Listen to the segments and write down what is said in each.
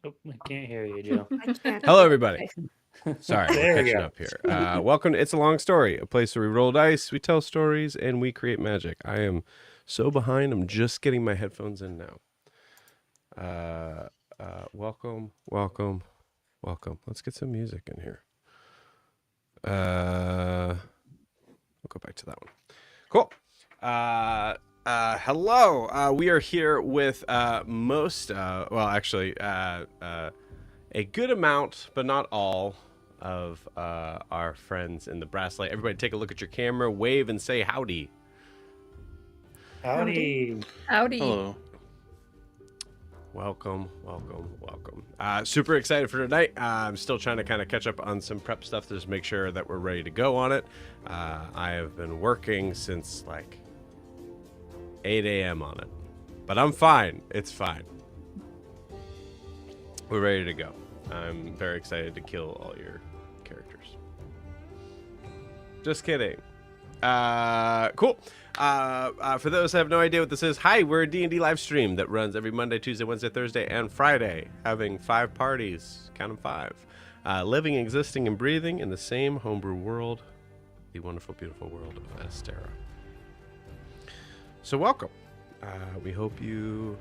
Oh, I can't hear you, Joe. I can't. Hello, everybody. Sorry, There we're we catching go. up here. Welcome to It's a Long Story, a place where we roll dice, we tell stories, and we create magic. I am so behind. I'm just getting my headphones in now. Welcome. Let's get some music in here. We'll go back to that one. Cool. Hello. We are here with a good amount, but not all, of our friends in the Brasslight. Everybody take a look at your camera, wave, and say howdy. Howdy. Howdy. Hello. Welcome. Super excited for tonight. I'm still trying to kind of catch up on some prep stuff to just make sure that we're ready to go on it. I have been working since like 8 a.m. on it, but I'm fine. It's fine. We're ready to go. I'm very excited to kill all your characters. Just kidding. Cool. For those who have no idea what this is, hi, we're a D&D live stream that runs every Monday, Tuesday, Wednesday, Thursday, and Friday, having 5 parties, count them 5, living, existing, and breathing in the same homebrew world, the wonderful, beautiful world of Astera. So welcome. We hope you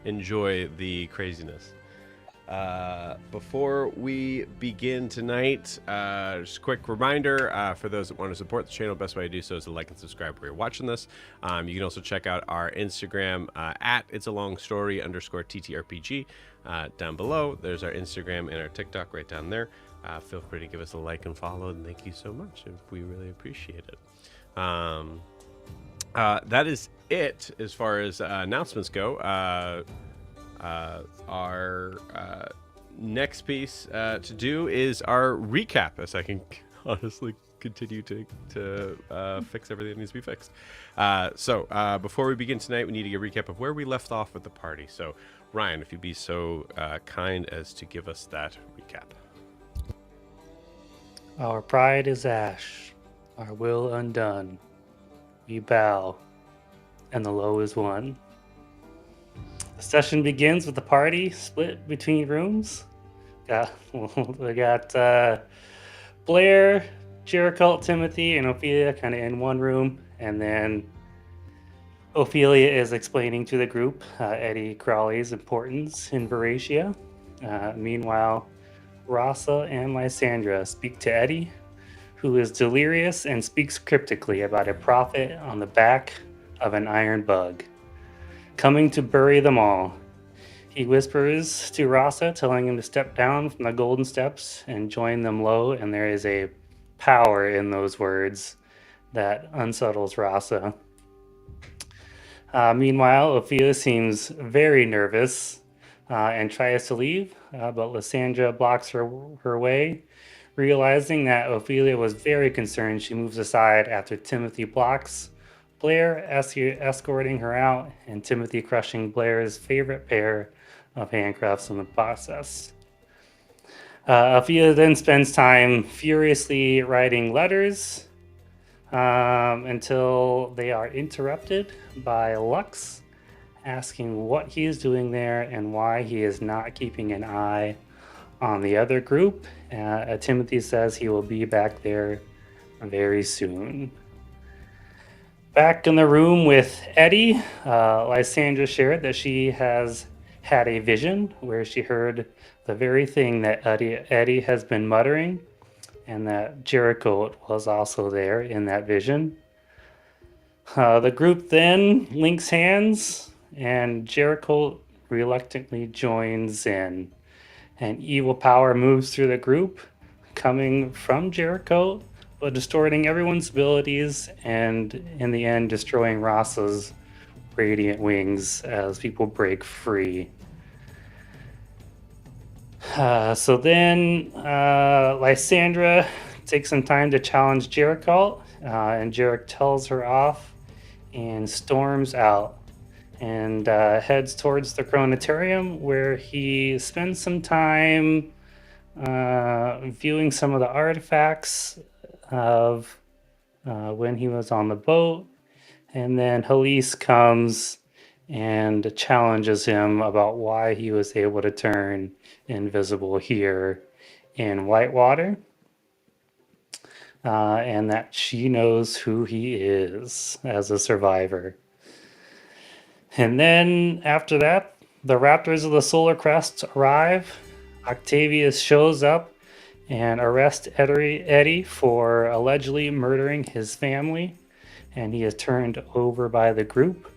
enjoy the craziness. Before we begin tonight, just a quick reminder for those that want to support the channel. Best way to do so is to like and subscribe where you're watching this. You can also check out our Instagram at It's a Long Story _TTRPG down below. There's our Instagram and our TikTok right down there. Feel free to give us a like and follow, and thank you so much. We really appreciate it. That is it as far as announcements go. Our next piece to do is our recap, as I can honestly continue to fix everything that needs to be fixed. So before we begin tonight, we need to get a recap of where we left off with the party. So Ryan, if you'd be so kind as to give us that recap. Our pride is ash, our will undone. We bow, and the low is won. The session begins with the party split between rooms. We got Blair, Jericho, Timothy, and Ophelia kind of in one room, and then Ophelia is explaining to the group Eddie Crawley's importance in Veracia. Meanwhile, Rasa and Lysandra speak to Eddie, who is delirious and speaks cryptically about a prophet on the back of an iron bug, coming to bury them all. He whispers to Rasa, telling him to step down from the golden steps and join them low, and there is a power in those words that unsettles Rasa. Meanwhile, Ophelia seems very nervous and tries to leave, but Lysandra blocks her way. Realizing that Ophelia was very concerned, she moves aside after Timothy blocks Blair, escorting her out, and Timothy crushing Blair's favorite pair of handcuffs in the process. Ophelia then spends time furiously writing letters until they are interrupted by Lux, asking what he is doing there and why he is not keeping an eye on the other group. Timothy says he will be back there very soon. Back in the room with Eddie, Lysandra shared that she has had a vision where she heard the very thing that Eddie has been muttering, and that Jericho was also there in that vision. The group then links hands, and Jericho reluctantly joins in. An evil power moves through the group, coming from Jericho, but distorting everyone's abilities, and in the end destroying Rasa's radiant wings as people break free. So then Lysandra takes some time to challenge Jericho, and Jericho tells her off and storms out and heads towards the Chronotarium, where he spends some time viewing some of the artifacts of when he was on the boat. And then Helyse comes and challenges him about why he was able to turn invisible here in Whitewater, and that she knows who he is as a survivor. And then after that, the Raptors of the Solar Crest arrive. Octavius shows up and arrests Eddie for allegedly murdering his family, and he is turned over by the group.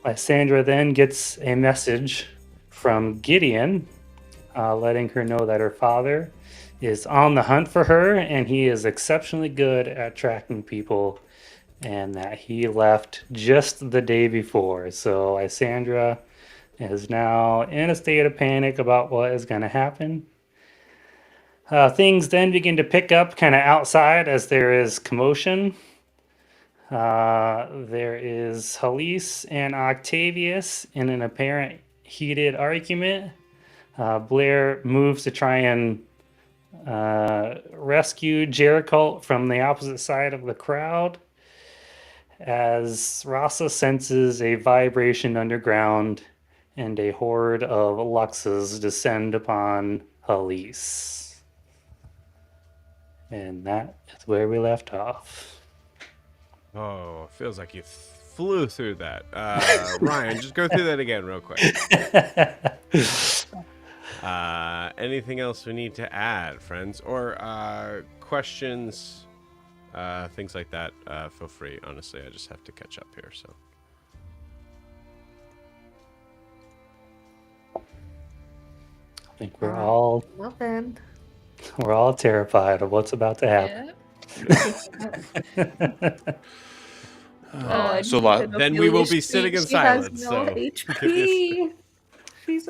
Lysandra then gets a message from Gideon, letting her know that her father is on the hunt for her, and he is exceptionally good at tracking people, and that he left just the day before. So Lysandra is now in a state of panic about what is going to happen. Things then begin to pick up kind of outside as there is commotion. There is Helyse and Octavius in an apparent heated argument. Blair moves to try and rescue Jericho from the opposite side of the crowd as Rasa senses a vibration underground and a horde of Luxes descend upon Helyse. And that is where we left off. Oh, it feels like you flew through that. Ryan, just go through that again real quick. Anything else we need to add, friends? Or questions, things like that, feel free. Honestly, I just have to catch up here, so. I think we're all terrified of what's about to happen. Yeah. Then we will be sitting in silence. No HP. She's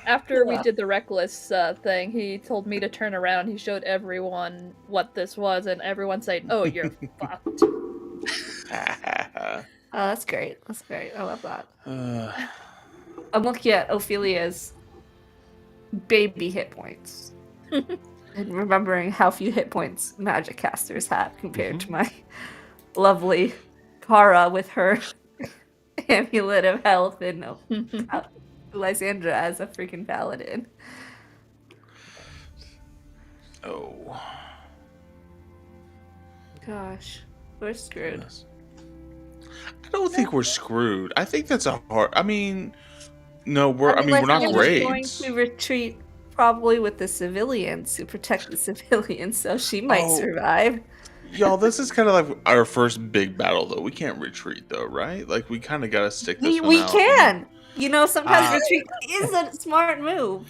after we did the reckless thing, he told me to turn around. He showed everyone what this was, and everyone said, "Oh, you're fucked." Oh, that's great. That's great. I love that. I'm looking at Ophelia's baby hit points. And remembering how few hit points magic casters have compared to my lovely Kara with her amulet of health and Lysandra as a freaking paladin. Oh. Gosh, we're screwed. Goodness. I don't think we're screwed. I think that's a hard. I mean, no, we're not great. We're going to retreat probably with the civilians to protect the civilians, so she might survive. Y'all, this is kind of like our first big battle, though. We can't retreat, though, right? Like, we kind of got to stick this one out. We can. You know, sometimes retreat is a smart move.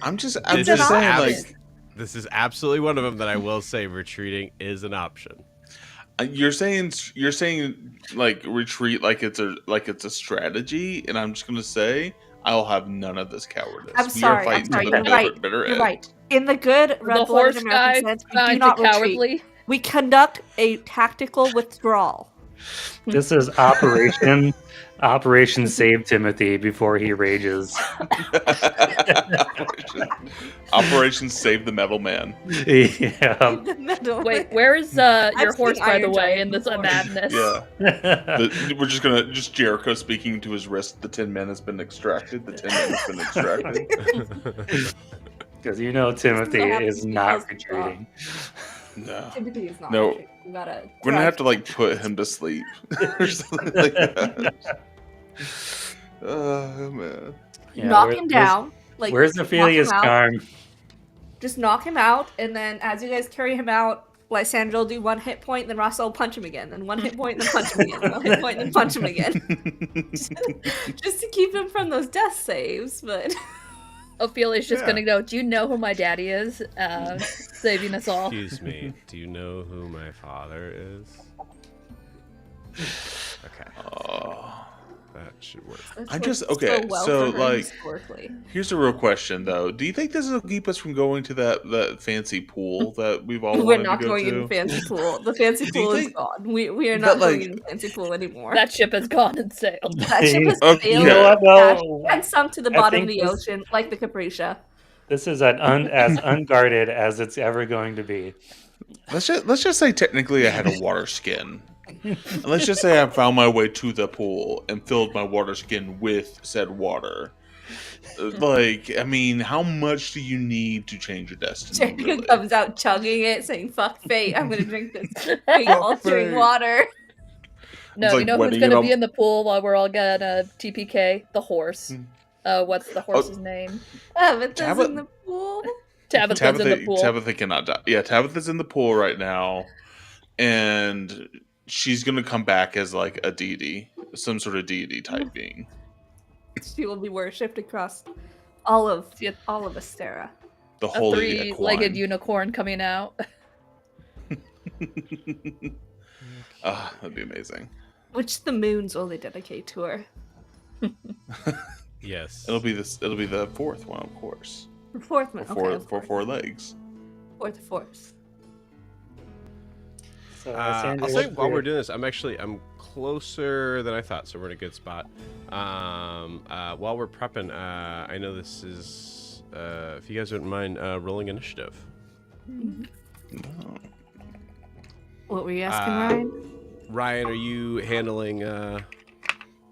I'm just saying, like, this is absolutely one of them that I will say retreating is an option. You're saying like retreat like it's a strategy, and I'm just gonna say I'll have none of this cowardice. I'm sorry. You're right. In the good red-blooded American sense, we do not retreat. We conduct a tactical withdrawal. This is Operation Save Timothy before he rages. Operation Save the Metal Man. Yeah. Wait, where is your horse, by the way, in this madness? Yeah. We're just Jericho speaking to his wrist. The Tin Man has been extracted. The Tin Man has been extracted. Because you know Timothy is not retreating. No. Timothy is not. No. We're gonna have to like put him to sleep or something like that. Oh man. Yeah, knock him down. Where's Ophelia's charm? Just knock him out, and then as you guys carry him out, Lysandra will do 1 hit point, then Rossa will punch him again, then 1 hit point, then punch him again, 1 hit point, then punch him again. Just to keep him from those death saves, but Ophelia's just gonna go, "Do you know who my daddy is?" Saving us all. Excuse me. Do you know who my father is? Okay. Oh. That should work. I'm just okay. So like, here's a real question though. Do you think this will keep us from going to that fancy pool that we've all? We're not going in the fancy pool. The fancy pool is gone. We are not going in the fancy pool anymore. That ship has gone and sailed. That ship has sailed. You know what, and sunk to the bottom of the ocean like the Capricia. This is as unguarded as it's ever going to be. Let's just say technically I had a water skin. And let's just say I found my way to the pool and filled my water skin with said water. Like, I mean, how much do you need to change your destiny? Jericho Really? comes out chugging it, saying, "Fuck fate, I'm gonna drink this fate Fuck altering fate. water." No, It's you like know who's wetting gonna it be up. in the pool while we're all gonna TPK? The horse. What's the Oh. horse's name? Tabitha's Tabitha- in the pool. Tabitha's in the pool. Tabitha cannot die. Yeah, Tabitha's in the pool right now, and she's gonna come back as like a deity, some sort of deity type being. She will be worshipped across all of See a Astera. The a holy three-legged equine. unicorn coming out. That'd be amazing. Which the moons only dedicate to her. Yes. It'll be the fourth one, of course. The fourth moon. For Okay, four legs. fourth. So, I'll Sandra, say what's while your- we're doing this, I'm closer than I thought, so we're in a good spot. While we're prepping, I know this is if you guys wouldn't mind rolling initiative. No. What were you asking, Uh, Ryan? Ryan, are you handling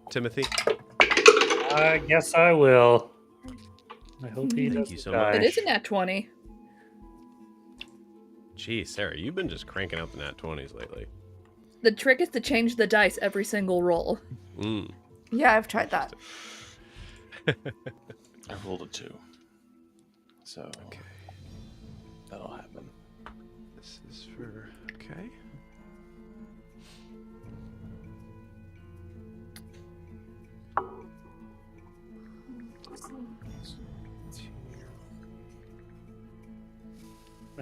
Timothy? I guess I will. I hope he Thank doesn't you so die. much. It is a nat 20. Geez, Sarah, you've been just cranking out the nat 20s lately. The trick is to change the dice every single roll. Mm. Yeah, I've tried that. I rolled a 2. So Okay. that'll happen. This is for okay.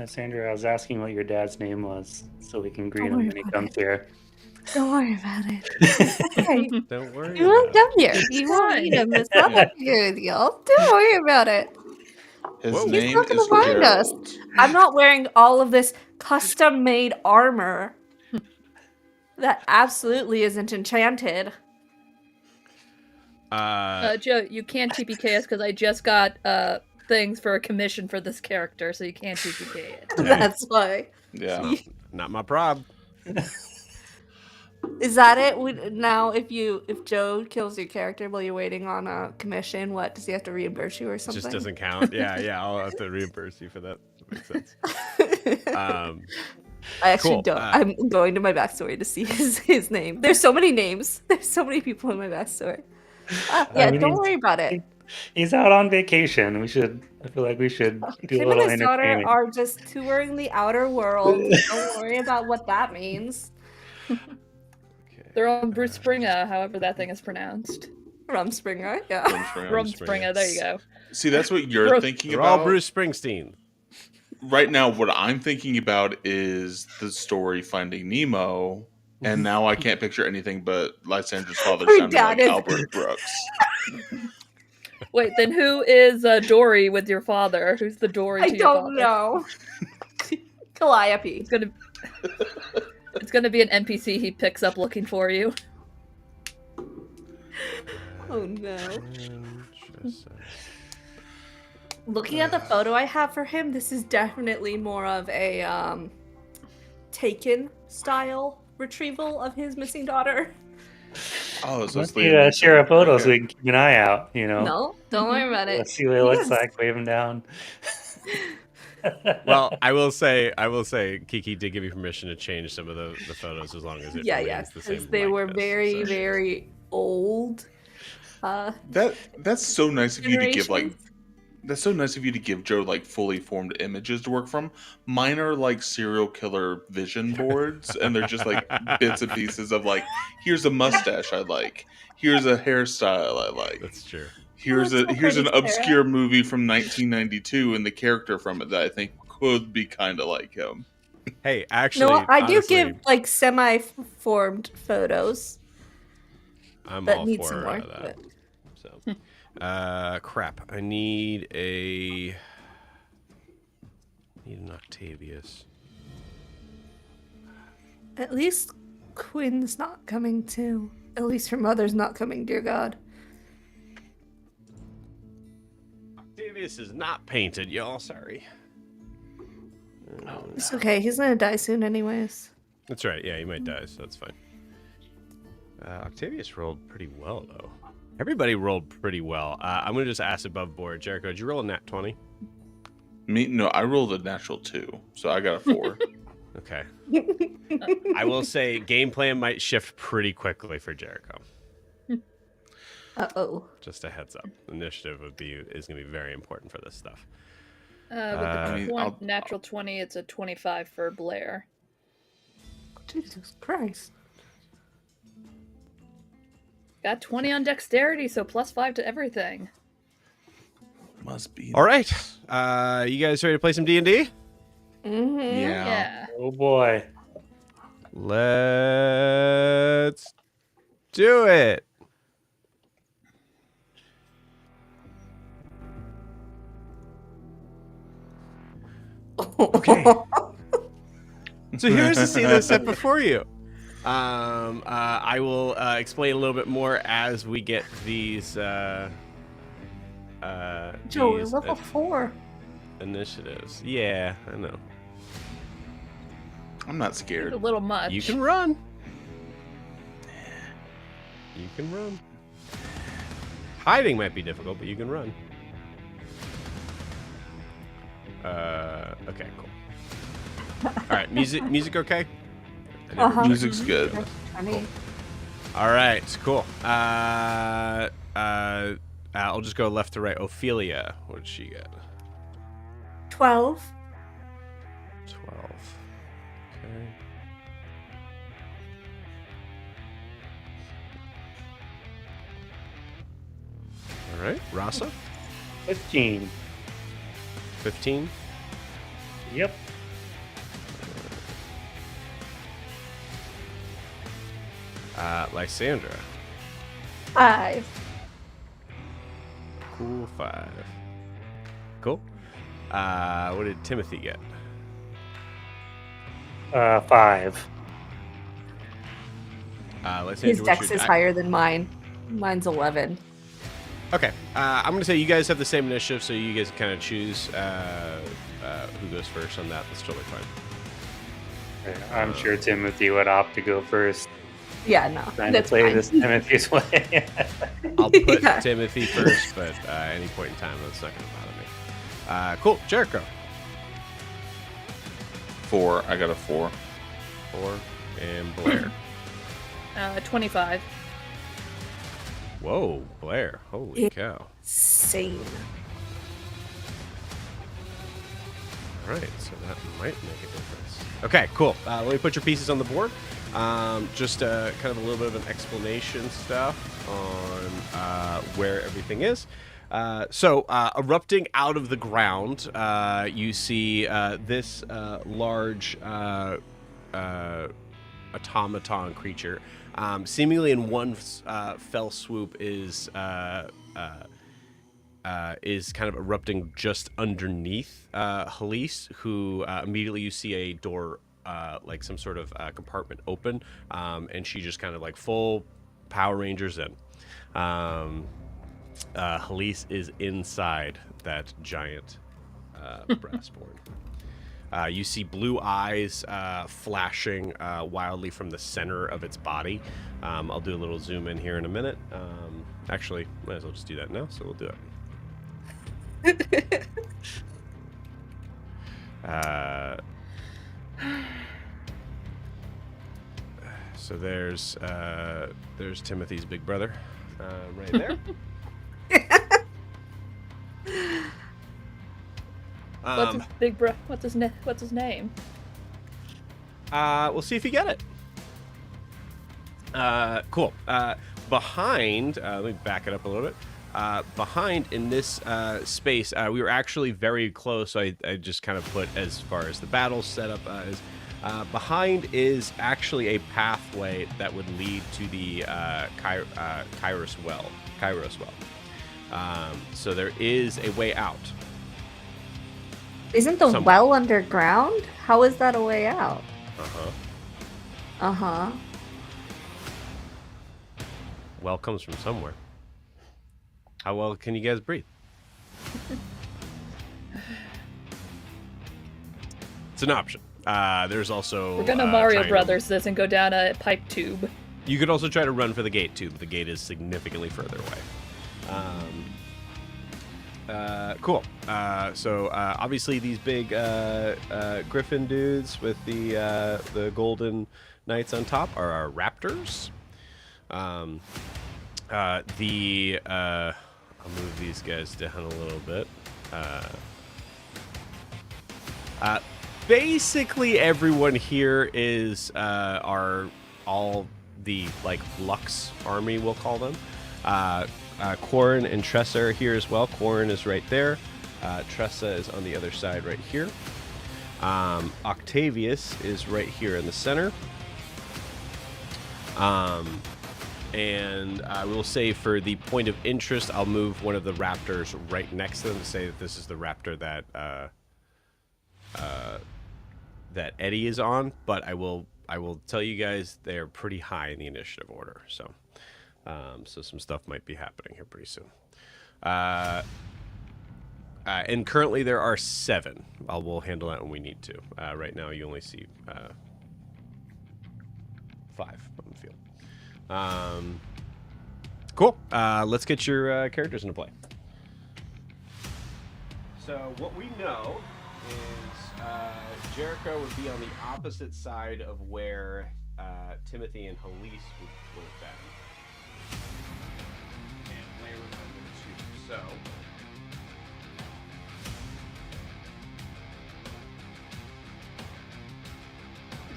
Sandra, I was asking what your dad's name was, so we can greet Don't him worry when he about comes here. Don't worry about it. Okay. Don't worry. You won't about come here. You won't fine. need him. It's not that good with y'all. Don't worry about it. His Whoa. He's name not gonna is find us. Gerald. I'm not wearing all of this custom-made armor that absolutely isn't enchanted. Joe, you can't TPK us because I just got things for a commission for this character, so you can't TPK it. That's why. Yeah. not my prob. Is that it? Now, if Joe kills your character while you're waiting on a commission, what does he have to reimburse you or It something? just doesn't count. Yeah, I'll have to reimburse you for that. That makes sense. I actually Cool. don't. I'm going to my backstory to see his name. There's so many names. There's so many people in my backstory. Yeah, mean, don't he's- worry about it. He's out on vacation. I feel like we should do a Him little and his daughter entertainment. are just touring the outer world. Don't worry about what that means. Okay. They're on Bruce Springer, however that thing is pronounced. Rumspringer, yeah. Rumspringer, there you go. See, that's what you're Bruce- thinking They're about. all Bruce Springsteen. Right now, what I'm thinking about is the story Finding Nemo, and now I can't picture anything but Lysandra's father Her sounding dad like is- Albert Brooks. Wait, then who is Dory with your father? Who's the Dory to I your don't father? know. Calliope. It's gonna be an NPC he picks up looking for you. Oh no. Interesting. Looking at the photo I have for him, this is definitely more of a Taken style retrieval of his missing daughter. Oh, so Let's it's Liam Neeson. share a photo so Okay. we can keep an eye out, No, don't worry about it. Let's see what it looks Yes. like. Wave him down. Well, I will say, Kiki did give me permission to change some of the photos as long as it Yeah, remains the same. because they were likeness, very, so. very old. That's so nice of you to give Generations. That's so nice of you to give Joe like fully formed images to work from. Mine are like serial killer vision boards, and they're just like bits and pieces of like, here's a mustache I like, here's a hairstyle I like, That's true. here's that's so here's an pretty, Sarah. obscure movie from 1992, and the character from it that I think could be kind of like him. Hey, actually, No, I do honestly, give like semi-formed photos I'm that all need for some work. that. but- So, crap. I need an Octavius. At least Quinn's not coming too. At least her mother's not coming, dear God. Octavius is not painted, y'all. Sorry. It's okay. He's gonna die soon, anyways. That's right. Yeah, he might die, so that's fine. Octavius rolled pretty well, though. Everybody rolled pretty well. I'm going to just ask above board. Jericho, did you roll a nat 20? No, I rolled a natural 2, so I got a 4. Okay. I will say game plan might shift pretty quickly for Jericho. Uh-oh. Just a heads up. Initiative is going to be very important for this stuff. With the I'll- natural 20, it's a 25 for Blair. Jesus Christ. Got 20 on dexterity, so +5 to everything. Must be. All right. You guys ready to play some D&D? Mm-hmm. Yeah. Oh boy. Let's do it. Okay. So here's the scene that's set before you. I will explain a little bit more as we get these. Joe, we're these, level 4. initiatives. Yeah, I know. I'm not It's scared. a little much. You can run. You can run. Hiding might be difficult, but you can run. Okay, cool. All right, music okay? Uh-huh. Music's good. Cool. All right, cool. I'll just go left to right. Ophelia, what did she get? 12. 12. Okay. All right, Rasa, 15. 15. Yep. Lysandra, 5. cool 5. Cool. What did Timothy get? 5. Lysandra, His what's dex your is higher than mine. Mine's 11. Okay, I'm gonna say you guys have the same initiative, so you guys kind of choose who goes first on that. That's totally fine. I'm sure Timothy would opt to go first. Yeah, no. Trying to That's play fine. this Timothy's way. I'll put Yeah. Timothy first, but any point in time, that's not gonna bother me. Cool, Jericho. 4. I got a 4. 4 and Blair. 25. Whoa, Blair! Holy Yeah. cow! Same. All right, so that might make a difference. Okay, cool. Let me put your pieces on the board. Just kind of a little bit of an explanation stuff on where everything is. So, erupting out of the ground, you see this large automaton creature, seemingly in one fell swoop, is kind of erupting just underneath Helyse, who immediately you see a door, like some sort of compartment open, and she just kind of like full Power Rangers in. Helyse is inside that giant brassborn. You see blue eyes flashing wildly from the center of its body. I'll do a little zoom in here in a minute. Actually, might as well just do that now, so we'll do it. So there's Timothy's big brother right there. What's his big bro? What's his name? We'll see if you get it. Cool. Behind, let me back it up a little bit. Behind in this space, we were actually very close. So I just kind of put as far as the battle setup is. Behind is actually a pathway that would lead to the Kairos well. So there is a way out. Isn't the Some- well underground? How is that a way out? Uh-huh. Uh-huh. Well comes from somewhere. How well can you guys breathe? It's an option. There's also... We're gonna Mario Brothers this and go down a pipe tube. You could also try to run for the gate, too, but the gate is significantly further away. Cool. So obviously these big griffin dudes with the golden knights on top are our Raptors. I'll move these guys down a little bit. Basically everyone here is all the like Lux army, we'll call them. Quarren and Tressa are here as well. Quarren is right there. Tressa is on the other side right here. Octavius is right here in the center. And I will say for the point of interest, I'll move one of the Raptors right next to them to say that this is the Raptor that Eddie is on. But I will tell you guys they're pretty high in the initiative order. So some stuff might be happening here pretty soon. And currently there are 7. We'll handle that when we need to. Right now you only see 5 on the field. Cool. Let's get your characters into play. So what we know is Jericho would be on the opposite side of where Timothy and Helyse would have been. And Blair would have been 2. So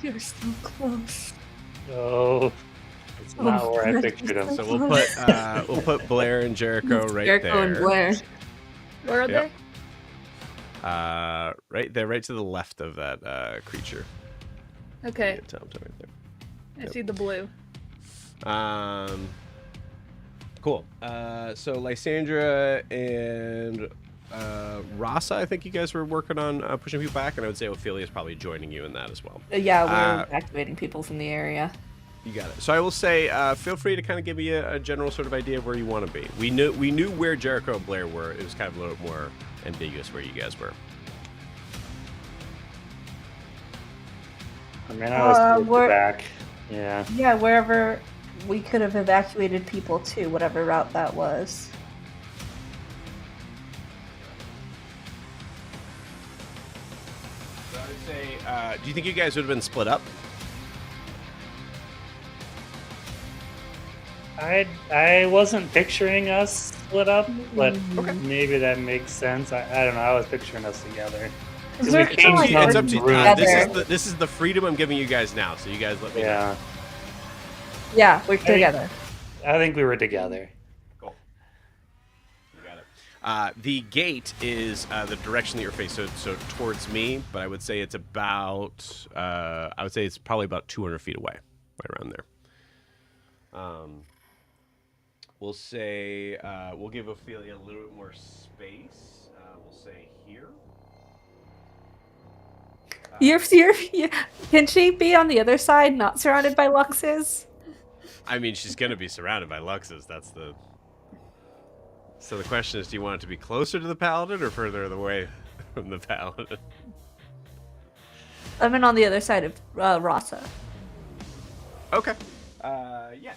You're so close. Oh, it's not where I pictured him. So we'll put Blair and Jericho right Jericho there. and Blair. Where are Yep. they? Right there, right to the left of that creature. Okay, Yeah, Tom, right there. I see the blue. Cool. So Lysandra and Rasa, I think you guys were working on pushing people back, and I would say Ophelia is probably joining you in that as well. Yeah, we're activating people from the area. You got it. So I will say, feel free to kind of give me a general sort of idea of where you want to be. We knew where Jericho and Blair were. It was kind of a little more ambiguous where you guys were. I mean, I was we're- back. Yeah. Yeah, wherever we could have evacuated people to, whatever route that was. So I would say, do you think you guys would have been split up? I wasn't picturing us split up, but Okay. maybe that makes sense. I don't know. I was picturing us together. 'Cause we We're came kinda like from It's up to you. together. This is the freedom I'm giving you guys now. So you guys let me know. Yeah, Yeah, we're together. I think we were together. Cool. You got it. The gate is the direction that you're facing, so towards me. But I would say it's about. I would say it's probably about 200 feet away, right around there. We'll say we'll give Ophelia a little bit more space. We'll say here. Can she be on the other side, not surrounded by Luxes? I mean, she's gonna be surrounded by Luxes. That's the. So the question is, do you want it to be closer to the paladin or further away from the paladin? I'm in on the other side of Rasa. Okay. Yeah.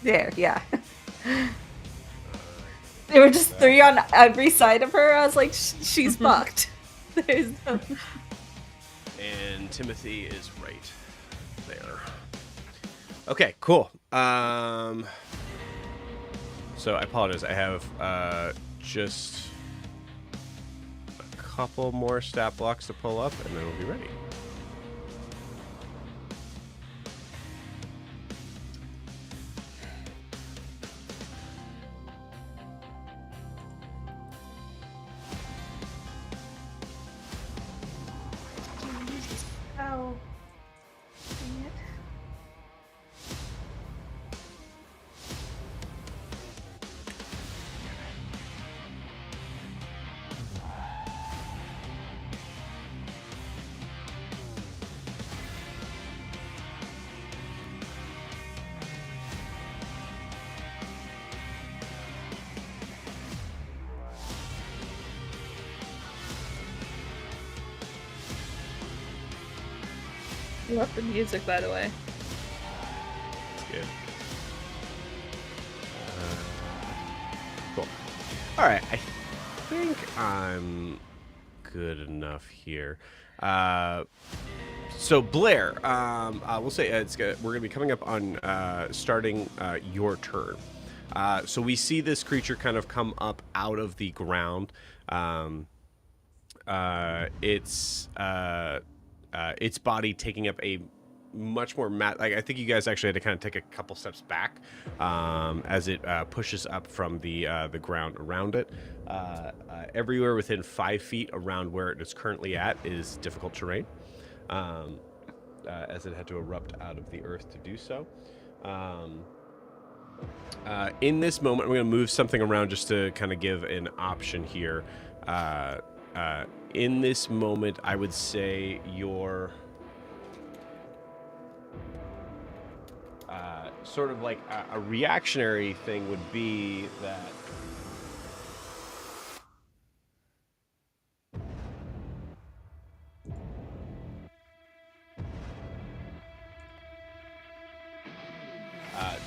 There, yeah. There were just 3 on every side of her. I was like, she's fucked. There's no... And Timothy is right there. Okay, cool. So I apologize. I have just a couple more stat blocks to pull up, and then we'll be ready. Oh. Dang it. Love the music, by the way. That's good. Cool. All right, I think I'm good enough here. So Blair, we'll say we're gonna be coming up on starting your turn. So we see this creature kind of come up out of the ground. Its body taking up a much more like I think you guys actually had to kind of take a couple steps back as it pushes up from the ground around it. Everywhere within 5 feet around where it is currently at is difficult terrain, as it had to erupt out of the earth to do so. In this moment, I'm going to move something around just to kind of give an option here. In this moment, I would say your sort of like a reactionary thing would be that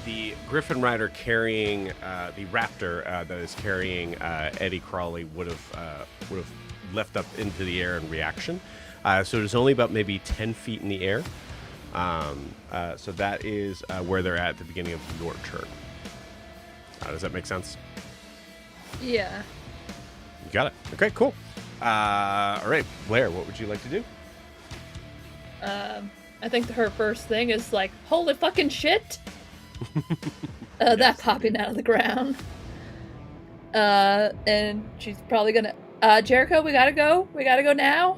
the Griffin Rider carrying the Raptor that is carrying Eddie Crawley would have left up into the air in reaction. So it is only about maybe 10 feet in the air. So that is where they're at the beginning of your turn. Does that make sense? Yeah. You got it. Okay, cool. All right, Blair, what would you like to do? I think her first thing is like, holy fucking shit! That popping out of the ground. And she's probably gonna, Jericho, we gotta go now.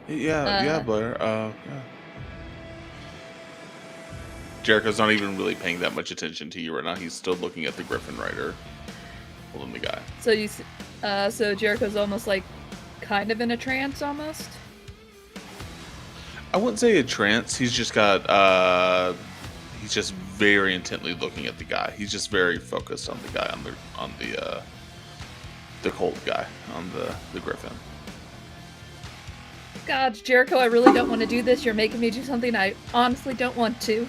Yeah, Blair. Yeah. Jericho's not even really paying that much attention to you right now. He's still looking at the Griffin Rider, holding the guy. So so Jericho's almost like, kind of in a trance, almost. I wouldn't say a trance. He's just got. He's just very intently looking at the guy. He's just very focused on the guy on the cold guy on the Griffin. God, Jericho, I really don't want to do this. You're making me do something I honestly don't want to.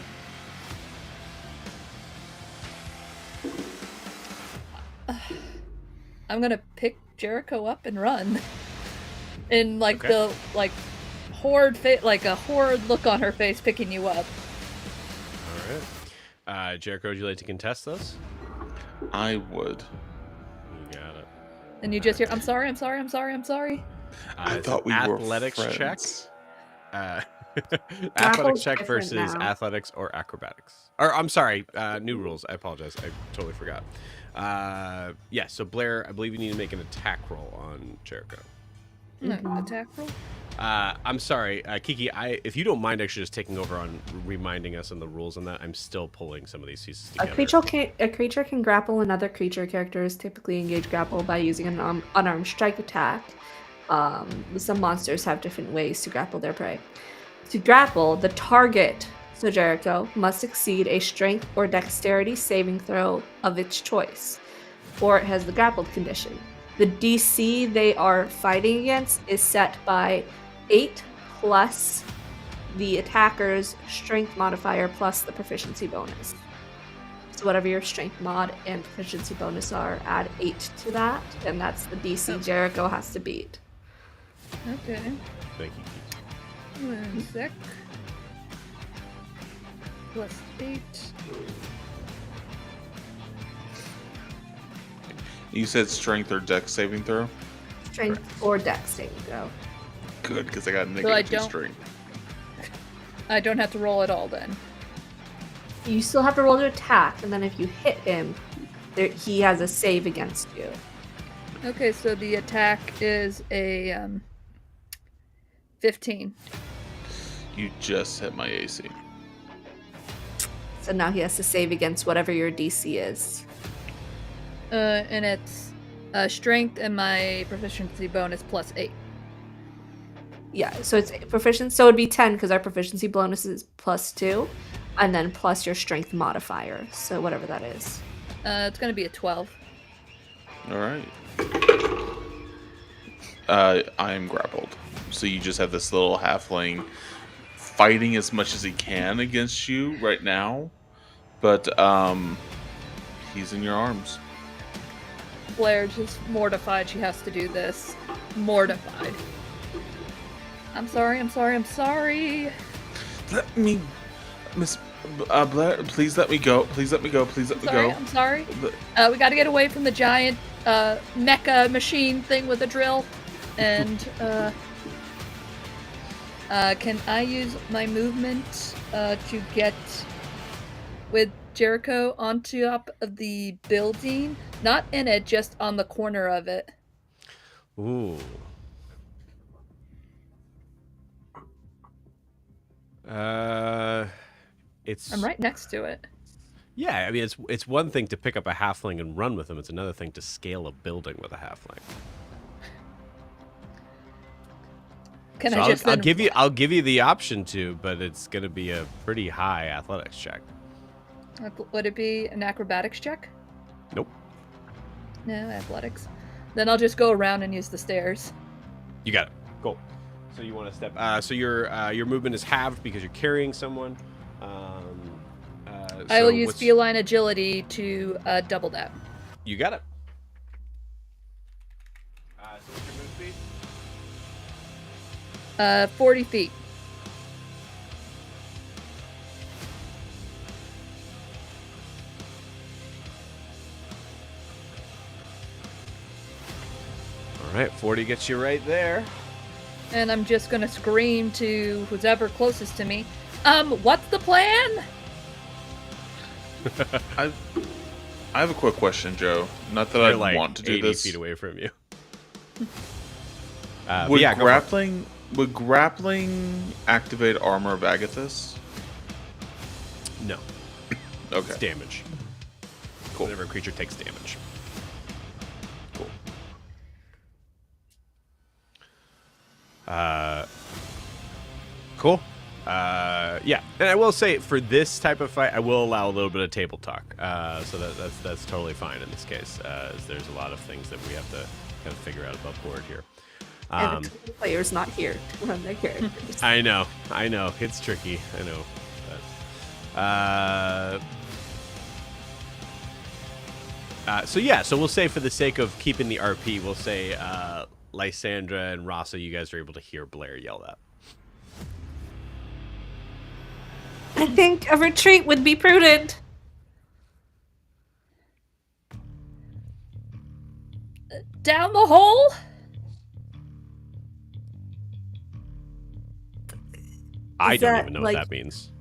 I'm gonna pick Jericho up and run. And like the horrid like a horrid look on her face picking you up. All right. Jericho, would you like to contest this? I would. You got it. And you just hear, I'm sorry. I thought we were athletics friends. check. Athletics check different versus now. athletics or acrobatics. Or I'm sorry, new rules. I apologize. I totally forgot. Yeah, so Blair, I believe you need to make an attack roll on Jericho. Attack roll? I'm sorry, Kiki. If you don't mind, actually just taking over on reminding us on the rules on that. I'm still pulling some of these pieces together. A creature can grapple another creature. Characters typically engage grapple by using an unarmed strike attack. Some monsters have different ways to grapple their prey. To grapple, the target, so Jericho, must exceed a strength or dexterity saving throw of its choice, or it has the grappled condition. The DC they are fighting against is set by 8 plus the attacker's strength modifier plus the proficiency bonus. So whatever your strength mod and proficiency bonus are, add 8 to that, and that's the DC Jericho has to beat. Okay. Thank you, Kiki. 1 sec. Plus 8. You said strength or dex saving throw? Strength or dex saving throw. Good, because I got I negative 2 don't- strength. I don't have to roll at all then. You still have to roll to attack, and then if you hit him, he has a save against you. Okay, so the attack is a 15. You just hit my AC. So now he has to save against whatever your DC is. And it's strength and my proficiency bonus plus 8. Yeah, so it's proficient. So it'd be 10 because our proficiency bonus is plus 2, and then plus your strength modifier. So whatever that is. It's gonna be a 12. All right. I am grappled. So you just have this little halfling fighting as much as he can against you right now. But he's in your arms. Blair just mortified she has to do this. Mortified. I'm sorry. Let me, Miss Blair, please let me go. Please let me go. Please let me go. I'm sorry. We gotta get away from the giant mecha machine thing with a drill. And can I use my movement to get with Jericho on top of the building? Not in it, just on the corner of it. Ooh. It's. I'm right next to it. Yeah, I mean, it's one thing to pick up a halfling and run with him. It's another thing to scale a building with a halfling. Can So I just? I'll give you the option to, but it's going to be a pretty high athletics check. Would it be an acrobatics check? Nope. No, athletics. Then I'll just go around and use the stairs. You got it. Cool. So you want to step. So your movement is halved because you're carrying someone. I will use feline agility to double that. You got it. So what's your move speed? 40 feet. All right, 40 gets you right there. And I'm just gonna scream to who's ever closest to me. What's the plan? I have a quick question, Joe. Not that They're I like want to do 80 this. feet away from you. Would yeah, grappling activate armor of Agathis? No. Okay. It's damage. Cool. Whenever a creature takes damage. Cool. Cool. Yeah, and I will say for this type of fight, I will allow a little bit of table talk. So that's totally fine in this case. As there's a lot of things that we have to kind of figure out above board here. And the player's not here to run their characters. I know. It's tricky. I know. But, so we'll say for the sake of keeping the RP, we'll say Lysandra and Rasa, you guys are able to hear Blair yell that. I think a retreat would be prudent. Down the hole? I don't that, even know like- what that means.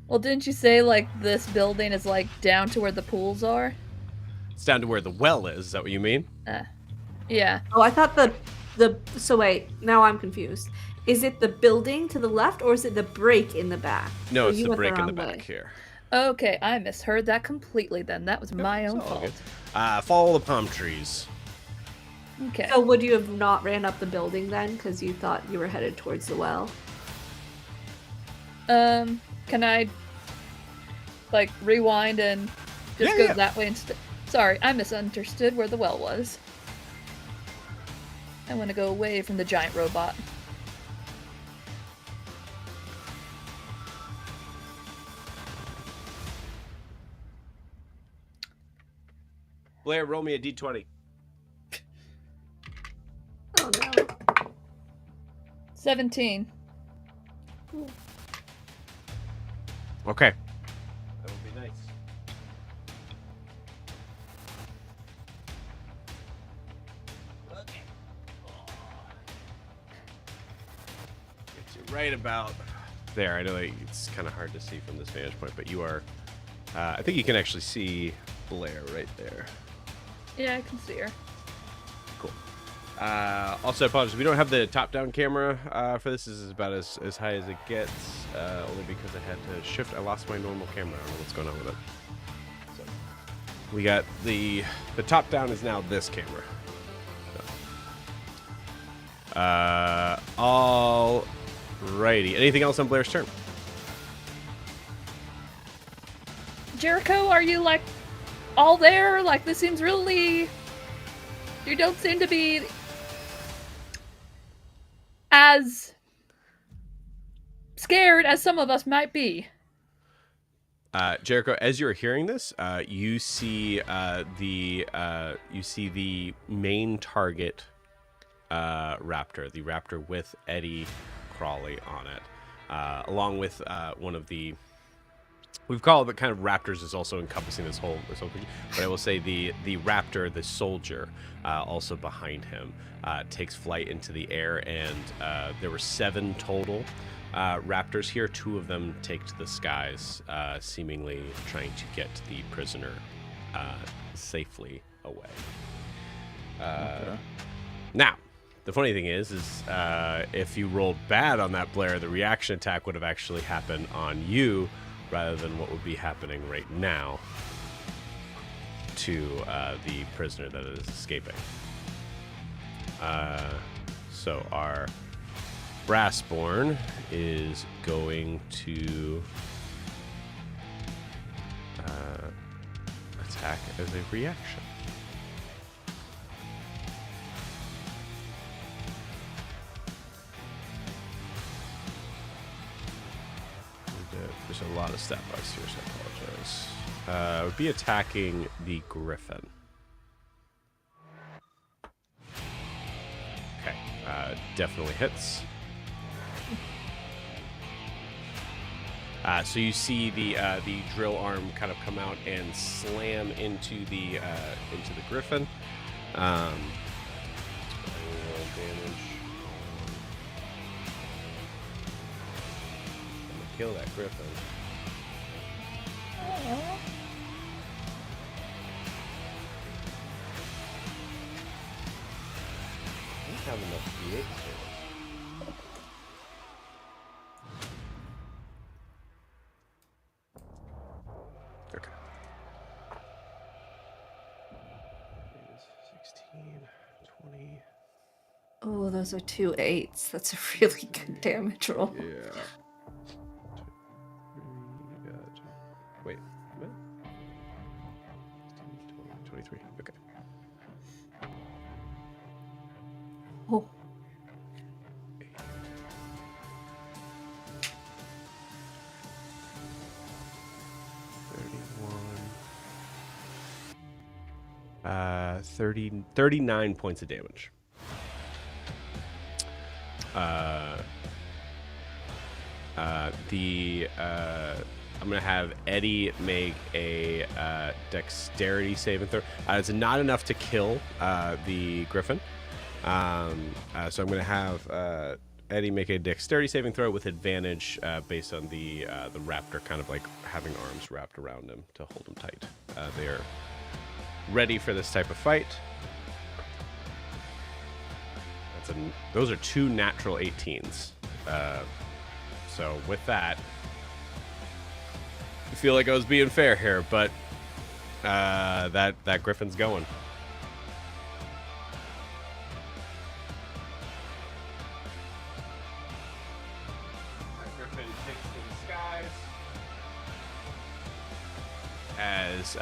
Well, didn't you say, like, this building is, like, down to where the pools are? It's down to where the well is. Is that what you mean? Yeah. Oh, I thought so wait, now I'm confused. Is it the building to the left or is it the break in the back? No, Oh, it's you the went break in wrong the back way. here. Okay, I misheard that completely then. That was my own It's all fault. good. Follow the palm trees. Okay. So would you have not ran up the building then because you thought you were headed towards the well? Can I, like, rewind and just go that way instead? Sorry, I misunderstood where the well was. I want to go away from the giant robot. Blair, roll me a d20. Oh no. 17. Okay. That would be nice. Gets you right about there. I know it's kind of hard to see from this vantage point, but you are. I think you can actually see Blair right there. Yeah, I can see her. Cool. Also, I apologize. We don't have the top-down camera for this. This is about as high as it gets, only because I had to shift. I lost my normal camera. I don't know what's going on with it. So we got the top-down is now this camera. So. Alrighty. Anything else on Blair's turn? Jericho, are you, like, all there? Like, this seems really... You don't seem to be as scared as some of us might be. Jericho, as you're hearing this, you see the main target raptor, the raptor with Eddie Crawley on it, along with one of the. We've called it kind of raptors is also encompassing this whole creature, but I will say the raptor, the soldier, also behind him, takes flight into the air, and there were 7 total raptors here. 2 of them take to the skies, seemingly trying to get the prisoner safely away. Okay. Now, the funny thing is if you rolled bad on that Blair, the reaction attack would have actually happened on you, rather than what would be happening right now to the prisoner that is escaping. So our Brassborn is going to attack as a reaction. There's a lot of stat bars here, so I apologize. Would be attacking the Griffin. Okay, definitely hits. So you see the drill arm kind of come out and slam into the Griffin. Roll damage. I'm gonna kill that Griffin. I don't have enough D8 here. Okay. 16, 20. Oh, those are 2 8s. That's a really good damage roll. Yeah. Wait, what? 23. Okay. Oh. Uh, 39 points of damage. I'm gonna have Eddie make a dexterity saving throw. It's not enough to kill the Griffin, so I'm gonna have Eddie make a dexterity saving throw with advantage based on the raptor kind of like having arms wrapped around him to hold him tight. They are ready for this type of fight. Those are 2 natural 18s. So with that, I feel like I was being fair here, but that Griffin's going. That Griffin takes to the skies. As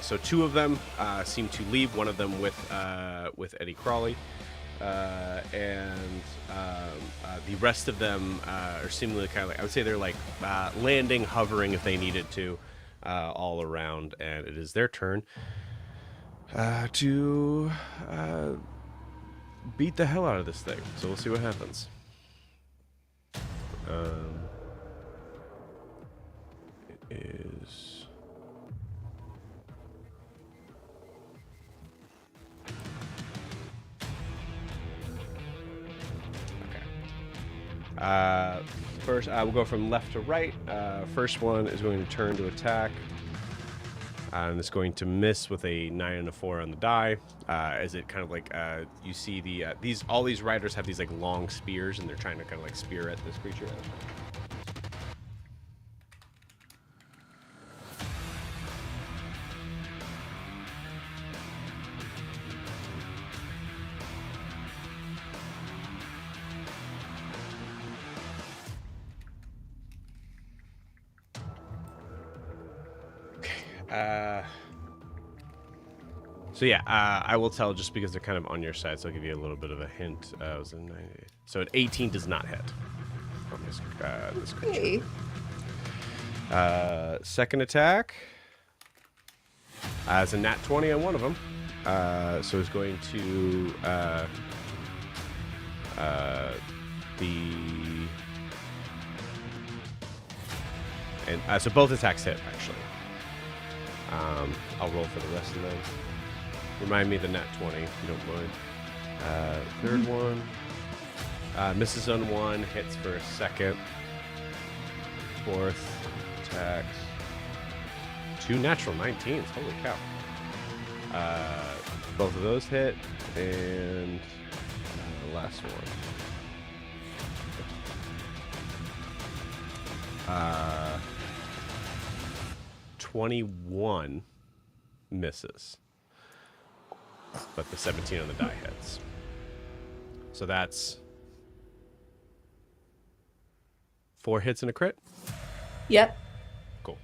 so 2 of them seem to leave. One of them with Eddie Crawley. And the rest of them are seemingly kind of like, I would say they're like landing, hovering if they needed to, all around. And it is their turn to beat the hell out of this thing. So we'll see what happens. It is... First, we'll go from left to right. First one is going to turn to attack. And it's going to miss with a 9 and a 4 on the die. As it kind of like, you see all these riders have these like long spears, and they're trying to kind of like spear at this creature. So yeah, I will tell just because they're kind of on your side, so I'll give you a little bit of a hint. It was a 90. So an 18 does not hit on this creature. Okay. Second attack is a nat 20 on one of them. So it's going to so both attacks hit actually. I'll roll for the rest of those. Remind me of the nat 20 if you don't mind. Third one misses on one, hits for a second. Fourth attacks. 2 natural 19s. Holy cow. Both of those hit, and the last one. 21 misses, but the 17 on the die hits. So that's 4 hits and a crit. Yep. Cool.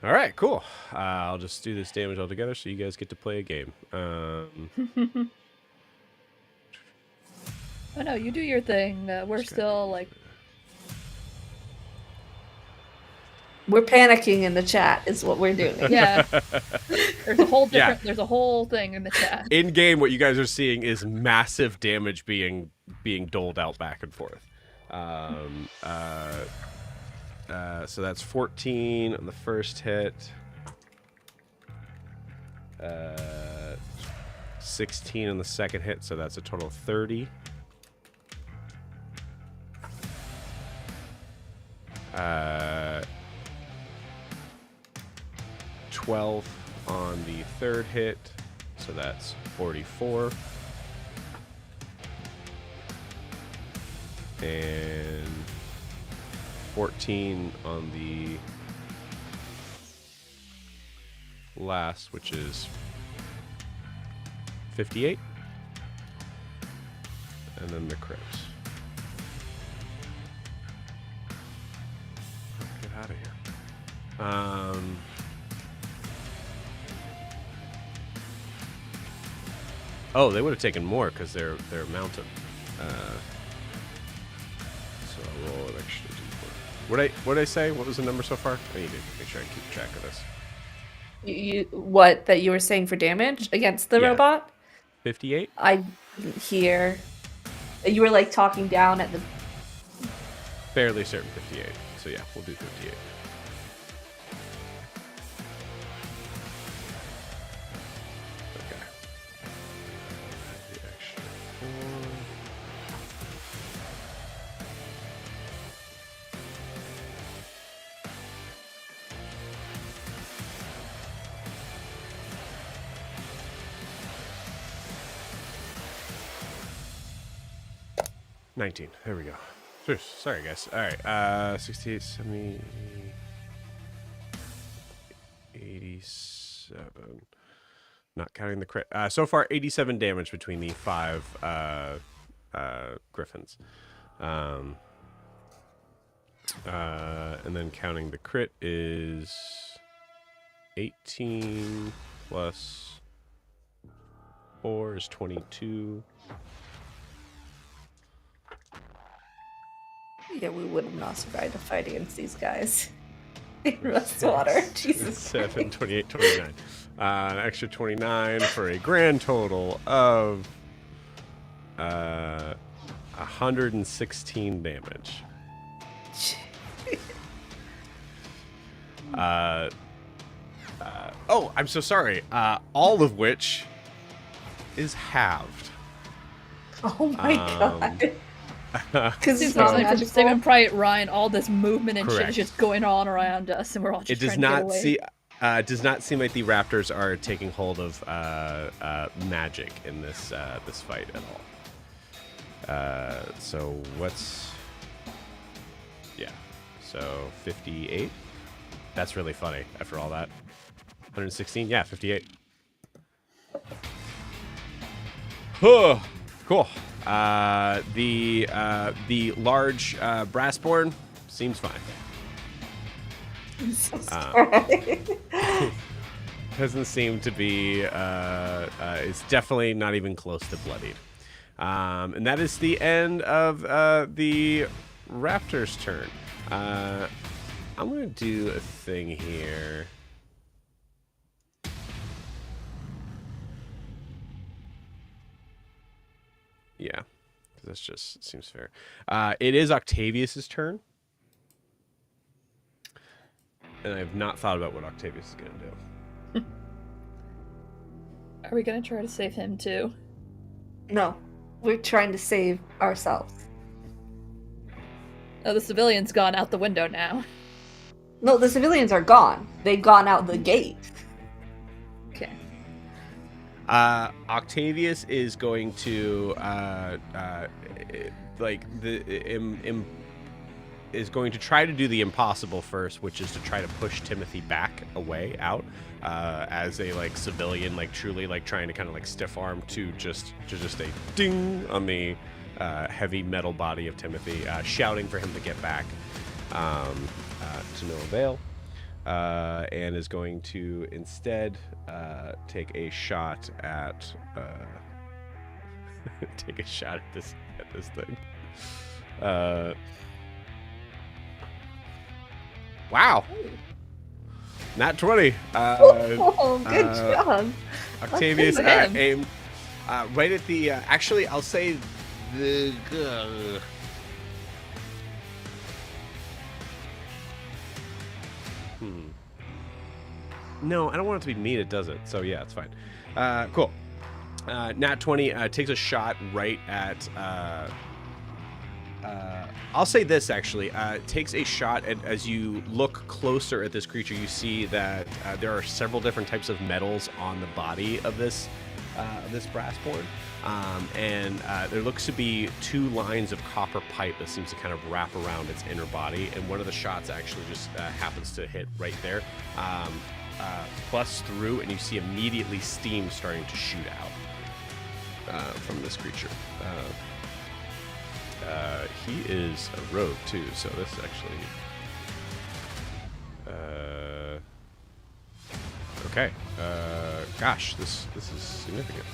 All right, cool. I'll just do this damage all together so you guys get to play a game. Oh no, you do your thing. We're still like... We're panicking in the chat is what we're doing. Yeah. There's a whole different... There's a whole thing in the chat. In game, what you guys are seeing is massive damage being doled out back and forth. So that's 14 on the first hit. 16 on the second hit, so that's a total of 30. 12 on the third hit, so that's 44. And 14 on the last, which is 58. And then the crits. Get out of here. Oh, they would have taken more because they're mounted. So I'll roll an extra d4. What did I say? What was the number so far? I need to make sure I keep track of this. What that you were saying for damage against the robot? 58? I didn't hear. You were like talking down at the... Fairly certain 58. So yeah, we'll do 58. Okay. The extra 4. $19. There we go. Sorry, guys. All right. 68, 70, 87. Not counting the crit. So far, 87 damage between the 5 griffins. And then counting the crit is 18 plus 4 is 22. Yeah, we would have not survived a fight against these guys. In Rustwater. Jesus 7, 28, 29. An extra 29 for a grand total of 116 damage. Oh, I'm so sorry. All of which is halved. Oh my god. Because Seems it's not like for magical. Saving Private Ryan, all this movement and shit Correct. is just going on around us, and we're all just It does trying to get not away. does not seem like the Raptors are taking hold of magic in this this fight at all. So what's... Yeah. So 58. That's really funny after all that. 116. Yeah, 58. Oh, cool. The large brassborn seems fine. I'm so sorry. doesn't seem to be. It's definitely not even close to bloodied. And that is the end of the Raptors' turn. I'm gonna do a thing here. Yeah, this just seems fair. It is Octavius's turn. And I have not thought about what Octavius is going to do. Are we gonna try to save him too? No, we're trying to save ourselves. Oh, the civilian's gone out the window now. No, the civilians are gone. They've gone out the gate. Okay. Octavius is going to is going to try to do the impossible first, which is to try to push Timothy back away out as a like civilian, like truly like trying to kind of like stiff arm to just a ding on the heavy metal body of Timothy, shouting for him to get back, to no avail, and is going to instead take a shot at this thing. Wow. Nat 20. Good job. Octavius Good for him. aimed right at the... actually, I'll say the... No, I don't want it to be mean. It doesn't. So, yeah, it's fine. Cool. Nat 20 takes a shot right at... I'll say this, actually. Takes a shot at, as you look closer at this creature, you see that there are several different types of metals on the body of this brassborn. And there looks to be 2 lines of copper pipe that seems to kind of wrap around its inner body. And one of the shots actually just happens to hit right there. Busts through, and you see immediately steam starting to shoot out from this creature. He is a rogue too, so this actually. Okay. Gosh, this is significant.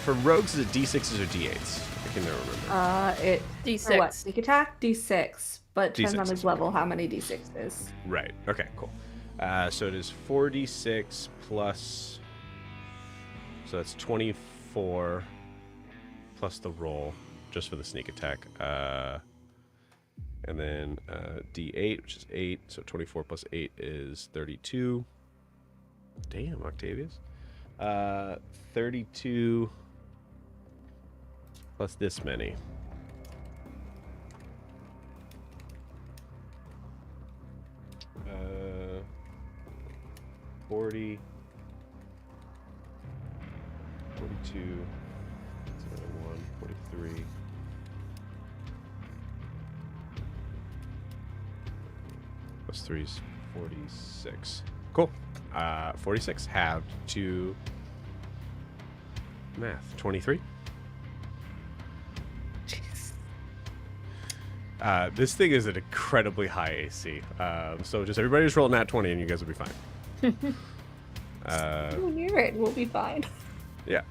For rogues, is it D6s or D8s? I can never remember. It D6. for what? Sneak attack D6, but depends on D6. his level how many D6 is. Right. Okay. Cool. So it is 4d6 plus. So that's 24 plus the roll just for the sneak attack. And then d8, which is 8. So 24 plus 8 is 32. Damn, Octavius. 32 plus this many. 40, 42, 71, 43. Plus 3 is 46. Cool. 46 halved to math. 23. This thing is an incredibly high AC. So just everybody just roll nat 20 and you guys will be fine. Go near it, we'll be fine. Yeah.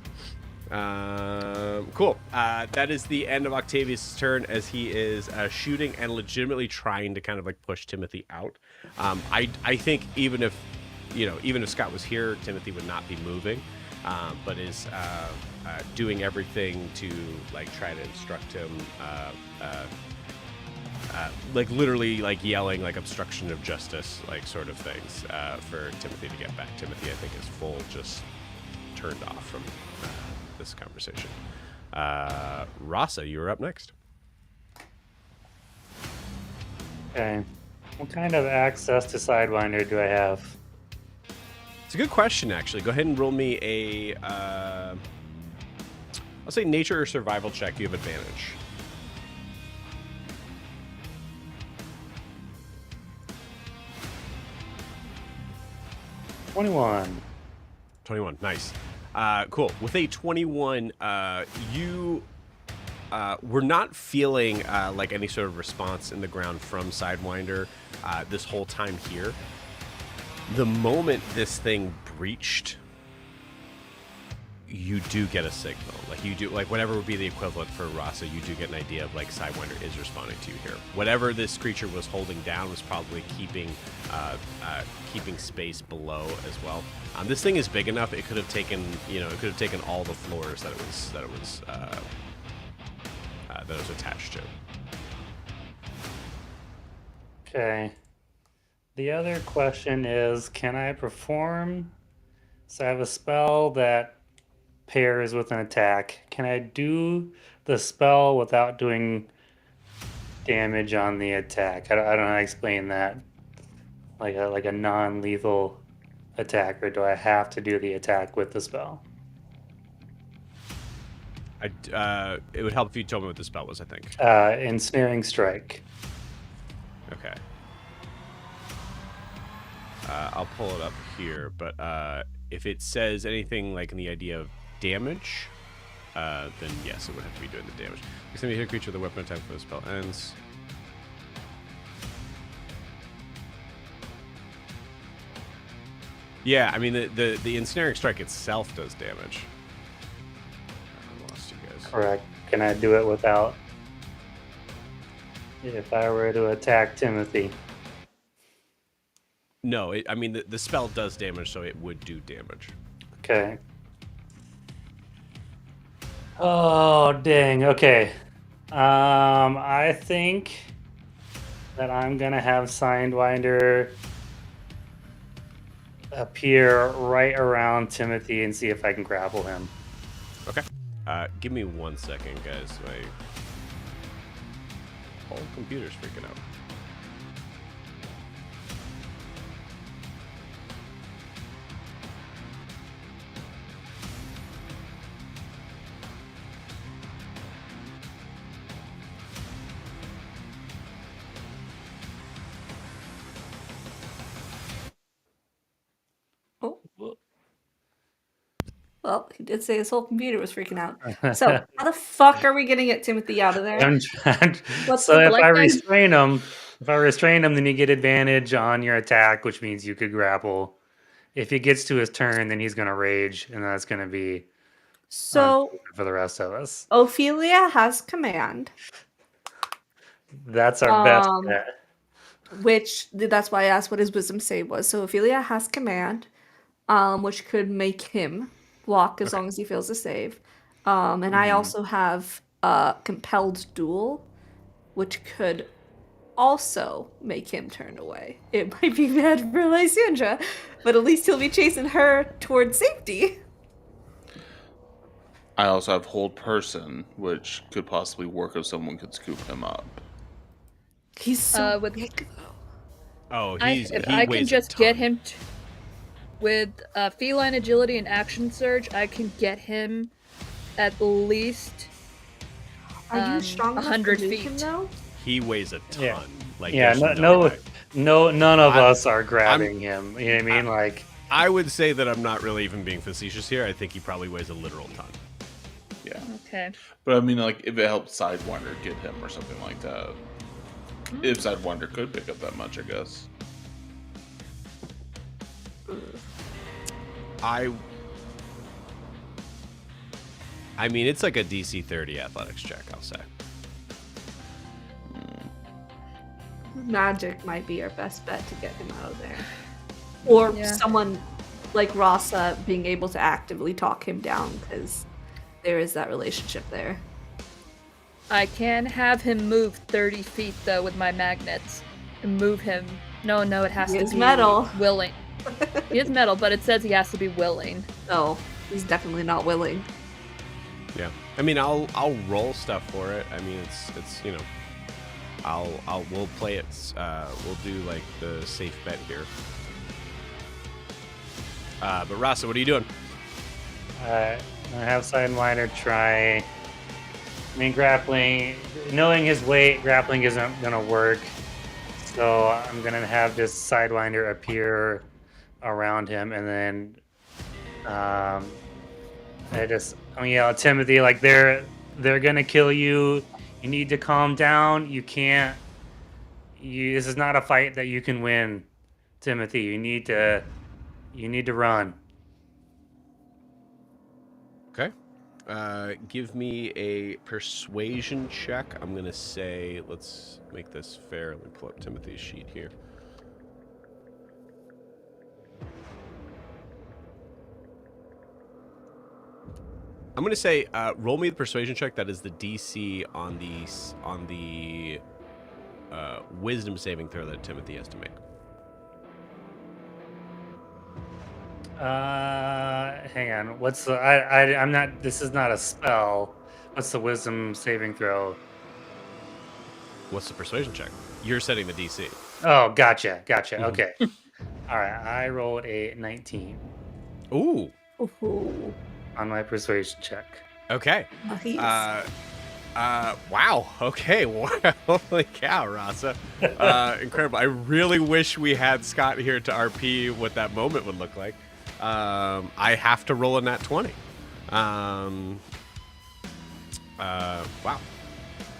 Cool. That is the end of Octavius' turn as he is shooting and legitimately trying to kind of like push Timothy out. I think even if Scott was here, Timothy would not be moving, but is doing everything to like try to instruct him, like literally like yelling like obstruction of justice, like sort of things for Timothy to get back. Timothy, I think, is full just turned off from this conversation. Rasa, you are up next. Okay. What kind of access to Sidewinder do I have? It's a good question, actually. Go ahead and roll me a, I'll say nature or survival check. You have advantage. $21. 21, nice. Cool. With a 21, you we're not feeling like any sort of response in the ground from Sidewinder this whole time here. The moment this thing breached, you do get a signal. Like you do, like whatever would be the equivalent for Rasa, you do get an idea of like Sidewinder is responding to you here. Whatever this creature was holding down was probably keeping space below as well. This thing is big enough; it could have taken, it could have taken all the floors that it was attached to. Okay. The other question is, can I perform? So I have a spell that pairs with an attack. Can I do the spell without doing damage on the attack? I don't know how to explain that. Like a non-lethal attack, or do I have to do the attack with the spell? It would help if you told me what the spell was, I think. Ensnaring Strike. Okay. I'll pull it up here, but if it says anything like in the idea of damage, then yes, it would have to be doing the damage. Next time you hit a creature with a weapon attack before the spell ends. Yeah, I mean the ensnaring strike itself does damage. I lost you guys. Correct. Can I do it without? If I were to attack Timothy. No, I mean the spell does damage, so it would do damage. Okay. Oh dang. Okay. I think that I'm gonna have Sidewinder appear right around Timothy and see if I can grapple him. Okay. Give me 1 second, guys. My whole computer's freaking out. Oh. Well, he did say his whole computer was freaking out. So how the fuck are we gonna get Timothy out of there? What's So the if I black restrain him, then you get advantage on your attack, which means you could grapple. If he gets to his turn, then he's gonna rage, and that's gonna be So for the rest of us. Ophelia has command, That's our best bet. which that's why I asked what his wisdom save was. So Ophelia has command, which could make him block as long as he fails to save. And I also have compelled duel, which could also make him turn away. It might be bad for Lysandra, but at least he'll be chasing her towards safety. I also have hold person, which could possibly work if someone could scoop him up. He's so with- big. Oh, if I can just get him with feline agility and action surge, I can get him at least Are you strong enough 100 to move feet. him, though? He weighs a ton. Yeah. Like Yeah, there's none of I'm- us are grabbing him. You know what I mean? Like, I would say that I'm not really even being facetious here. I think he probably weighs a literal ton. Yeah. Okay. But I mean, like, if it helps Sidewinder get him or something like that. If Sidewinder could pick up that much, I guess. I mean, it's like a DC 30 athletics check, I'll say. Magic might be our best bet to get him out of there. Or Yeah. someone like Rasa being able to actively talk him down, because there is that relationship there. I can have him move 30 feet though with my magnets and move him. No, it has He to is be metal. willing. He is metal, but it says he has to be willing. No, he's definitely not willing. Yeah. I mean, I'll roll stuff for it. I mean, it's we'll play it. We'll do like the safe bet here. But Rasa, what are you doing? I have Sidewinder try. I mean, grappling. Knowing his weight, grappling isn't gonna work. So I'm gonna have this Sidewinder appear around him, and then Timothy, like They're gonna kill you. You need to calm down. You can't. This is not a fight that you can win, Timothy. You need to run. Okay. Give me a persuasion check. I'm gonna say, let's make this fair. Let me pull up Timothy's sheet here. I'm gonna say, roll me the persuasion check. That is the DC on the wisdom saving throw that Timothy has to make. Hang on. What's the? I'm not. This is not a spell. What's the wisdom saving throw? What's the persuasion check? You're setting the DC. Oh, gotcha. Mhm. Okay. All right. I rolled a 19 Ooh. Ooh, on my persuasion check. Okay. nice. Wow. Okay. Wow. Holy cow, Rasa. Incredible. I really wish we had Scott here to RP what that moment would look like. I have to roll a nat 20. Wow.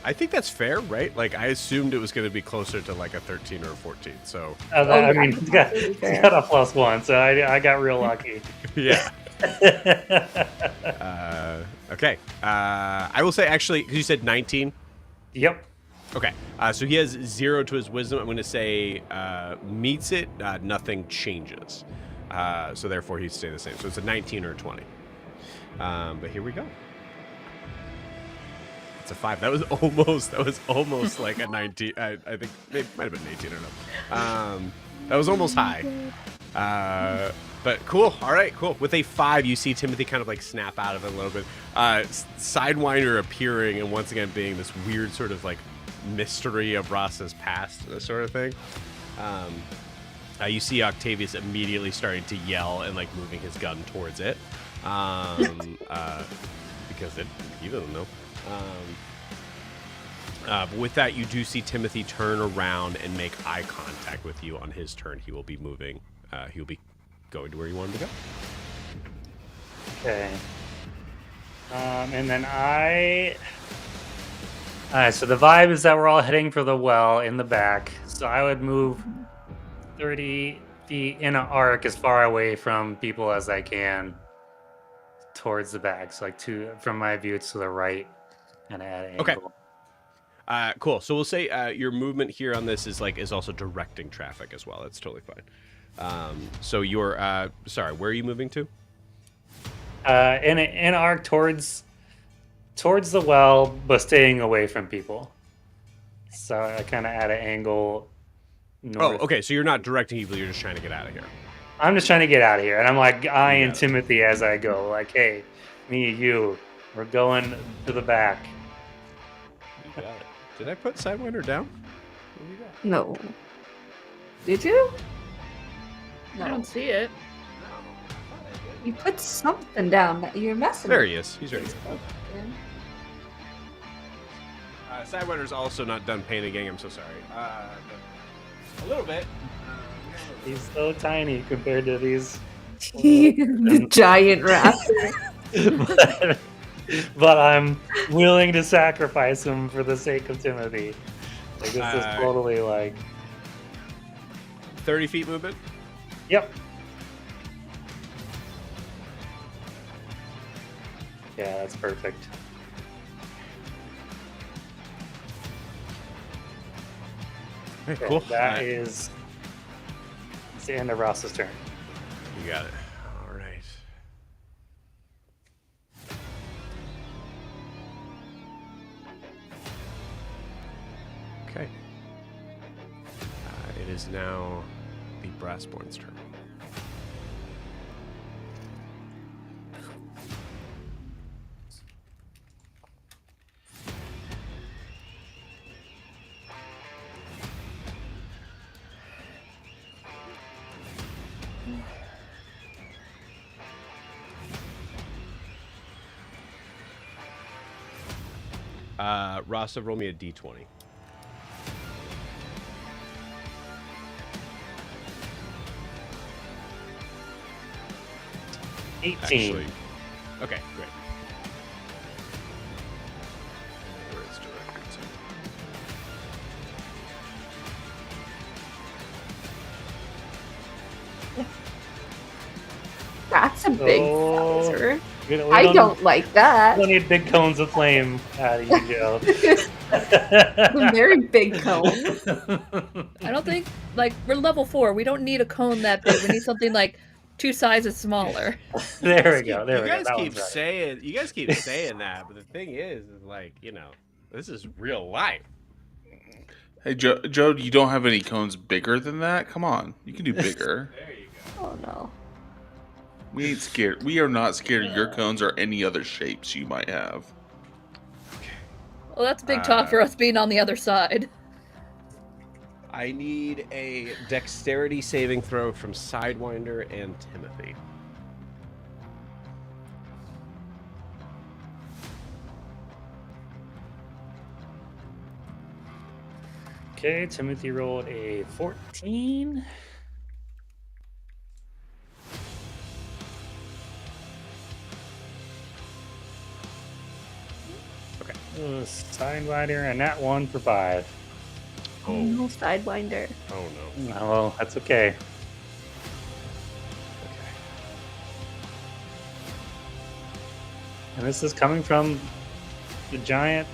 I think that's fair, right? Like, I assumed it was going to be closer to like a 13 or a 14. So, I yeah, mean, it's got a +1, so I got real lucky. yeah. Okay. I will say, actually, because you said 19. Yep. Okay, so he has 0 to his wisdom. I'm going to say meets it, nothing changes. So therefore, he'd stay the same. So it's a 19 or a 20. But here we go. It's a 5. That was almost like a 19. I think it might have been an 18 or no. That was almost high. But cool. All right, cool. With a 5, you see Timothy kind of like snap out of it a little bit. Sidewinder appearing and once again being this weird sort of like mystery of Rasa's past sort of thing. You see Octavius immediately starting to yell and like moving his gun towards it. Because he doesn't know. But with that, you do see Timothy turn around and make eye contact with you. On his turn, he will be moving. He will be going to where you want him to go. Okay. And then Alright, so the vibe is that we're all heading for the well in the back. So I would move 30 feet in an arc as far away from people as I can towards the back. So like from my view to the right and at an Okay. angle. Cool. So we'll say your movement here on this is also directing traffic as well. That's totally fine. So you're sorry, where are you moving to? In an arc towards the well, but staying away from people. So I kind of at an angle. North. Oh, okay. So you're not directing people. You're just trying to get out of here. I'm just trying to get out of here, and I'm like eyeing Yeah. Timothy as I go. Like, hey, me, you, we're going to the back. You got it. Did I put Sidewinder down? What do you got? No. Did you? I don't see it. You put something down that you're messing There with. he is. He's ready. Sidewinder's also not done painting. I'm so sorry. A little bit. He's so tiny compared to these. The giant raptor. but I'm willing to sacrifice him for the sake of Timothy. Like this is totally like 30 feet movement. Yep. Yeah, that's perfect. Okay, Okay, cool. That is it's the end of Ross's turn. You got it. All right. Okay. It is now the Brassborn's turn. Rasa, roll me a d20. $18. Actually, okay, great. a big Oh, sizer. we I don't like that. We don't need big cones of flame out of you, Joe. A very big cone. I don't think like we're level 4. We don't need a cone that big. We need something like 2 sizes smaller. There we go. There You we go. guys That keep one's right. saying that, but the thing is like, this is real life. Hey, Joe, you don't have any cones bigger than that? Come on. You can do bigger. There you go. Oh no. We ain't scared. We are not scared of your cones or any other shapes you might have. Well, that's big talk for us being on the other side. I need a dexterity saving throw from Sidewinder and Timothy. Okay, Timothy rolled a 14. Okay. Sidewinder and that one for 5. Oh no, Sidewinder. Oh no. Oh, well, that's okay. And this is coming from the giant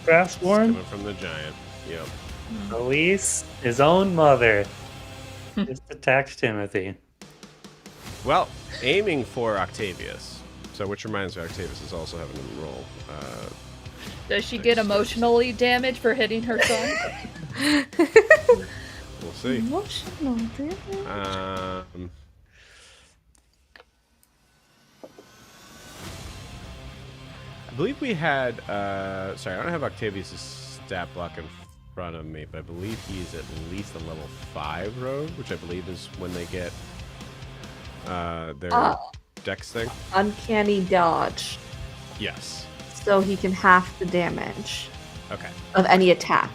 Craftborn. Coming from the giant. Yep. Elise, his own mother, just attacked Timothy. Well, aiming for Octavius. So, which reminds me, Octavius is also having a roll. Does she get emotionally damaged for hitting her son? We'll see. Emotional damage. I believe we had. Sorry, I don't have Octavius' stat block in front of me, but I believe he's at least a level 5 rogue, which I believe is when they get their dex thing. Uncanny dodge. Yes. So he can half the damage Okay. of any attack.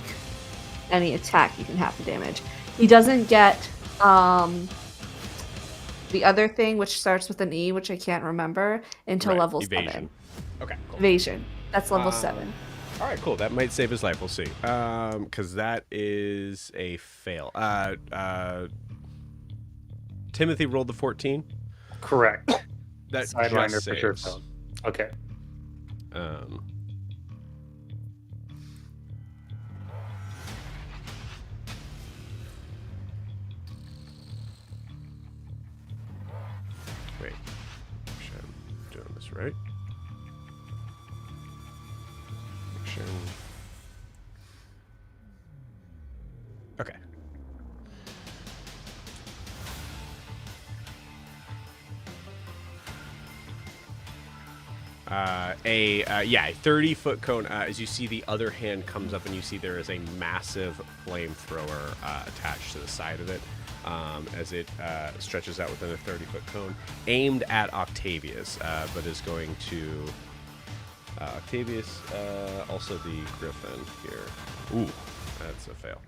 Any attack you can half the damage. He doesn't get the other thing, which starts with an E, which I can't remember, until Right, level evasion. 7. Okay, cool. Evasion. That's level 7. All right, cool. That might save his life. We'll see. Because that is a fail. Timothy rolled the 14. Correct. That Sidewinder just for sure saves. failed. Okay. Wait. Make sure I'm doing this right. Action. Okay. A 30-foot cone. As you see, the other hand comes up, and you see there is a massive flamethrower attached to the side of it, as it stretches out within a 30-foot cone, aimed at Octavius, but is going to Octavius, also the Griffin here. Ooh, that's a fail.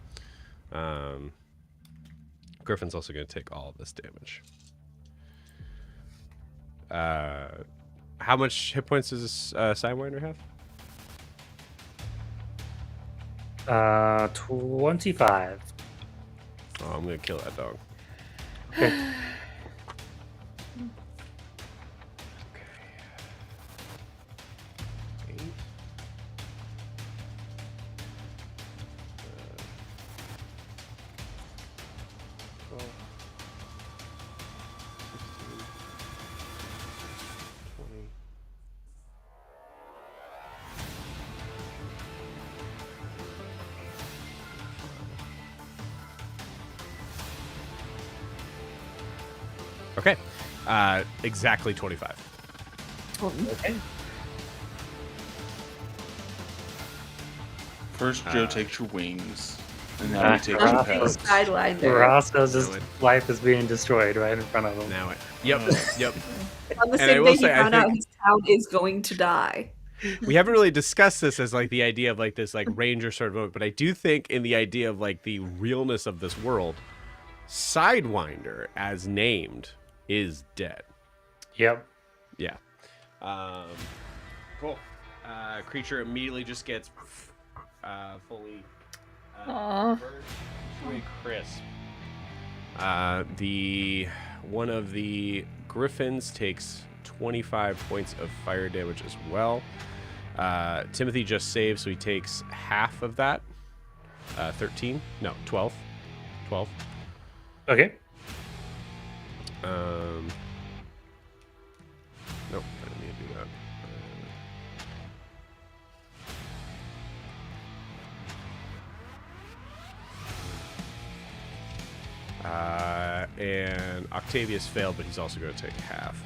Griffin's also going to take all of this damage. How much hit points does this Sidewinder have? 25. Oh, I'm going to kill that dog. Okay. Okay. Exactly 25. Okay. First, Joe takes your wings, and now he takes your Rafa- pets. Sidewinder. Roscoe's No, it- life is being destroyed right in front of him. Now it. Yep. Yep. On the And I same will day he say, I found out think- his town is going to die. We haven't really discussed this as like the idea of like this like ranger sort of moment, but I do think in the idea of like the realness of this world, Sidewinder as named is dead. Yep. Yeah. Cool. Creature immediately just gets fully Aw. burned to a crisp. The One of the griffins takes 25 points of fire damage as well. Timothy just saved, so he takes half of that. 13? No, 12. 12. Okay. Nope, I didn't need to do that. And Octavius failed, but he's also going to take half.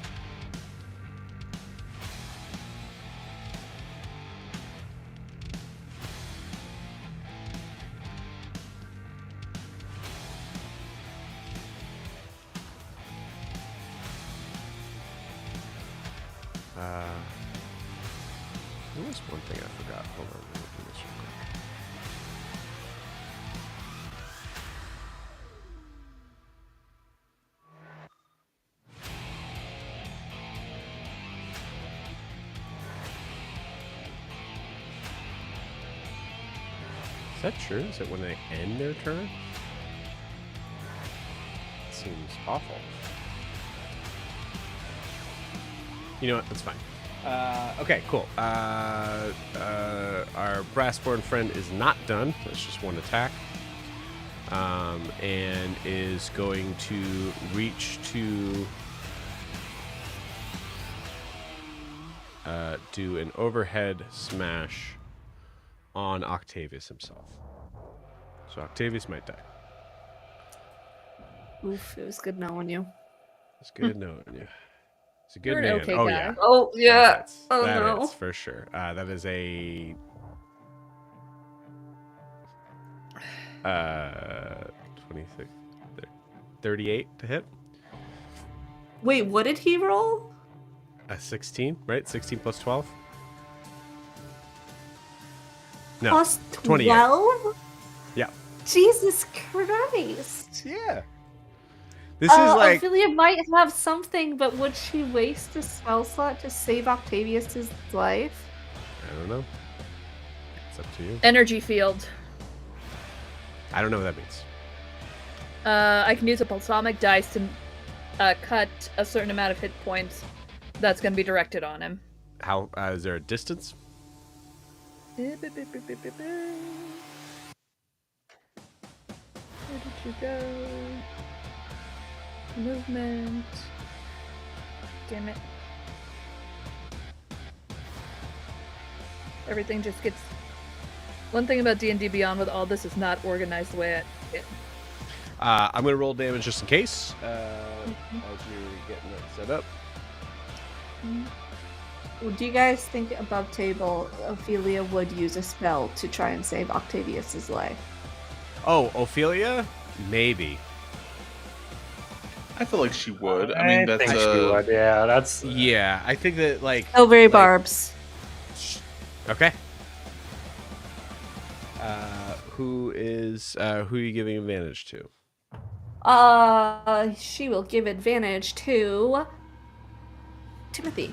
There was one thing I forgot. Hold on, let me do this real quick. Is that true? Is it when they end their turn? It seems awful. You know what? That's fine. Okay, cool. Our Brassborn friend is not done. That's just one attack. And is going to reach to do an overhead smash on Octavius himself. So Octavius might die. Oof, it was good knowing you. It's good knowing you. It's a good You're an man. okay Oh guy. yeah. Oh, yeah. That's, Oh, that no. is for sure. That is a 26, 38 to hit. Wait, what did he roll? A 16, right? 16 plus 12. No, Plus 28. 12? Yeah. Jesus Christ. Yeah. This is like Ophelia might have something, but would she waste a spell slot to save Octavius's life? I don't know. It's up to you. Energy field. I don't know what that means. I can use a balsamic dice to cut a certain amount of hit points that's going to be directed on him. How is there a distance? Where did you go? Movement. Damn it. Everything just gets... One thing about D&D Beyond with all this is not organized the way it... I'm going to roll damage just in case. As you're getting that set up. Well, do you guys think above table Ophelia would use a spell to try and save Octavius's life? Oh, Ophelia? Maybe. I feel like she would. I mean, that's think she would. Yeah, that's Yeah, I think that, like... Silvery like- barbs. Okay. Who are you giving advantage to? She will give advantage to Timothy.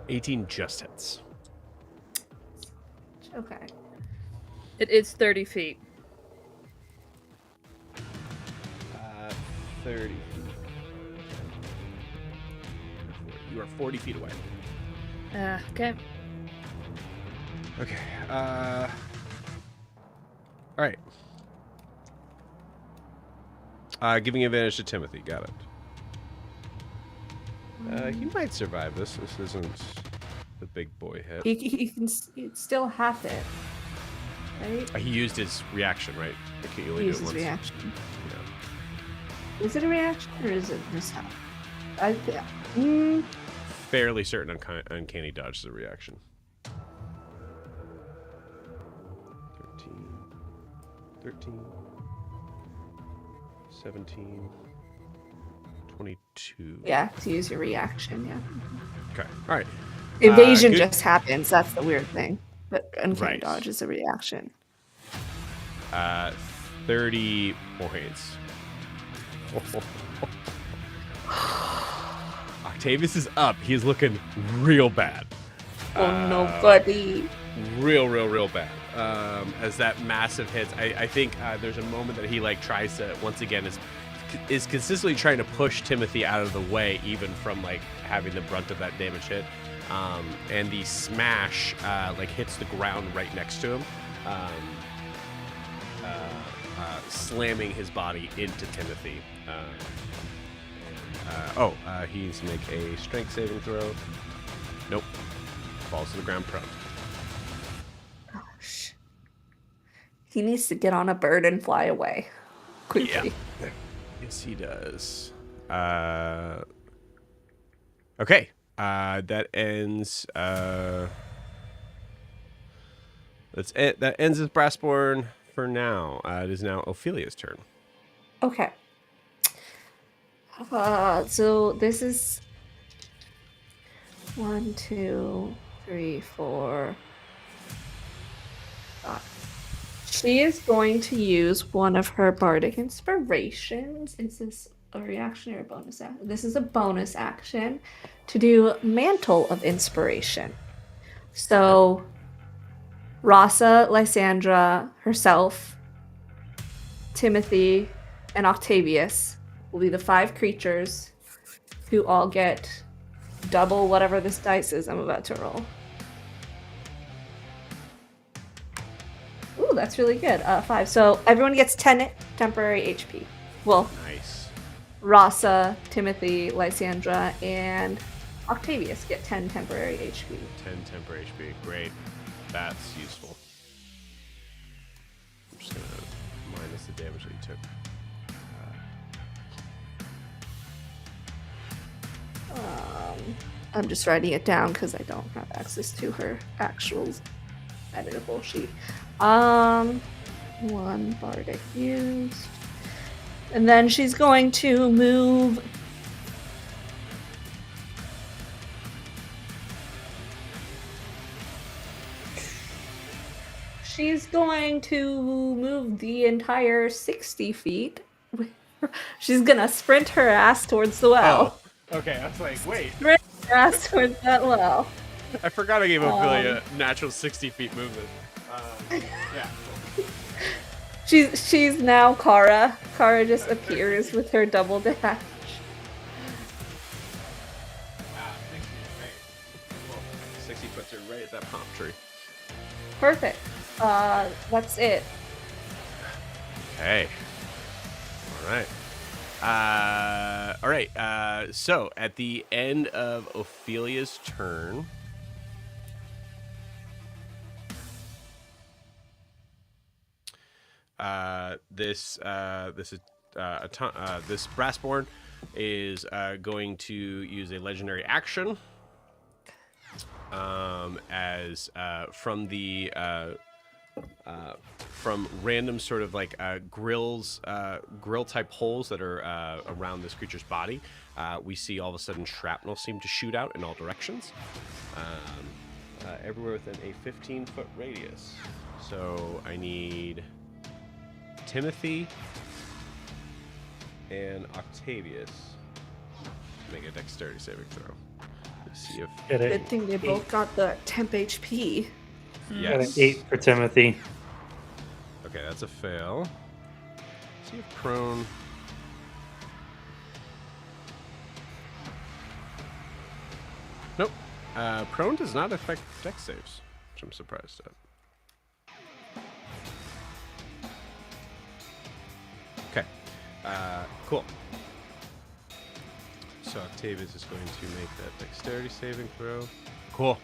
18 just hits. Okay. It is 30 feet. 30 feet. You are 40 feet away. Okay. Okay. All right. Giving advantage to Timothy. Got it. He might survive this. This isn't the big boy hit. He can still half it. Right? He used his reaction, right? Like, he only He do it uses once. reaction. Yeah. Is it a reaction or is it just half? Fairly certain uncanny dodge is a reaction. 13, 17, 22. Yeah, to use your reaction, yeah. Okay, all right. Evasion good. just happens, that's the weird thing. But uncanny Right. dodge is a reaction. 30 points. Octavius is up. He is looking real bad. Oh no, buddy. real bad. As that massive hits, I think there's a moment that he like tries to once again is consistently trying to push Timothy out of the way, even from like having the brunt of that damage hit. And the smash like hits the ground right next to him, slamming his body into Timothy. He needs to make a strength saving throw. Nope. Falls to the ground prone. Gosh. He needs to get on a bird and fly away quickly. Yeah. Yes, he does. Okay. That ends. That ends with Brassborn for now. It is now Ophelia's turn. Okay. So this is 1, 2, 3, 4, 5. She is going to use one of her bardic inspirations. Is this a reaction or a bonus action? This is a bonus action to do Mantle of Inspiration. So Rasa, Lysandra, herself, Timothy, and Octavius will be the 5 creatures who all get double whatever this dice is I'm about to roll. Ooh, that's really good. 5. So everyone gets 10 temporary HP. Well, Nice. Rasa, Timothy, Lysandra, and Octavius get 10 temporary HP. 10 temporary HP. Great. That's useful. I'm just going to minus the damage that you took. I'm just writing it down because I don't have access to her actual editable sheet. 1 bardic used. And then she's going to move. She's going to move the entire 60 feet. She's gonna sprint her ass towards the well. Oh, okay. I was like, wait. Sprint her ass towards that well. I forgot I gave Ophelia a natural 60 feet movement. Yeah. She's now Kara. Kara just appears with her double dash. 60 is great. Cool. 60 puts her right at that palm tree. Perfect. That's it. Okay. All right. So at the end of Ophelia's turn, this Brassborn is going to use a legendary action as from random sort of like grill type holes that are around this creature's body. We see all of a sudden shrapnel seem to shoot out in all directions, everywhere within a 15-foot radius. So I need Timothy and Octavius to make a dexterity saving throw. Let's see if Good thing they both got the temp HP. Got an 8 for Timothy. Okay, that's a fail. Let's see if prone. Nope. Prone does not affect dex saves, which I'm surprised at. Okay. Cool. So Octavius is going to make that dexterity saving throw. Cool.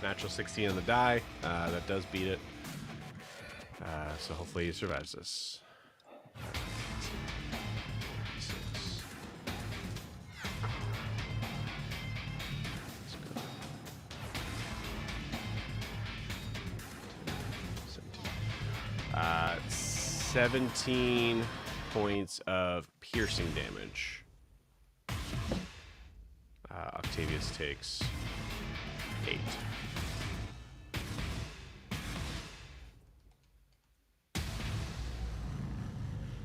Natural 16 on the die. That does beat it. So hopefully he survives this. 17 points of piercing damage. Octavius takes 8.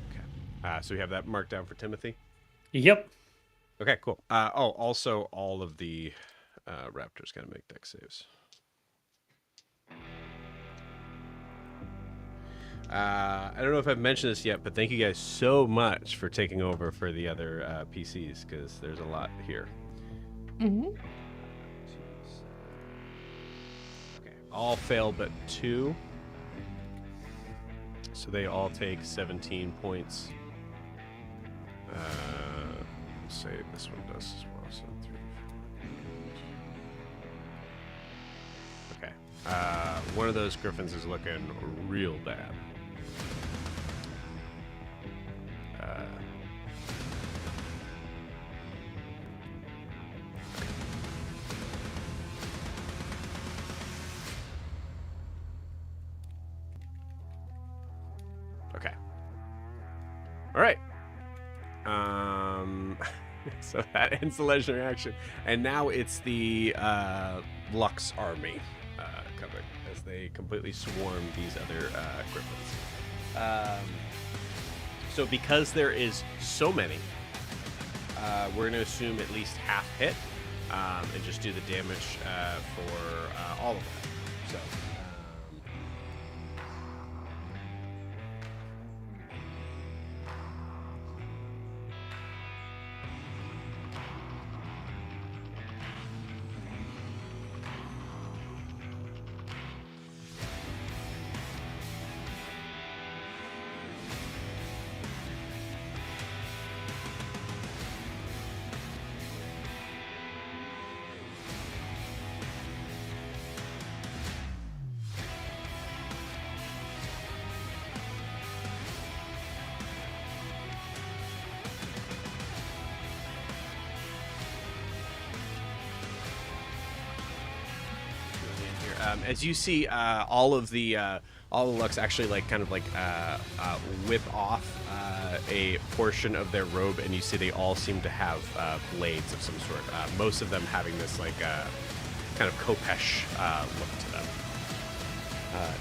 Okay. So we have that marked down for Timothy. Yep. Okay, cool. Also all of the Raptors gotta make dex saves. I don't know if I've mentioned this yet, but thank you guys so much for taking over for the other PCs, because there's a lot here. Mm-hmm. Okay, all fail but 2. So they all take 17 points. Let's say this one does as well. So 3. Okay. One of those griffins is looking real bad. Okay. All right. So that ends the legendary action, and now it's the Lux army coming as they completely swarm these other griffins. So because there is so many, we're going to assume at least half hit, and just do the damage for all of them. So. As you see, all the Lux actually whip off a portion of their robe, and you see they all seem to have blades of some sort. Most of them having this kind of khopesh look to them.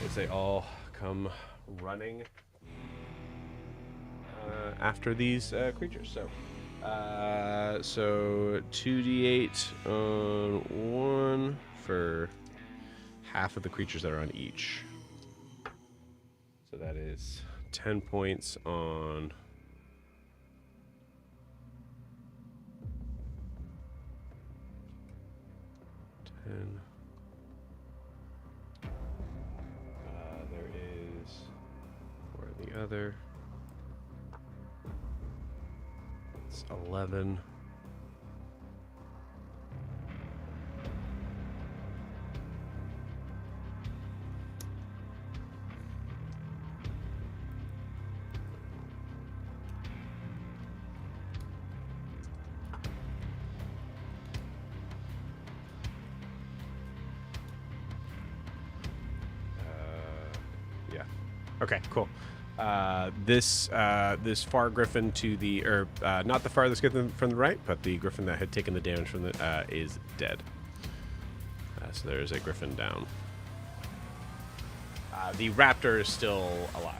As they all come running after these creatures. So 2d8 on one for half of the creatures that are on each. So that is 10 points on there is for the other. It's 11. Okay, cool. This far griffin to the, not the farthest griffin from the right, but the griffin that had taken the damage from the, is dead. So there's a griffin down. The raptor is still alive.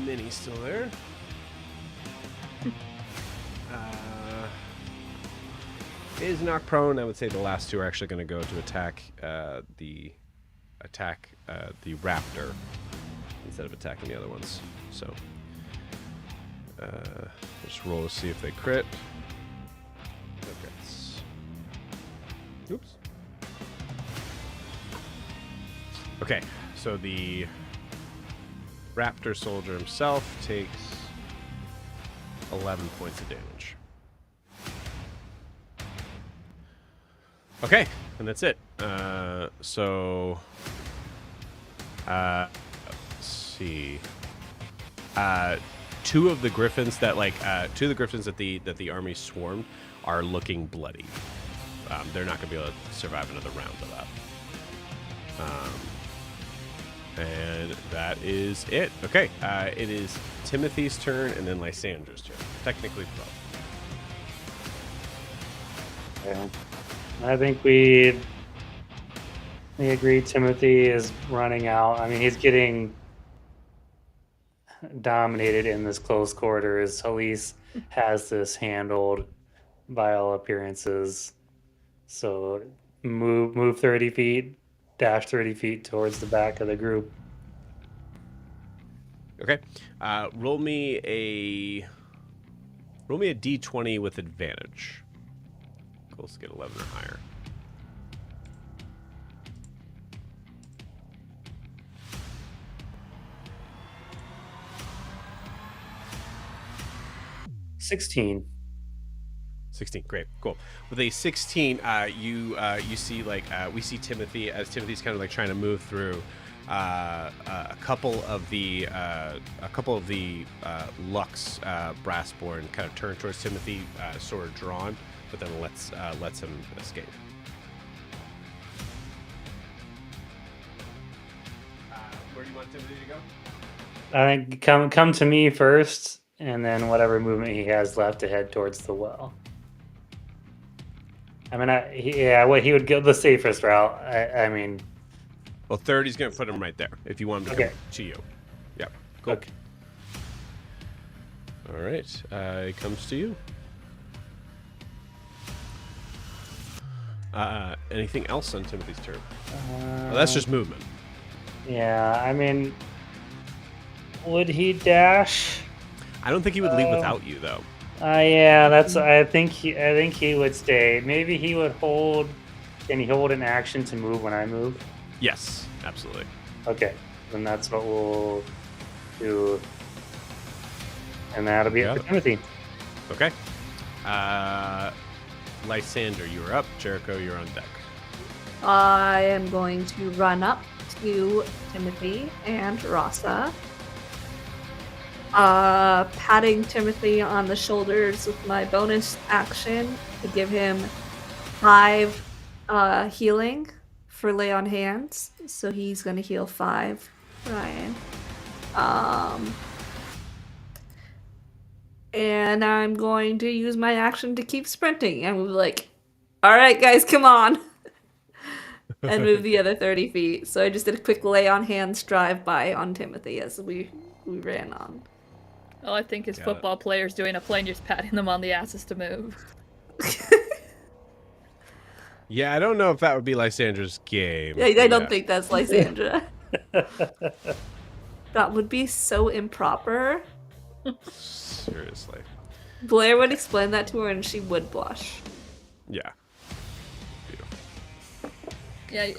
Minnie's still there. Is knocked prone. I would say the last two are actually going to go to attack the raptor instead of attacking the other ones. So just roll to see if they crit. Okay. Oops. Okay, so the Raptor soldier himself takes 11 points of damage. Okay, and that's it. Let's see. Two of the griffins that the army swarmed are looking bloody. They're not going to be able to survive another round of that. And that is it. Okay, it is Timothy's turn and then Lysandra's turn. Technically, both. Yeah. I think we We agree Timothy is running out. I mean, he's getting dominated in this close quarters. Helyse has this handled by all appearances. So move 30 feet, dash 30 feet towards the back of the group. Okay. Roll me a d20 with advantage. Goals to get 11 or higher. $16. 16, great, cool. With a 16, you see we see Timothy as Timothy's kind of like trying to move through a couple of the Lux Brassborn kind of turn towards Timothy, sort of drawn, but then lets him escape. Where do you want Timothy to go? I think come to me first, and then whatever movement he has left to head towards the well. I mean, he would go the safest route. I mean, Well, 30's going to put him right there if you want him to come to you. Yep. Cool. Okay. All right. It comes to you. Anything else on Timothy's turn? That's just movement. Yeah, I mean, would he dash? I don't think he would leave without you, though. Yeah, that's. I think he would stay. Maybe he would hold. Can he hold an action to move when I move? Yes, absolutely. Okay, then that's what we'll do, and that'll be it for Timothy. Okay. Lysander, you're up. Jericho, you're on deck. I am going to run up to Timothy and Rasa. Patting Timothy on the shoulders with my bonus action to give him 5 healing for lay on hands. So he's gonna heal 5, Ryan. And I'm going to use my action to keep sprinting. I'm like, all right, guys, come on. And move the other 30 feet. So I just did a quick lay on hands drive by on Timothy as we ran on. All I think is football players doing a play and just patting them on the asses to move. Yeah, I don't know if that would be Lysandra's game. Yeah, I don't think that's Lysandra. That would be so improper. Seriously. Blair would explain that to her and she would blush. Yeah. Beautiful. Yeah,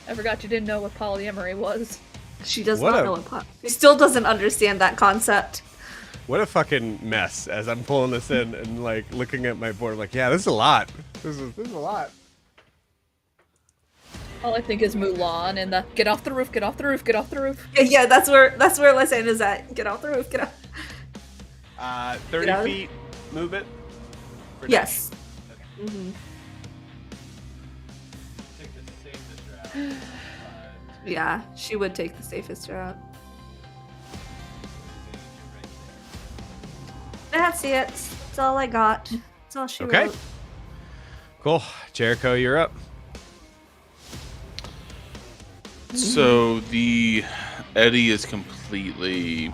I forgot you didn't know what polyamory was. She does not know what she still doesn't understand that concept. What a fucking mess as I'm pulling this in and like looking at my board like, yeah, this is a lot. This is a lot. All I think is Mulan and the get off the roof, get off the roof, get off the roof. Yeah, that's where Lysandra's at. Get off the roof, get off. 30 feet movement? Yes. Okay. Mm-hmm. Take the safest route. Yeah, she would take the safest route. That's it. That's all I got. That's all she wrote. Cool. Jericho, you're up. So the Eddie is completely.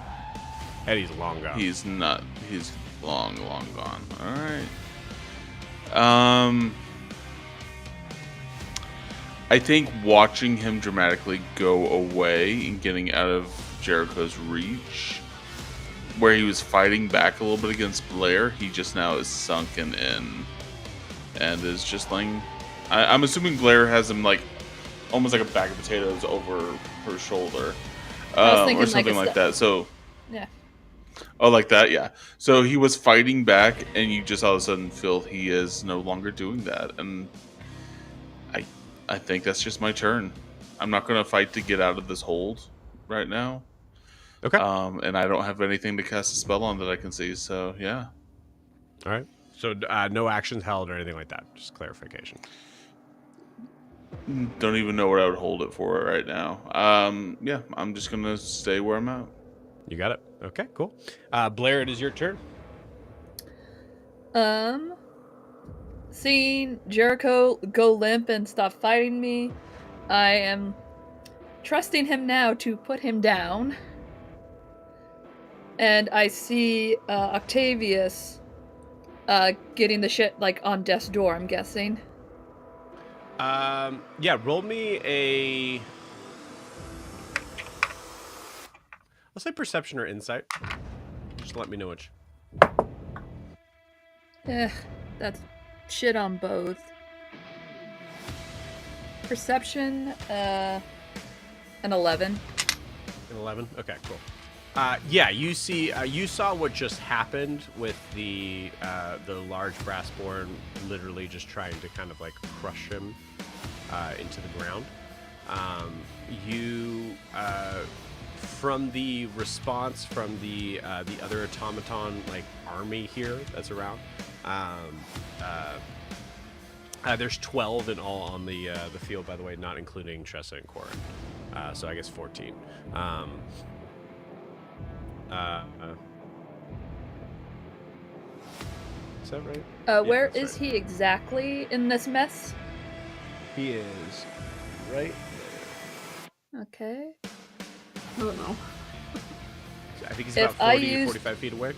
Eddie's long gone. He's not. He's long gone. All right. I think watching him dramatically go away and getting out of Jericho's reach, where he was fighting back a little bit against Blair, he just now is sunken in and is just laying. I'm assuming Blair has him like almost like a bag of potatoes over her shoulder, or something like that. So yeah. Oh, like that, yeah. So he was fighting back, and you just all of a sudden feel he is no longer doing that, and I think that's just my turn. I'm not going to fight to get out of this hold right now. Okay. And I don't have anything to cast a spell on that I can see, so yeah. All right. So no actions held or anything like that. Just clarification. Don't even know what I would hold it for right now. Yeah, I'm just going to stay where I'm at. You got it. Okay, cool. Blair, it is your turn. seeing Jericho go limp and stop fighting me, I am trusting him now to put him down. And I see Octavius getting the shit like on death's door, I'm guessing. Yeah, roll me a... I'll say perception or insight. Just let me know which. That's shit on both. Perception, an 11. An 11? Okay, cool. Yeah, you saw what just happened with the large brassborn literally just trying to kind of like crush him into the ground. From the response from the other automaton like army here that's around, there's 12 in all on the field, by the way, not including Tressa and Corin. So I guess 14. Is that right? Where is he exactly in this mess? He is right there. Okay. Oh no. I think he's about 40, 45 feet away.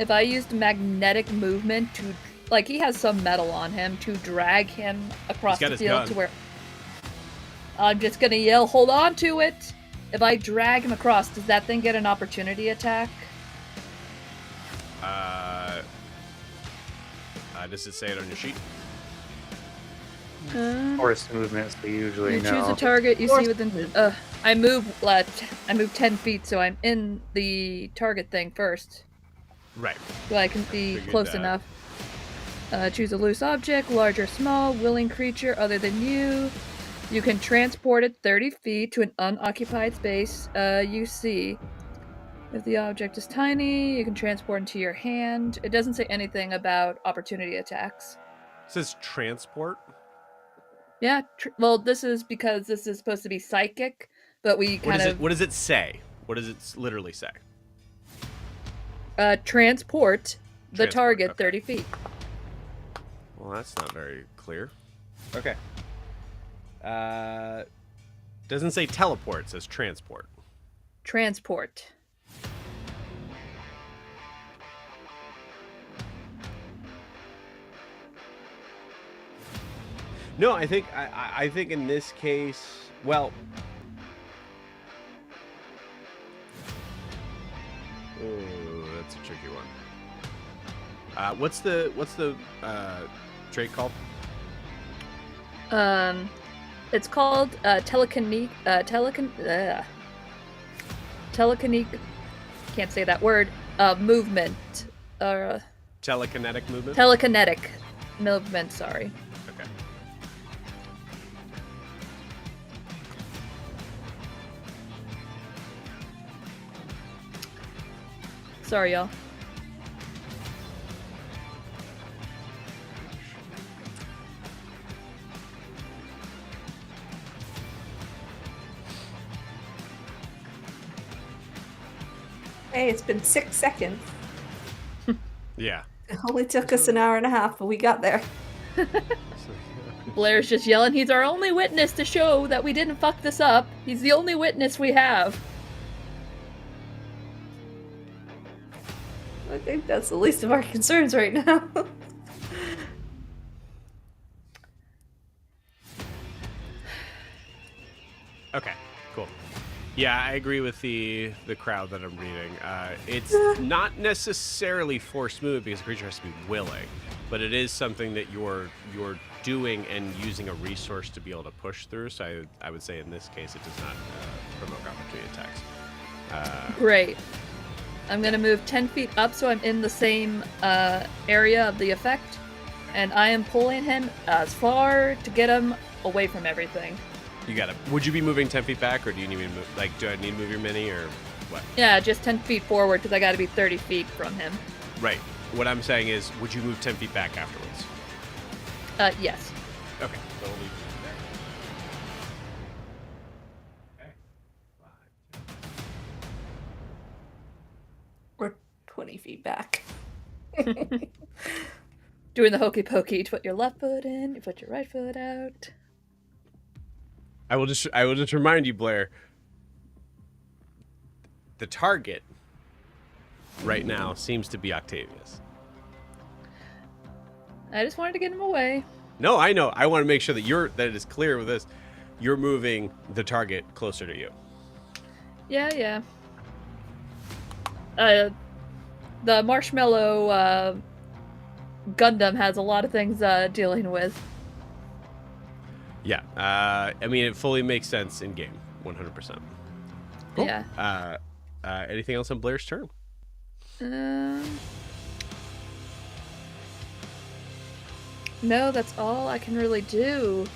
If I used magnetic movement to, like, he has some metal on him, to drag him across the field to where... I'm just gonna yell, hold on to it! If I drag him across, does that thing get an opportunity attack? Does it say it on your sheet? Forced movement, so usually you no. choose a target you see within... I move 10 feet, so I'm in the target thing first. Right. So I can be Figured close that. enough. Choose a loose object, large or small, willing creature other than you. You can transport it 30 feet to an unoccupied space you see. If the object is tiny, you can transport into your hand. It doesn't say anything about opportunity attacks. It says transport. Yeah, well, this is because this is supposed to be psychic, but we kind of... What does it say? What does it literally say? Transport the target okay. 30 feet. Well, that's not very clear. Okay. Doesn't say teleport, it says transport. Transport. No, I think in this case, well, that's a tricky one. What's the trait called? It's called telekinetic. Can't say that word. Movement. Telekinetic movement. Telekinetic movement. Sorry. Okay. Sorry, y'all. Hey, it's been 6 seconds. Yeah. It only took us an hour and a half, but we got there. Blair's just yelling, he's our only witness to show that we didn't fuck this up. He's the only witness we have. I think that's the least of our concerns right now. Okay. Cool. Yeah, I agree with the crowd that I'm reading. It's not necessarily forced movement because the creature has to be willing, but it is something that you're doing and using a resource to be able to push through. So I would say in this case it does not provoke opportunity attacks. Great. I'm gonna move 10 feet up so I'm in the same area of the effect, and I am pulling him as far to get him away from everything. You got it. Would you be moving 10 feet back, or do you need me to move? Like, do I need to move your mini, or what? Yeah, just 10 feet forward because I got to be 30 feet from him. Right. What I'm saying is, would you move 10 feet back afterwards? Yes. Okay. So we'll leave it there. Okay. 5, 10. We're 20 feet back. doing the hokey pokey. You put your left foot in, you put your right foot out. I will just remind you, Blair. The target right now seems to be Octavius. I just wanted to get him away. No, I know. I want to make sure that that it is clear with this. You're moving the target closer to you. Yeah. The marshmallow Gundam has a lot of things dealing with. Yeah. I mean, it fully makes sense in game. 100%. Cool. Yeah. Anything else on Blair's turn? No, that's all I can really do.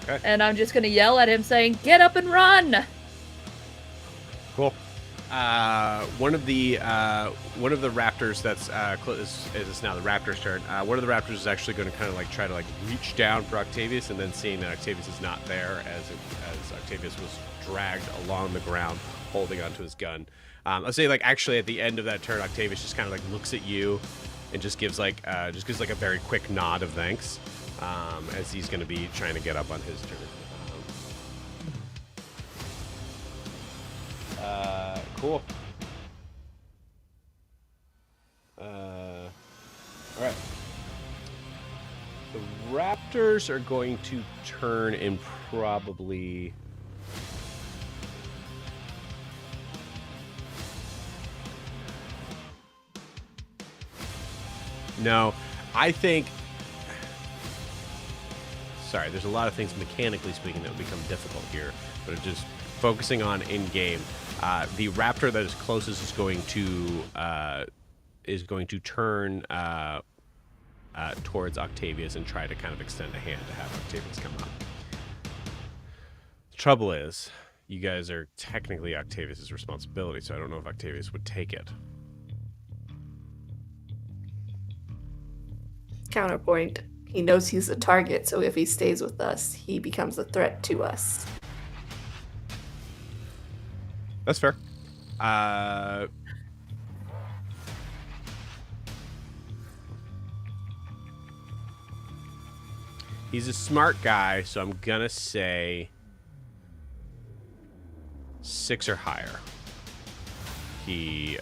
Okay. And I'm just gonna yell at him saying, "Get up and run!" Cool. One of the raptors that's is now the raptor's turn. One of the raptors is actually going to kind of like try to like reach down for Octavius, and then seeing that Octavius is not there, as Octavius was dragged along the ground holding onto his gun. I'll say like actually at the end of that turn, Octavius just kind of like looks at you and just gives like a very quick nod of thanks, as he's going to be trying to get up on his turn. Cool. All right. The Raptors are going to turn in probably... No, I think... Sorry, there's a lot of things mechanically speaking that would become difficult here, but just focusing on in-game. The raptor that is closest is going to turn towards Octavius and try to kind of extend a hand to have Octavius come up. The trouble is, you guys are technically Octavius's responsibility, so I don't know if Octavius would take it. Counterpoint. He knows he's a target, so if he stays with us, he becomes a threat to us. That's fair. He's a smart guy, so I'm gonna say 6 or higher. He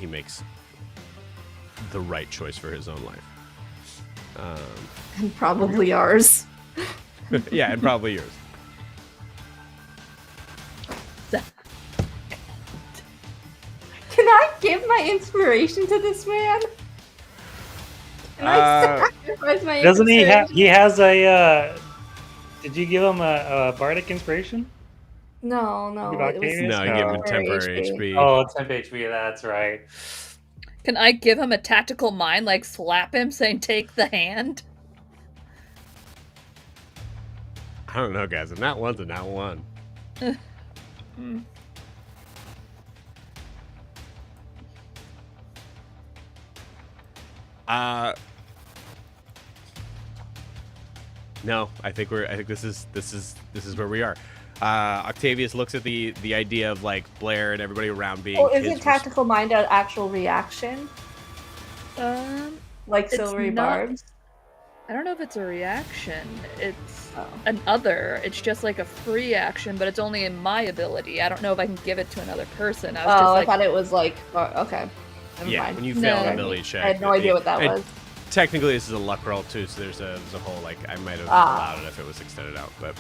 makes the right choice for his own life. And probably ours. Yeah, and probably yours. Can I give my inspiration to this man? Can I sacrifice my Doesn't he have? inspiration? He has a. Did you give him a bardic inspiration? No. Give It was Octavius? No, you give him temporary HP. HP. Oh, temp HP. That's right. Can I give him a tactical mind, like slap him, saying "take the hand"? I don't know, guys. A nat one's a nat one. No, I think this is where we are. Octavius looks at the idea of like Blair and everybody around being. Oh, is it tactical mind an actual reaction? Like It's silvery not- barbs? I don't know if it's a reaction. It's an other. It's just like a free action, but it's only in my ability. I don't know if I can give it to another person. I was just I like, thought it was like okay. Never Yeah, mind. when you fail an No. ability check. I had no idea what that and was. Technically, this is a luck roll too, so there's a whole like I might have Ah. allowed it if it was extended out, but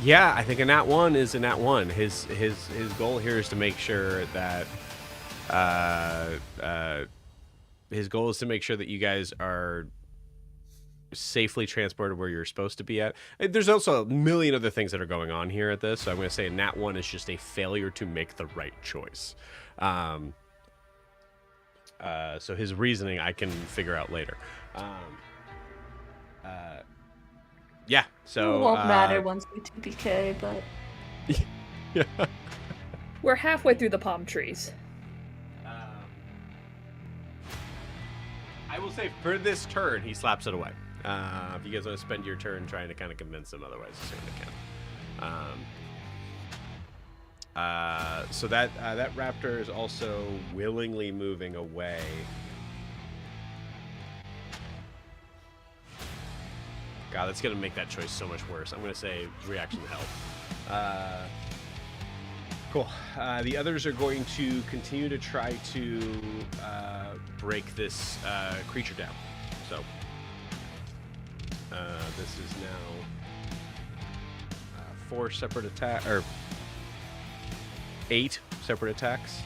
yeah, I think a nat one is a nat one. His goal here is to make sure that his goal is to make sure that you guys are safely transported where you're supposed to be at. There's also a million other things that are going on here at this, so I'm going to say a nat one is just a failure to make the right choice. So his reasoning I can figure out later. Yeah, so It won't matter once we TPK, but yeah. we're halfway through the palm trees. I will say for this turn, he slaps it away. If you guys want to spend your turn trying to kind of convince him, otherwise you certainly can. So that raptor is also willingly moving away God, that's gonna make that choice so much worse. I'm gonna say reaction to help. Cool. The others are going to continue to try to break this creature down. So this is now 4 separate attack or 8 separate attacks.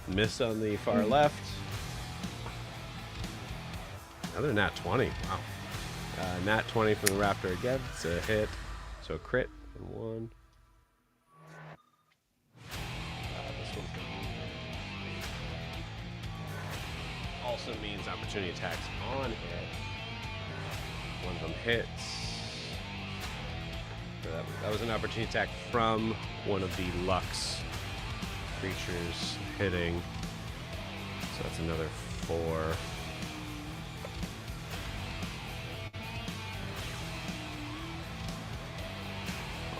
Miss on the far left. Another nat 20. Wow. Nat 20 from the Raptor again. It's a hit. So a crit and 1. This one's also means opportunity attacks on hit. One of them hits. So that was an opportunity attack from one of the Lux creatures hitting. So that's another 4.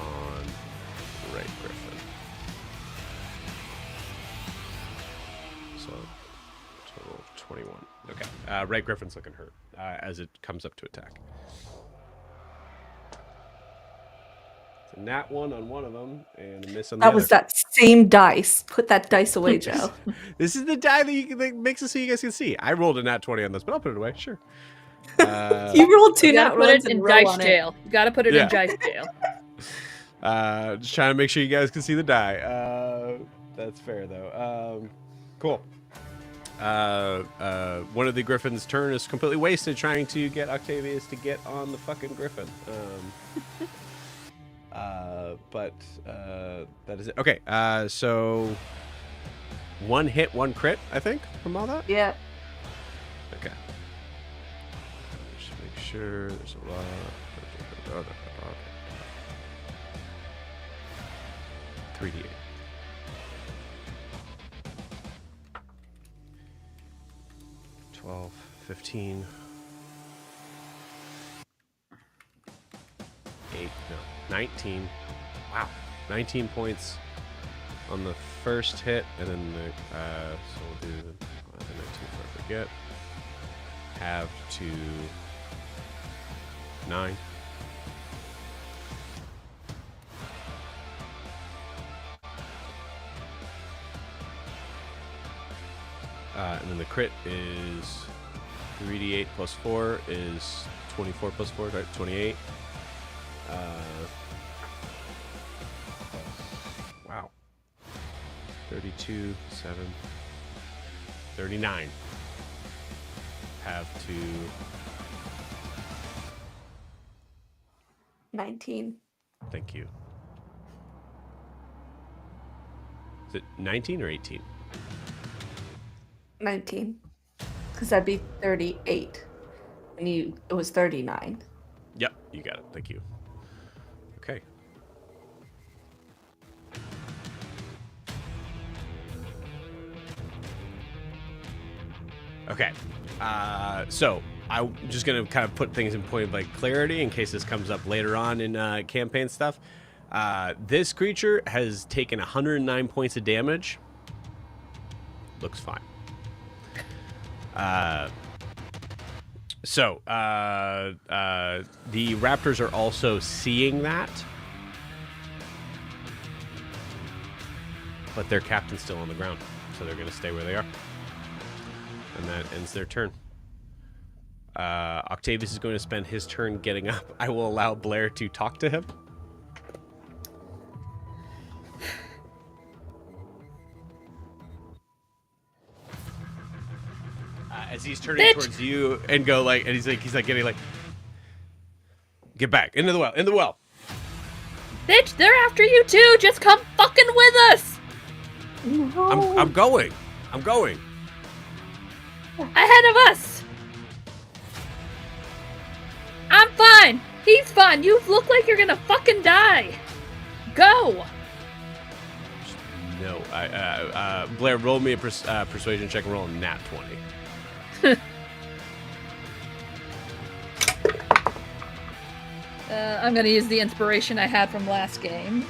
On Right Griffin. So total of 21. Okay. Right Griffin's looking hurt as it comes up to attack. It's a nat 1 on one of them and a miss on the other. That was that same dice. Put that dice away, Joe. This is the die that makes it so you guys can see. I rolled a nat 20 on this, but I'll put it away. Sure. You rolled 2 You gotta nat put ones it in and roll dice on it. jail. You gotta put it Yeah. in dice jail. Just trying to make sure you guys can see the die. That's fair though. Cool. One of the Griffin's turn is completely wasted trying to get Octavius to get on the fucking Griffin. But that is it. Okay. So 1 hit, 1 crit, I think, from all that. Yeah. Okay. Just make sure there's a lot. Okay. 3d8. 12, 15. 8, no, 19. Wow, 19 points on the first hit, and then the so we'll do the 19 before I forget. Have to 9. And then the crit is 3d8 plus 4 is 24 plus 4, right? 28. Wow. 32, 7, 39. Have to 19. Thank you. Is it 19 or 18? 19. Because that'd be 38. And it was 39. Yep, you got it. Thank you. Okay. Okay. So I'm just gonna kind of put things in point of like clarity in case this comes up later on in campaign stuff. This creature has taken 109 points of damage. Looks fine. So the Raptors are also seeing that, but their captain's still on the ground, so they're going to stay where they are. And that ends their turn. Octavius is going to spend his turn getting up. I will allow Blair to talk to him. As he's turning towards you and go like, and he's like getting like, get back into the well, Bitch, they're after you too. Just come fucking with us. No. I'm going. Ahead of us. I'm fine. He's fine. You look like you're gonna fucking die. Go. No, Blair, roll me a persuasion check and roll a nat 20. I'm gonna use the inspiration I had from last game.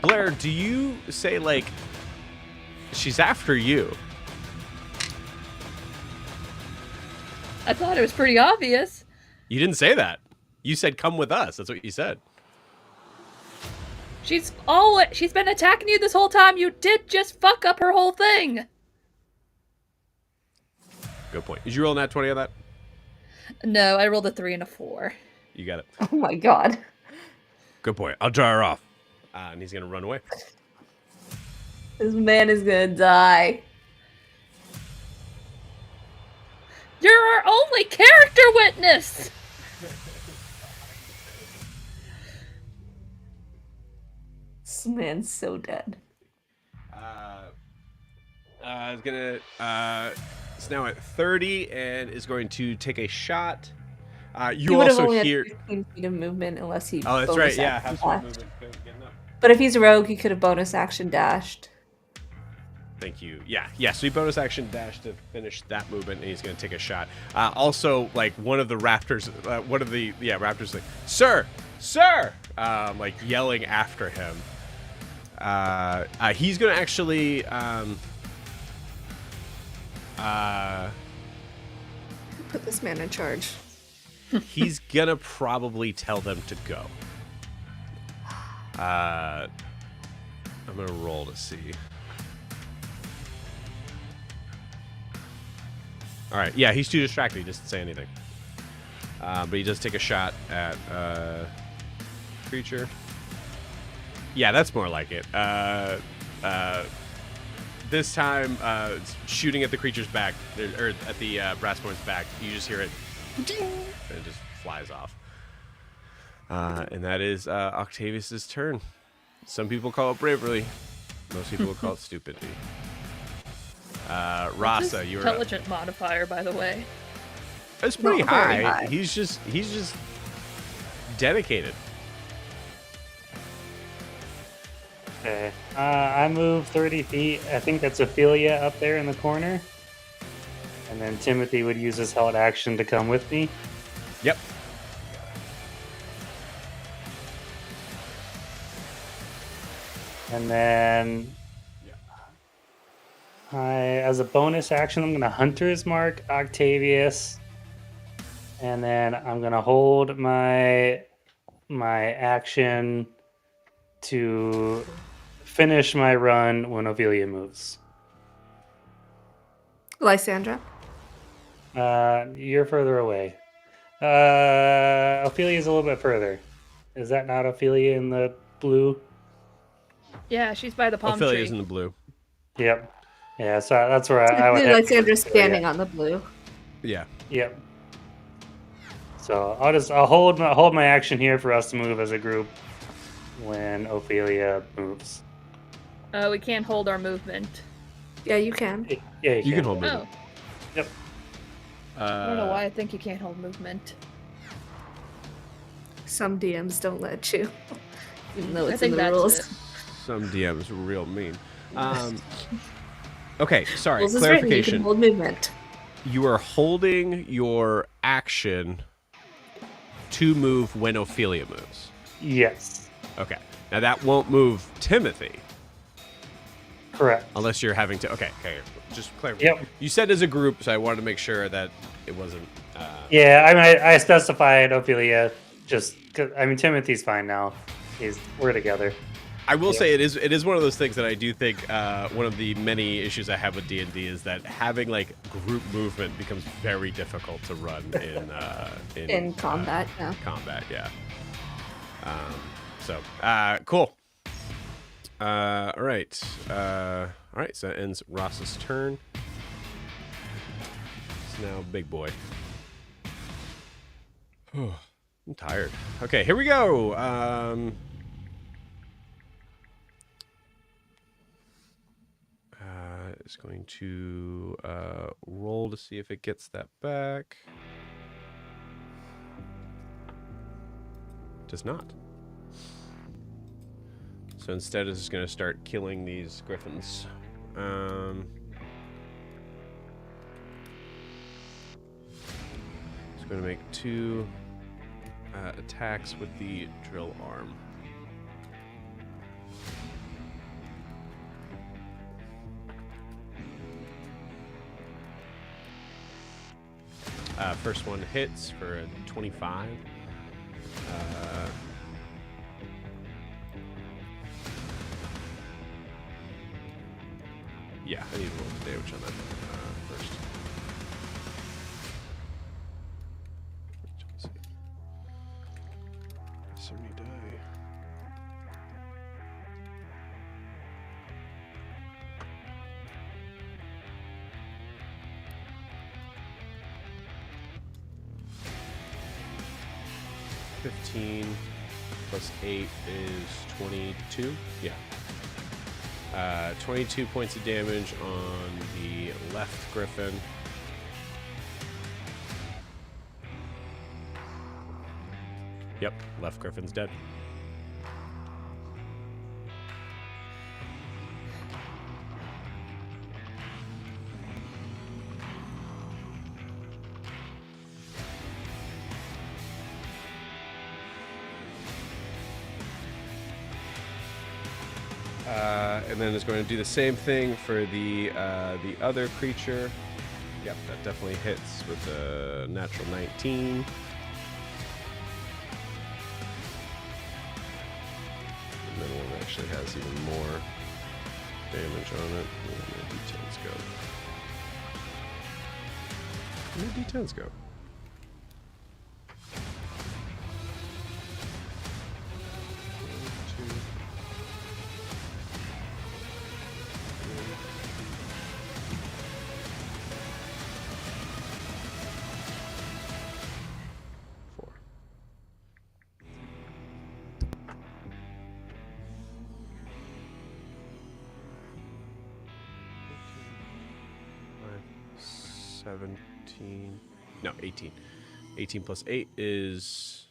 Blair, do you say like she's after you? I thought it was pretty obvious. You didn't say that. You said come with us. That's what you said. She's been attacking you this whole time. You did just fuck up her whole thing. Good point. Did you roll nat 20 on that? No, I rolled a 3 and a 4. You got it. Oh my god. Good point. I'll dry her off. And he's going to run away. This man is gonna die. You're our only character witness! This man's so dead. Is going to... It's now at 30 and is going to take a shot. He You would have also only hear... had 15 feet of movement unless he. Oh, that's bonus right. Yeah, action have some dashed. movement. Getting up. But if he's a rogue, he could have bonus action dashed. Thank you. Yeah. So he bonus action dash to finish that movement, and he's going to take a shot. Also, like one of the Raptors, Raptors, like, sir, like yelling after him. He's going to actually, Put this man in charge. he's going to probably tell them to go. I'm going to roll to see. All right. Yeah, he's too distracted. He doesn't say anything. But he does take a shot at creature. Yeah, that's more like it. This time, it's shooting at the creature's back, or at the Brassline's back. You just hear it, and it just flies off. And that is Octavius's turn. Some people call it bravery. Most people will call it stupidity. Rasa, you're intelligent modifier, by the way. It's pretty Not very high. high. He's just dedicated. Okay. I move 30 feet. I think that's Ophelia up there in the corner. And then Timothy would use his held action to come with me. Yep. And then as a bonus action, I'm going to Hunter's Mark Octavius. And then I'm going to hold my action to finish my run when Ophelia moves. Lysandra. You're further away. Ophelia's a little bit further. Is that not Ophelia in the blue? Yeah, she's by the palm Ophelia's tree. in the blue. Yep. Yeah, so that's where I would head. Lysandra's standing on the blue. Yeah. Yep. So I'll hold my action here for us to move as a group when Ophelia moves. We can't hold our movement. Yeah, you can. Yeah, You can hold movement. Oh, Yep. I don't know why I think you can't hold movement. Some DMs don't let you, even though I it's in think the that's rules. it. Some DMs are real mean. Okay, sorry. Rules is written, you can Clarification. hold movement. You are holding your action to move when Ophelia moves. Yes. Okay. Now that won't move Timothy Correct. unless you're having to. Okay. Just clarify. Yep. You said as a group, so I wanted to make sure that it wasn't. Yeah, I mean, I specified Ophelia just because, I mean, Timothy's fine now. We're together. I will say it is one of those things that I do think one of the many issues I have with D&D is that having like group movement becomes very difficult to run In combat, yeah. Combat, yeah. Cool. All right. So that ends Ross's turn. It's now Big Boy. I'm tired. Okay, here we go. Is going to roll to see if it gets that back. Does not. So instead, it's just going to start killing these griffins. It's going to make 2 attacks with the drill arm. First one hits for a 25. Yeah, I need to roll the damage on that first. Let's see. So many die. $15 plus 8 is 22. Yeah. 22 points of damage on the left griffin. Yep, left griffin's dead. And then is going to do the same thing for the other creature. Yep, that definitely hits with a natural 19. And then one actually has even more damage on it. Where did D10s go? Where did D10s go? No, 18. 18 plus 8 is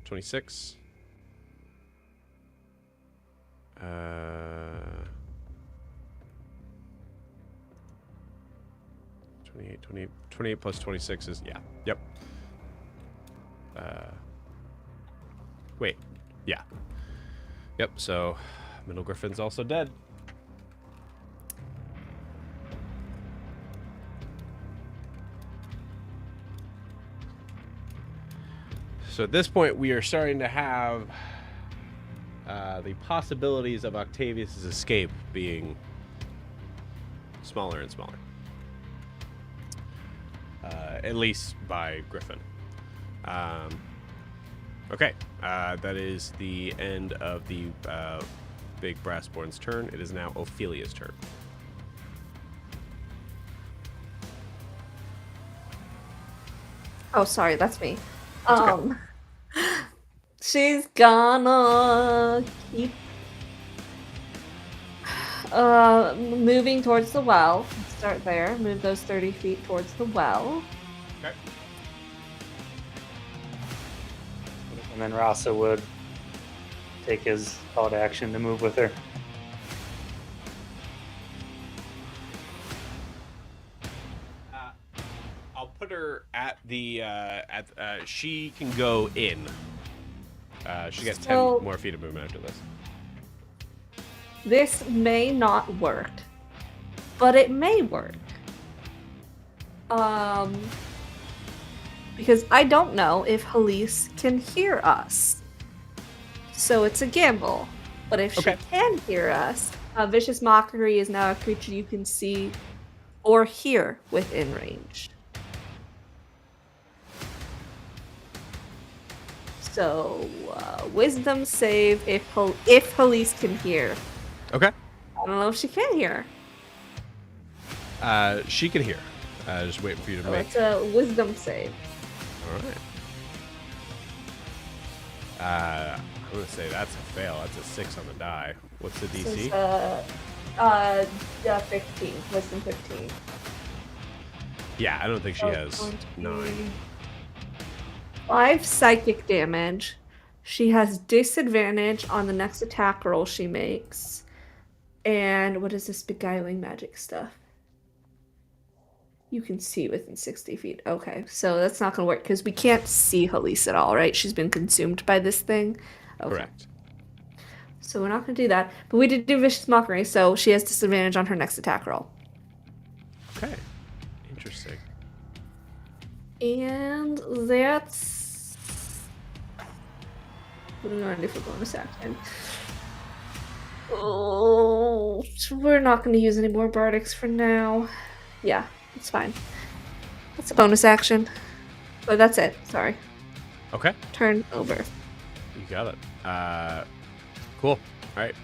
26. 28 plus 26 is, yeah. Yep. Wait. Yeah. Yep, so Middle Griffin's also dead. So at this point, we are starting to have the possibilities of Octavius's escape being smaller and smaller. At least by Griffin. Okay, that is the end of the big Brassborn's turn. It is now Ophelia's turn. Oh, sorry, that's me. Okay. She's gonna keep moving towards the well. Start there. Move those 30 feet towards the well. Okay. And then Rasa would take his call to action to move with her. I'll put her at the she can go in. She gets 10 more feet of movement after this. This may not work, but it may work. Because I don't know if Helyse can hear us. So it's a gamble. But if Okay. she can hear us, Vicious Mockery is now a creature you can see or hear within range. So, wisdom save if Helyse can hear. Okay. I don't know if she can hear. She can hear. Just waiting for you to So make. it's a wisdom save. All right. I'm gonna say that's a fail. That's a 6 on the die. What's the This DC? is 15. Wisdom 15. Yeah, I don't think she So has 20. 9. 5 psychic damage. She has disadvantage on the next attack roll she makes. And what is this beguiling magic stuff? You can see within 60 feet. Okay, so that's not going to work because we can't see Helyse at all, right? She's been consumed by this thing. Okay. Correct. So we're not going to do that. But we did do Vicious Mockery, so she has disadvantage on her next attack roll. Okay. Interesting. And that's what are we gonna do for bonus action? Oh, we're not gonna use any more bardics for now. Yeah, it's fine. That's a bonus action. Oh, that's it. Sorry. Okay. Turn over. You got it. Cool. All right.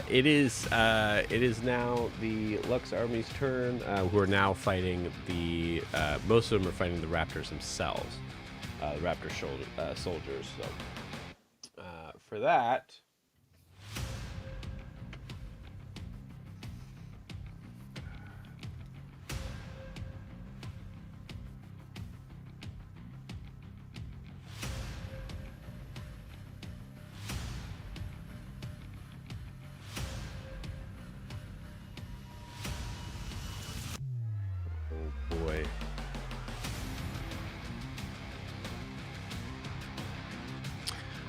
It is now the Lux Army's turn. Who are now fighting the. Most of them are fighting the Raptors themselves. The Raptor soldiers. So for that. Oh boy.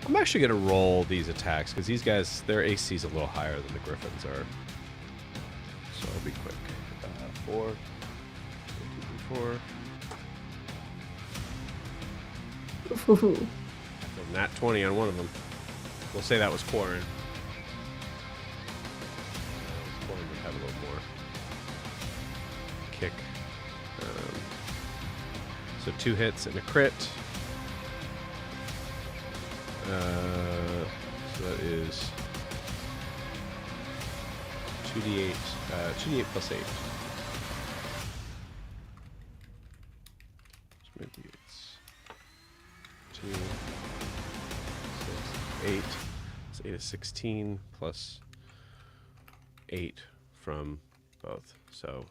I'm actually going to roll these attacks because these guys, their AC is a little higher than the Griffins are. So I'll be quick. 4. 1, 2, 3, 4. Nat 20 on one of them. We'll say that was Quarren. Quarren would have a little more kick. So 2 hits and a crit. So that is 2d8, 2d8 plus 8. So maybe it's 2, 6, 8. So 8 is 16 plus 8 from both. So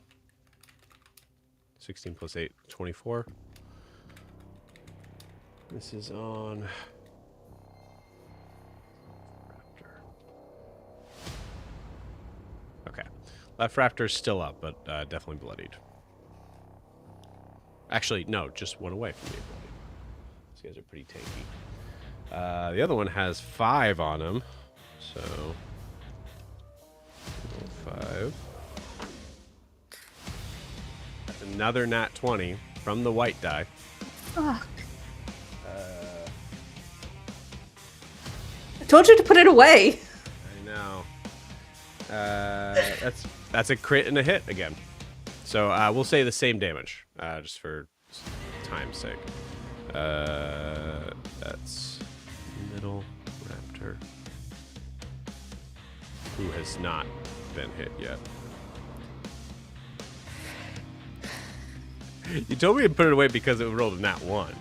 16 plus 8, 24. This is on Raptor. Okay. Left Raptor's still up, but definitely bloodied. Actually, no, just one away from being bloodied. These guys are pretty tanky. The other one has 5 on him. So 5. That's another nat 20 from the white die. Fuck. I told you to put it away. I know. That's a crit and a hit again. So we'll say the same damage, just for time's sake. That's middle Raptor, who has not been hit yet. You told me to put it away because it rolled a nat 1,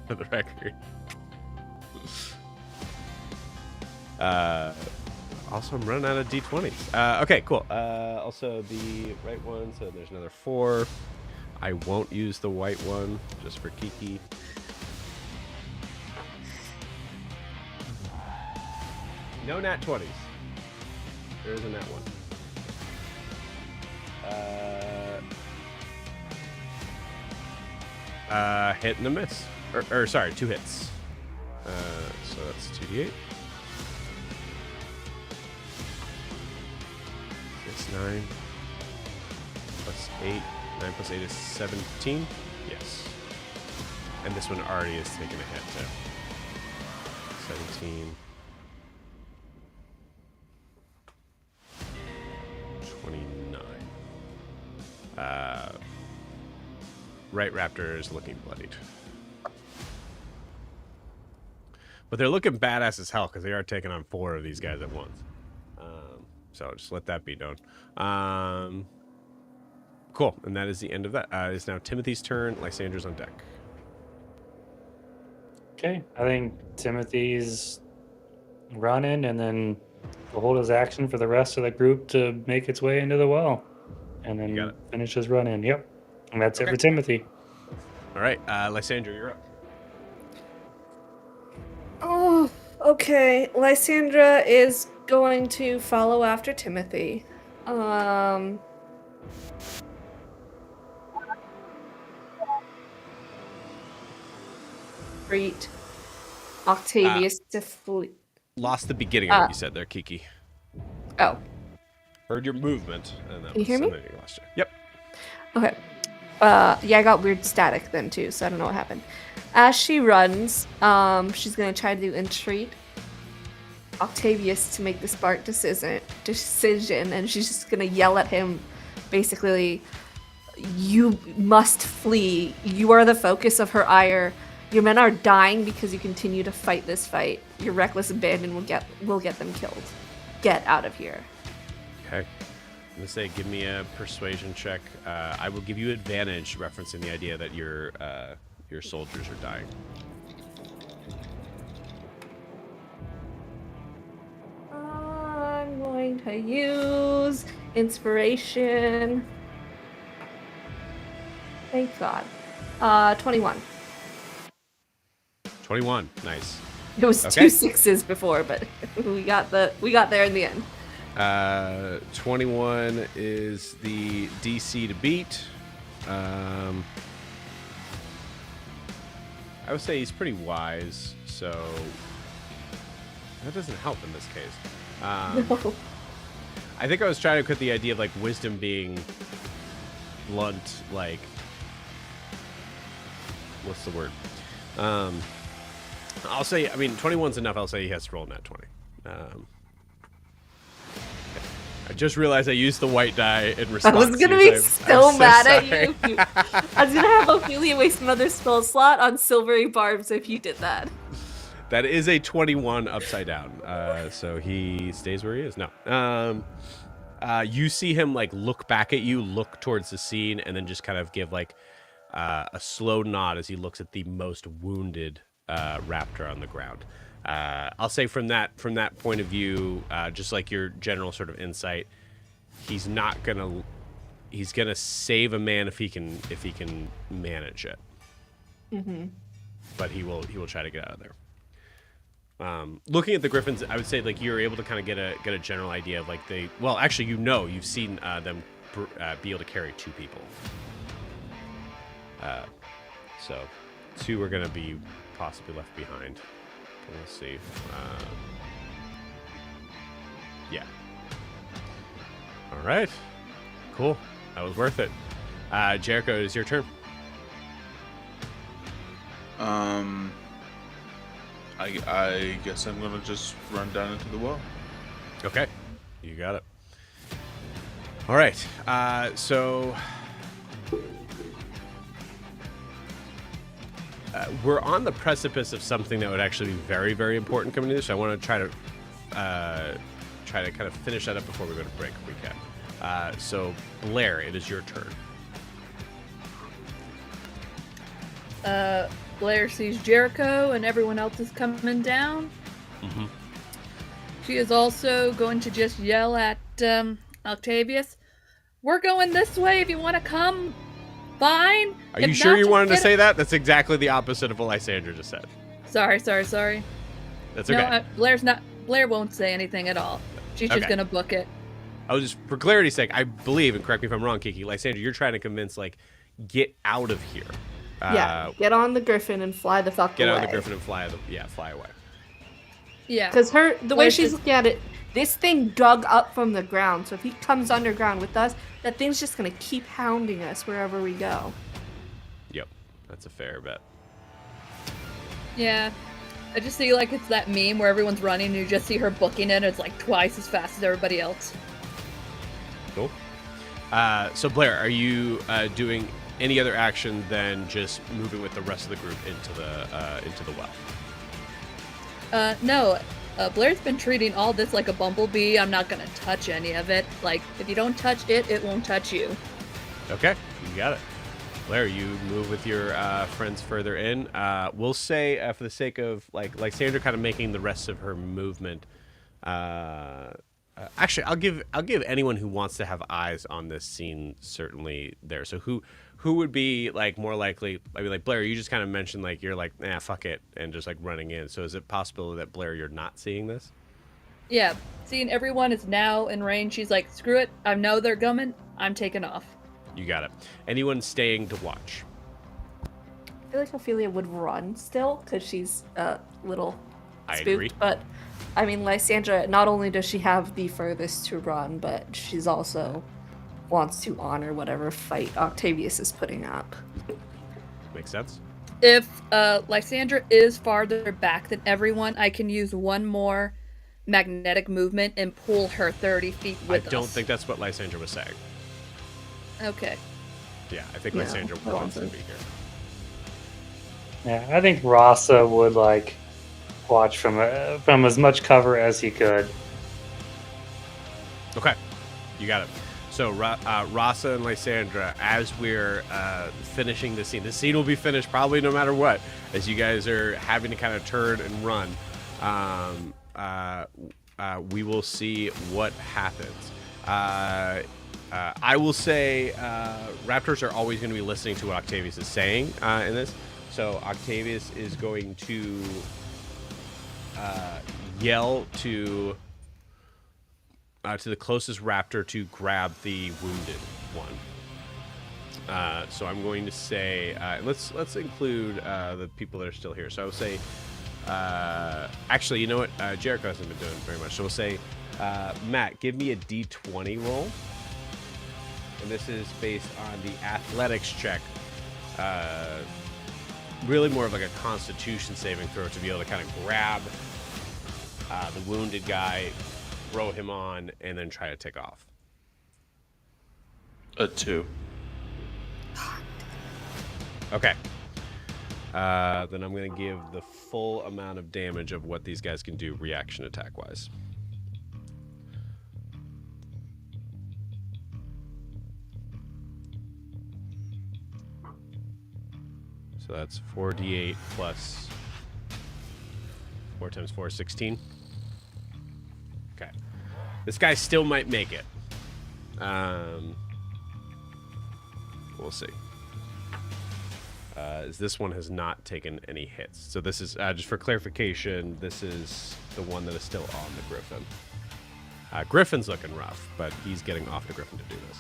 for the record. Also, I'm running out of d20s. Okay, cool. Also, the right one, so there's another 4. I won't use the white one, just for Kiki. No nat 20s. There is a nat 1. Hit and a miss. Or sorry, 2 hits. So that's 2d8. 9 plus 8. 9 plus 8 is 17. Yes. And this one already is taking a hit too. 17. 29. Right Raptor is looking bloodied. But they're looking badass as hell because they are taking on 4 of these guys at once. So just let that be known. Cool, and that is the end of that. It's now Timothy's turn. Lysandra's on deck. Okay, I think Timothy's running, and then will hold his action for the rest of the group to make its way into the well, and then finish his run in. Yep, and that's it for Timothy. All right, Lysandra, you're up. Oh, okay. Lysandra is going to follow after Timothy. Greet Octavius to flee. Lost the beginning of what you said there, Kiki. Oh. Heard your movement, and that Can you hear me? you lost you. Yep. Okay. Yeah, I got weird static then too, so I don't know what happened. As she runs, she's gonna try to do entreat Octavius to make the smart decision, and she's just gonna yell at him, basically, "You must flee. You are the focus of her ire. Your men are dying because you continue to fight this fight. Your reckless abandon will get them killed. Get out of here." Okay. I'm gonna say, give me a persuasion check. I will give you advantage, referencing the idea that your soldiers are dying. I'm going to use inspiration. Thank God. 21. 21. Nice. It was Okay. 2 6s before, but we got there in the end. 21 is the DC to beat. I would say he's pretty wise, so that doesn't help in this case. No. I think I was trying to put the idea of like wisdom being blunt, like what's the word? I'll say, I mean, 21's enough. I'll say he has to roll net 20. I just realized I used the white die in response. I was gonna to be you, so I'm mad sorry. at you. I was gonna have Ophelia waste another spell slot on silvery barbs if you did that. That is a 21 upside down. So he stays where he is. No. You see him like look back at you, look towards the scene, and then just kind of give like a slow nod as he looks at the most wounded raptor on the ground. I'll say from that point of view, just like your general sort of insight, he's gonna save a man if he can manage it. Mm-hmm. But he will try to get out of there. Looking at the griffins, I would say like you're able to kind of get a general idea of like actually you've seen them be able to carry 2 people. So 2 are going to be possibly left behind. We'll see. Yeah. All right. Cool. That was worth it. Jericho, it is your turn. I guess I'm gonna just run down into the well. Okay. You got it. All right. So we're on the precipice of something that would actually be very, very important coming to this. So I want to try to kind of finish that up before we go to break if we can. So Blair, it is your turn. Blair sees Jericho and everyone else is coming down. Mm-hmm. She is also going to just yell at Octavius, "We're going this way if you want to come. Fine." Are If you sure not, you just wanted to get say that? That's exactly the opposite of what Lysandra just said. Sorry. That's okay. No, Blair won't say anything at all. She's just Okay. gonna book it. I was just, for clarity's sake, I believe, and correct me if I'm wrong, Kiki, Lysandra, you're trying to convince, like, get out of here. Yeah, get on the griffin and fly the fuck away. Get out of the griffin and fly away. Yeah. Because the way Blair's she's just- looking at it, this thing dug up from the ground. So if he comes underground with us, that thing's just gonna keep hounding us wherever we go. Yep, that's a fair bet. Yeah. I just see like it's that meme where everyone's running and you just see her booking it and it's like twice as fast as everybody else. Cool. So Blair, are you doing any other action than just moving with the rest of the group into the well? No. Blair's been treating all this like a bumblebee. I'm not gonna touch any of it. Like, if you don't touch it, it won't touch you. Okay, you got it. Blair, you move with your friends further in. We'll say, for the sake of like Sandra kind of making the rest of her movement. Actually, I'll give anyone who wants to have eyes on this scene certainly there. So who would be like more likely? I mean, like Blair, you just kind of mentioned like you're like, nah, fuck it, and just like running in. So is it possible that Blair, you're not seeing this? Yeah, seeing everyone is now in range. She's like, screw it. I know they're coming. I'm taking off. You got it. Anyone staying to watch? I feel like Ophelia would run still because she's a little I spooked. agree. But I mean, Lysandra, not only does she have the furthest to run, but she's also wants to honor whatever fight Octavius is putting up. Makes sense. If Lysandra is farther back than everyone, I can use one more magnetic movement and pull her 30 feet with us. I don't think that's what Lysandra was saying. Okay. Yeah, I think No, Lysandra I wants to wasn't. be here. Yeah, I think Rasa would like watch from as much cover as he could. Okay, you got it. So Rasa and Lysandra, as we're finishing the scene will be finished probably no matter what, as you guys are having to kind of turn and run. We will see what happens. I will say Raptors are always going to be listening to what Octavius is saying in this. So Octavius is going to yell to the closest raptor to grab the wounded one. So I'm going to say, let's include the people that are still here. So I will say, actually, you know what? Jericho hasn't been doing very much. So we'll say, Matt, give me a D20 roll. And this is based on the athletics check. Really more of like a constitution saving throw to be able to kind of grab the wounded guy, throw him on, and then try to take off. A 2. Okay. Then I'm going to give the full amount of damage of what these guys can do reaction attack wise. So that's 4d8 plus 4 times 4 is 16. Okay. This guy still might make it. We'll see. This one has not taken any hits. So this is, just for clarification, this is the one that is still on the Griffin. Griffin's looking rough, but he's getting off the Griffin to do this.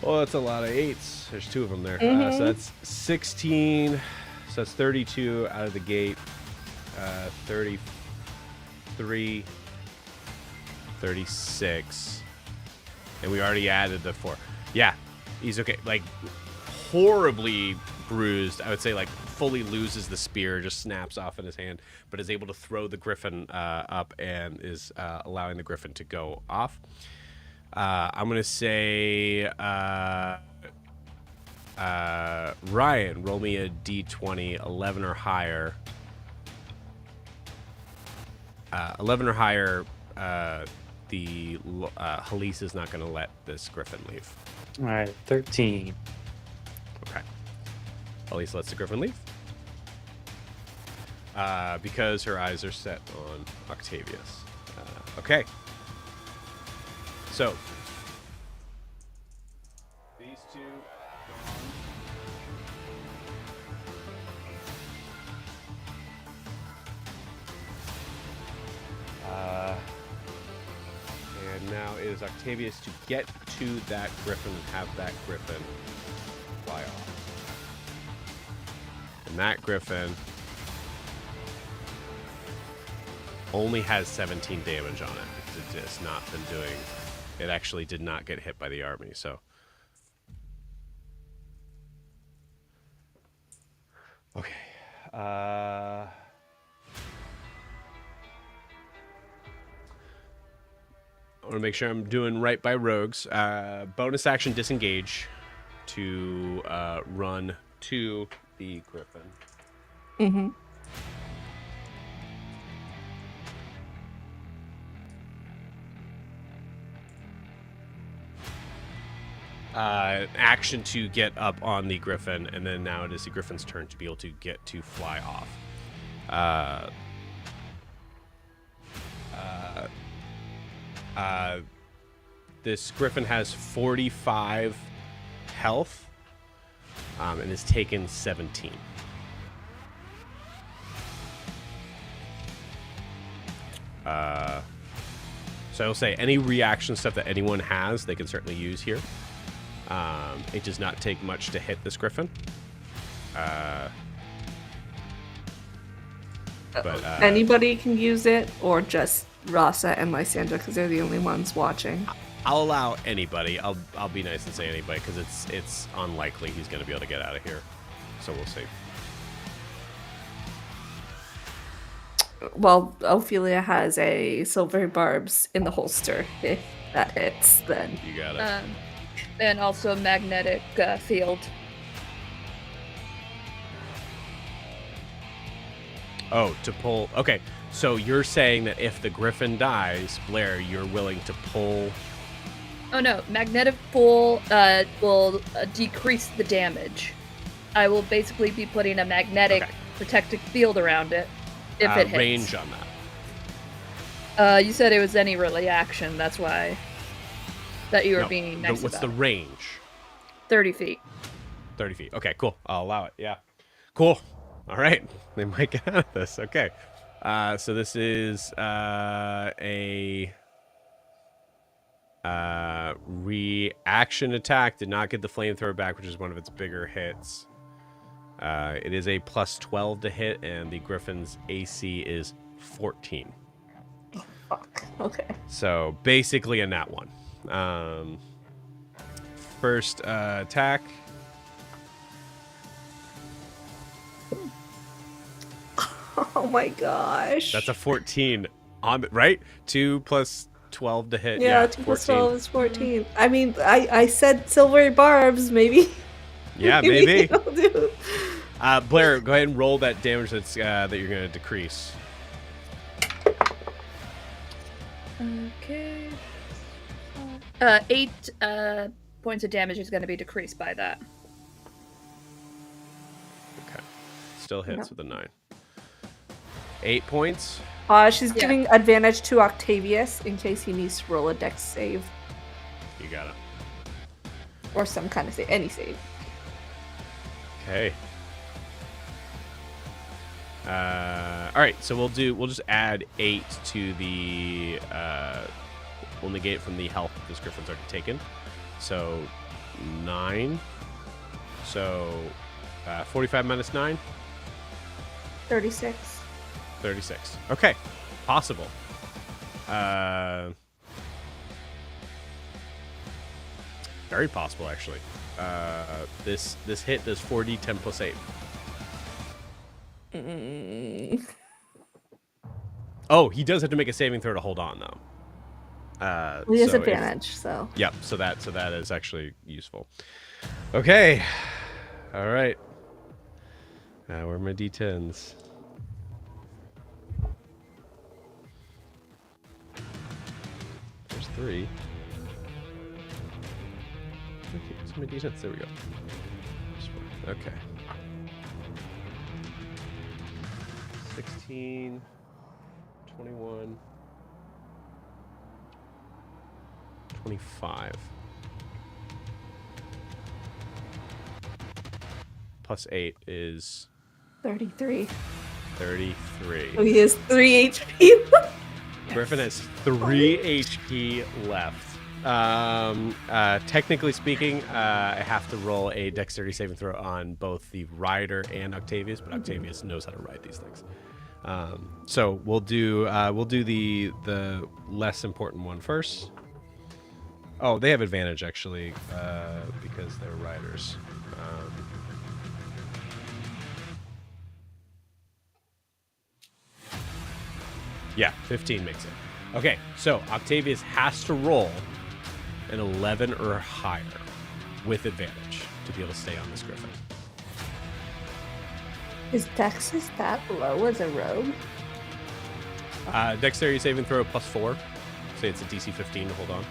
Oh, that's a lot of 8s. There's 2 of them there. So that's 16. So that's 32 out of the gate. 33. 36. And we already added the 4. Yeah, he's okay. Like, horribly bruised. I would say, like, fully loses the spear, just snaps off in his hand, but is able to throw the Griffin up and is allowing the Griffin to go off. I'm going to say, Ryan, roll me a d20, 11 or higher. 11 or higher, the Helyse is not going to let this Griffin leave. All right, 13. Okay. Helyse lets the Griffin leave. Because her eyes are set on Octavius. Okay. So, these two and now it is Octavius to get to that Griffin and have that Griffin fly off. And that Griffin only has 17 damage on it because it has not been doing. It actually did not get hit by the army, so. Okay. I want to make sure I'm doing right by rogues. Bonus action disengage to run to the Griffin. Mm-hmm. Action to get up on the Griffin, and then now it is the Griffin's turn to be able to get to fly off. This Griffin has 45 health and has taken 17. So I will say any reaction stuff that anyone has, they can certainly use here. It does not take much to hit this Griffin. But Anybody can use it, or just Rasa and Lysandra, because they're the only ones watching. I'll allow anybody. I'll be nice and say anybody because it's unlikely he's going to be able to get out of here. So we'll see. Well, Ophelia has a silver barbs in the holster. If that hits, then You got it. And also magnetic field. Oh, to pull. Okay, so you're saying that if the griffin dies, Blair, you're willing to pull. Oh no, magnetic pull will decrease the damage. I will basically be putting a magnetic protective field around it if it hits. Range on that. You said it was any really action. That's why that you were being nice What's about the it. range? 30 feet. 30 feet. Okay, cool. I'll allow it. Yeah. Cool. All right. They might get out of this. Okay. So this is a reaction attack. Did not get the flamethrower back, which is one of its bigger hits. It is a plus 12 to hit, and the Griffin's AC is 14. fuck. Okay. So basically a nat one. First attack. Oh my gosh. That's a 14 on right. 2 plus 12 to hit. Yeah, 2 plus 12 is 14. I mean, I said silver barbs, maybe. Yeah, maybe. it'll do. Blair, go ahead and roll that damage that's that you're going to decrease. Okay. 8 points of damage is going to be decreased by that. Okay. Still hits with a 9. 8 points. She's giving advantage to Octavius in case he needs to roll a dex save. You got it. Or some kind of save. Any save. Okay. All right, so we'll just add 8 to the we'll negate it from the health that this griffin's already taken. So 9. So 45 minus 9. 36. 36. Okay, possible. Very possible, actually. This hit does 4d10 plus 8. Oh, he does have to make a saving throw to hold on, though. Well, he has advantage, so. Yep. So that is actually useful. Okay. All right. Where are my d10s? There's 3. Okay, so my d10s. There we go. Okay. 16, 21, 25. Plus 8 is 33. 33. So he has 3 HP. Griffin has 3 HP left. Technically speaking, I have to roll a dexterity saving throw on both the rider and Octavius, but Octavius knows how to ride these things. So we'll do the less important one first. Oh, they have advantage actually because they're riders. Yeah, 15 makes it. Okay, so Octavius has to roll an 11 or higher with advantage to be able to stay on this griffin. His dex is that low as a rogue? Dexterity saving throw plus 4. Say it's a DC 15 to hold on.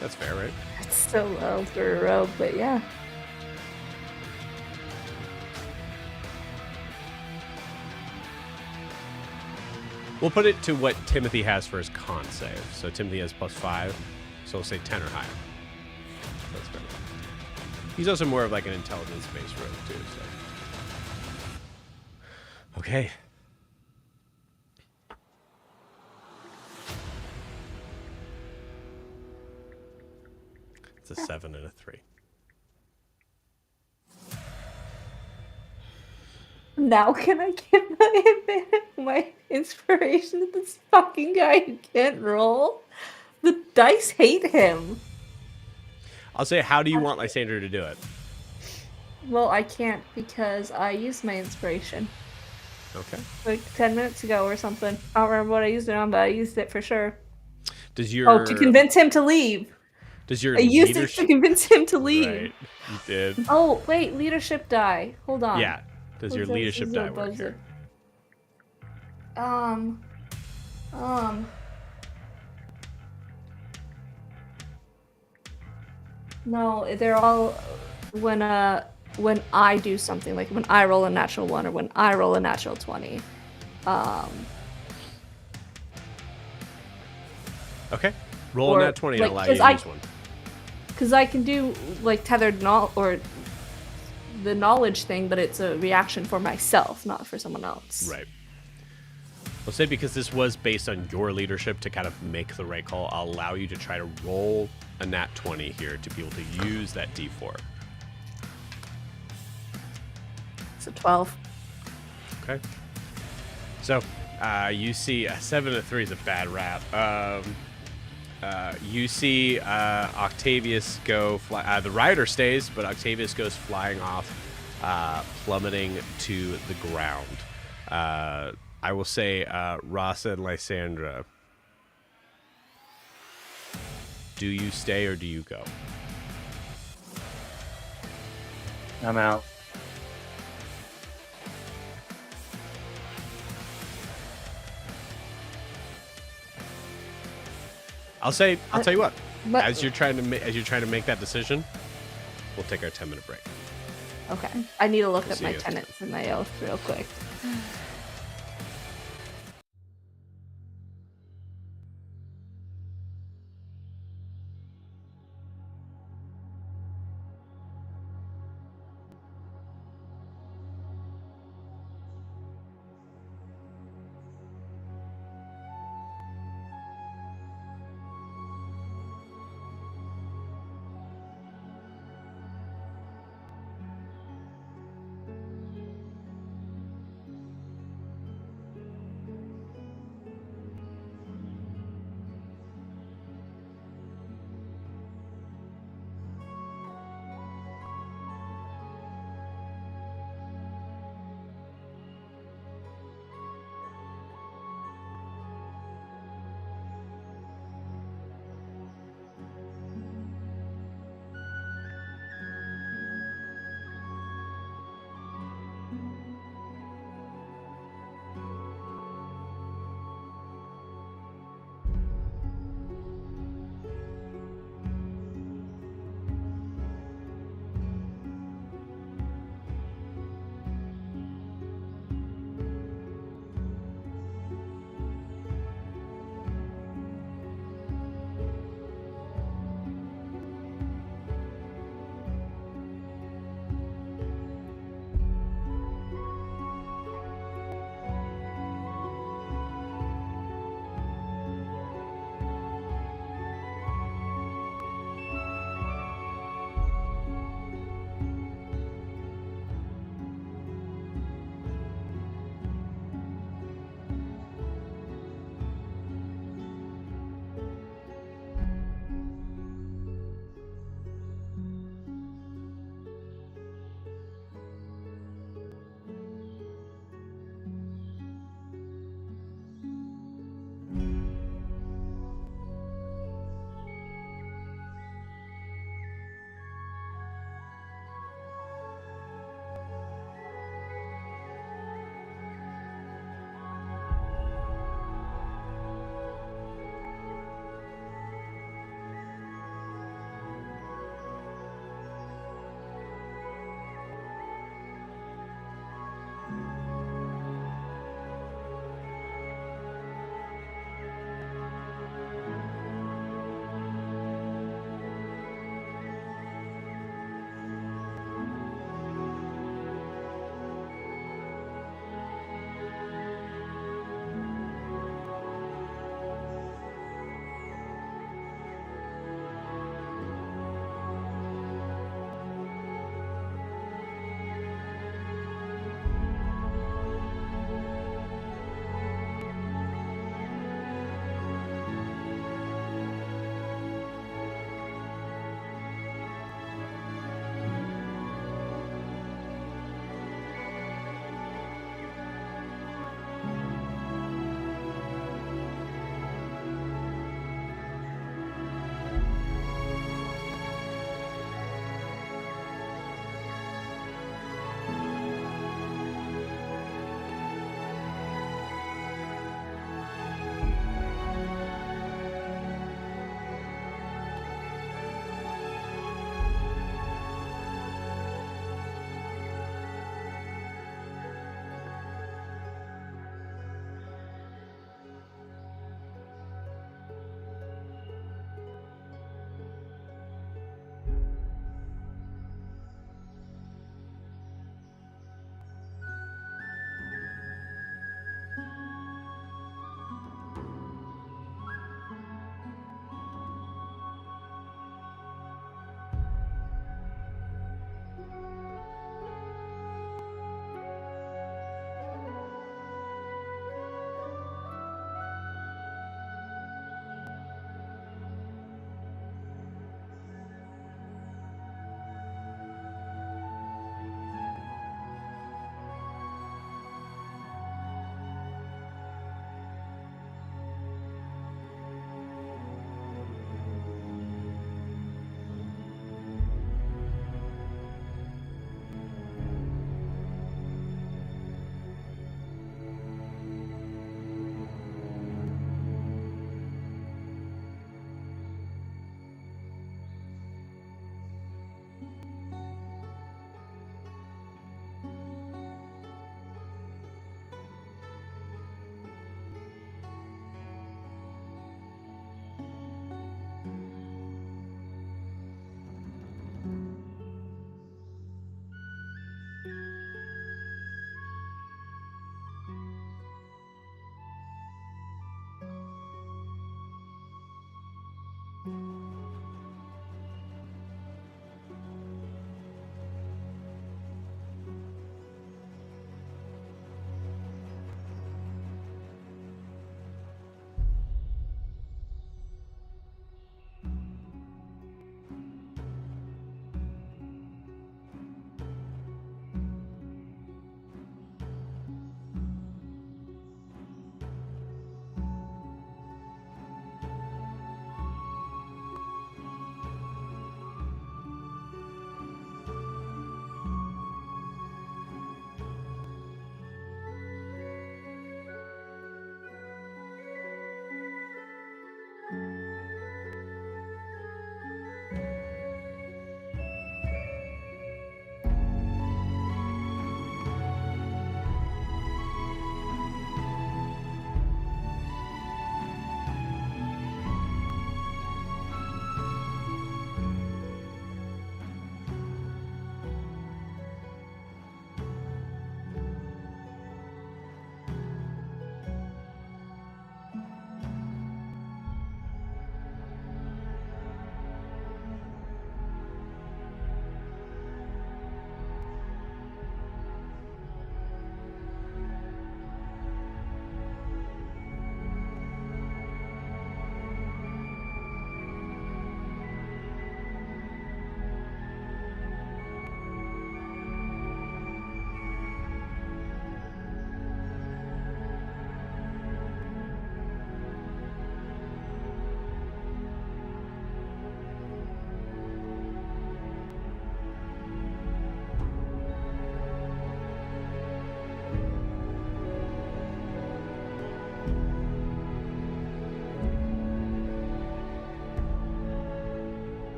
That's fair, right? That's so low for a rogue, but yeah. We'll put it to what Timothy has for his con save. So Timothy has plus 5. So we'll say 10 or higher. That's fair. He's also more of like an intelligence-based rogue too. So. Okay. It's a 7 and a 3. Now can I give my inspiration to this fucking guy who can't roll? The dice hate him. I'll say, how do you want Lysandra to do it? Well, I can't because I used my inspiration. Okay. Like 10 minutes ago or something. I don't remember what I used it on, but I used it for sure. Does your Oh, to convince him to leave. Does your I used it to leadership convince him to leave. Right, you did. Oh, wait, leadership die. Hold on. Yeah. Does your leadership die work here? Um. No, they're all when I do something, like when I roll a natural 1 or when I roll a natural 20. Okay. Roll Or, a nat 20 and like, allow you 'cause to use one. Because I can do like tethered or the knowledge thing, but it's a reaction for myself, not for someone else. Right. I'll say because this was based on your leadership to kind of make the right call, I'll allow you to try to roll a nat 20 here to be able to use that D4. It's a 12. Okay. So, you see a 7 and a 3 is a bad rap. You see Octavius go fly. The rider stays, but Octavius goes flying off, plummeting to the ground. I will say, Rasa and Lysandra, do you stay or do you go? I'm out. I'll tell you what. But, As you're trying to make that decision, we'll take our 10-minute break. okay. I need to look We'll at see my you. tenants and my oath real quick.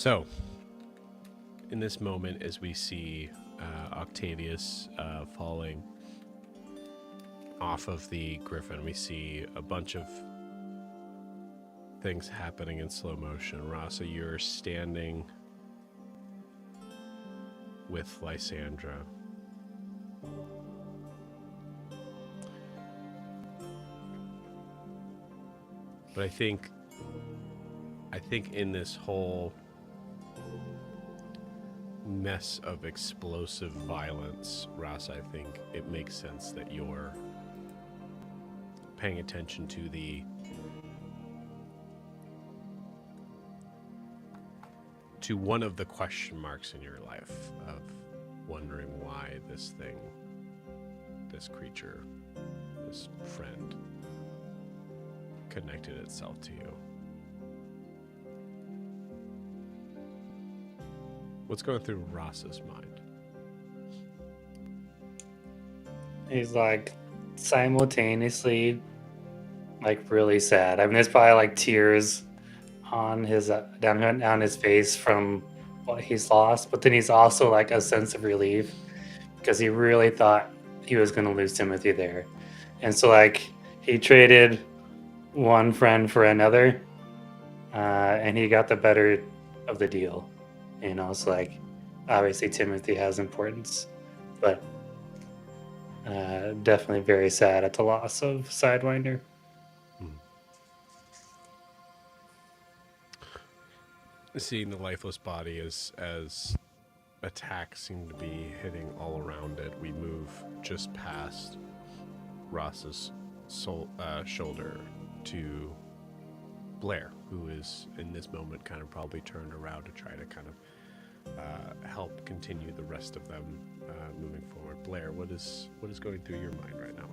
So, in this moment, as we see Octavius falling off of the griffin, we see a bunch of things happening in slow motion. Rasa, you're standing with Lysandra. But I think in this whole mess of explosive violence, Ross, I think it makes sense that you're paying attention to one of the question marks in your life of wondering why this thing, this creature, this friend connected itself to you. What's going through Ross's mind? He's like simultaneously like really sad. I mean, there's probably like tears on his down his face from what he's lost, but then he's also like a sense of relief because he really thought he was going to lose Timothy there, and so like he traded one friend for another, and he got the better of the deal. You know, it's like obviously Timothy has importance, but definitely very sad at the loss of Sidewinder. Seeing the lifeless body as attacks seem to be hitting all around it, we move just past Ross's shoulder to Blair, who is in this moment kind of probably turned around to try to kind of help continue the rest of them moving forward. Blair, what is going through your mind right now?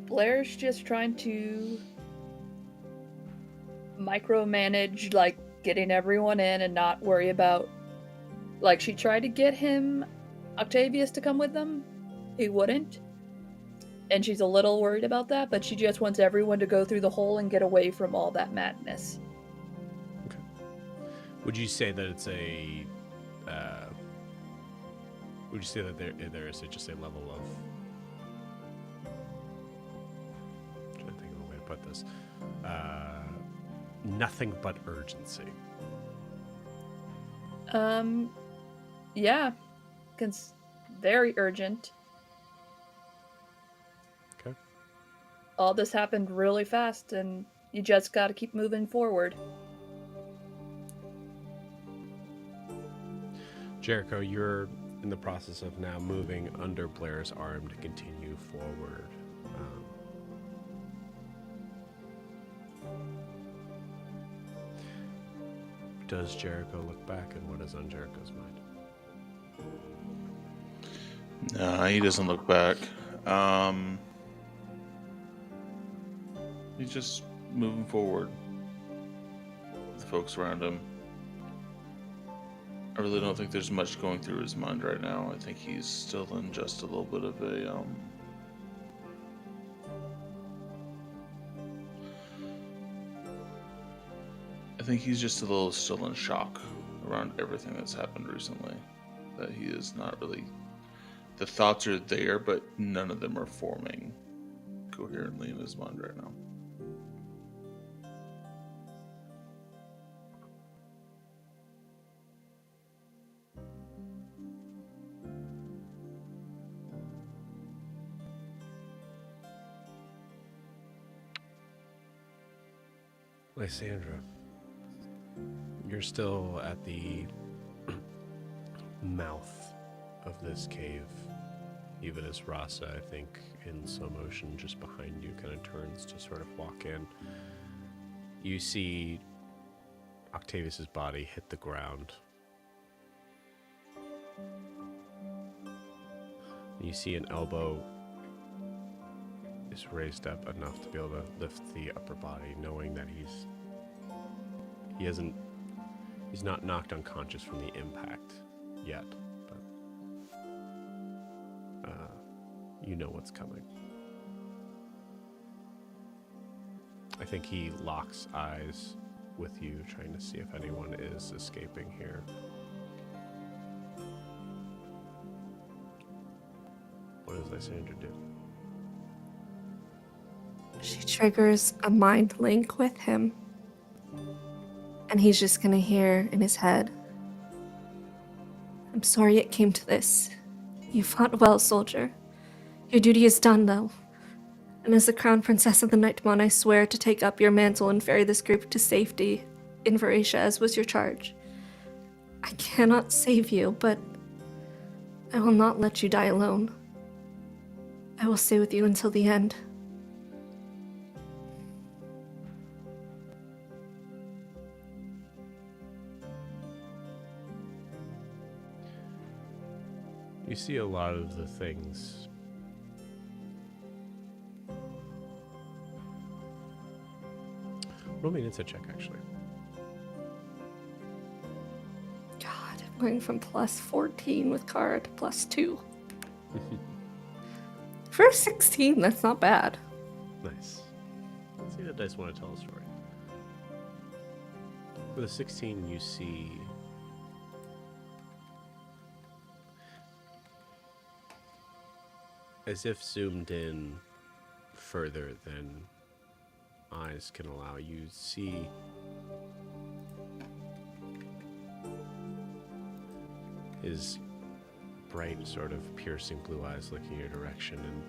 Blair's just trying to micromanage, like, getting everyone in and not worry about... Like, she tried to get him, Octavius, to come with them. He wouldn't. And she's a little worried about that, but she just wants everyone to go through the hole and get away from all that madness. Okay. Would you say that it's a... would you say that there is just a level of... I'm trying to think of a way to put this. Nothing but urgency. Yeah. Very urgent. Okay. All this happened really fast, and you just gotta keep moving forward. Jericho, you're in the process of now moving under Blair's arm to continue forward. Does Jericho look back, and what is on Jericho's mind? Nah, he doesn't look back. He's just moving forward with the folks around him. I really don't think there's much going through his mind right now. I think he's still in just a little bit of a I think he's just a little still in shock around everything that's happened recently. That he is not really... The thoughts are there, but none of them are forming coherently in his mind right now. Lysandra, you're still at the mouth of this cave, even as Rasa, I think, in slow motion just behind you, kind of turns to sort of walk in. You see Octavius's body hit the ground. You see an elbow is raised up enough to be able to lift the upper body, knowing that he's not knocked unconscious from the impact yet, but you know what's coming. I think he locks eyes with you, trying to see if anyone is escaping here. What does Lysandra do? She triggers a mind link with him. And he's just gonna hear in his head, I'm sorry it came to this. You fought well, soldier. Your duty is done, though. And as the crown princess of the Nightmon, I swear to take up your mantle and ferry this group to safety in Varisha, as was your charge. I cannot save you, but I will not let you die alone. I will stay with you until the end. You see a lot of the things. Roll me an insight check, actually. God, I'm going from plus 14 with Kara to plus 2. For a 16, that's not bad. Nice. Let's see if the dice want to tell a story. With a 16, you see as if zoomed in further than eyes can allow, you see his bright, sort of piercing blue eyes looking your direction, and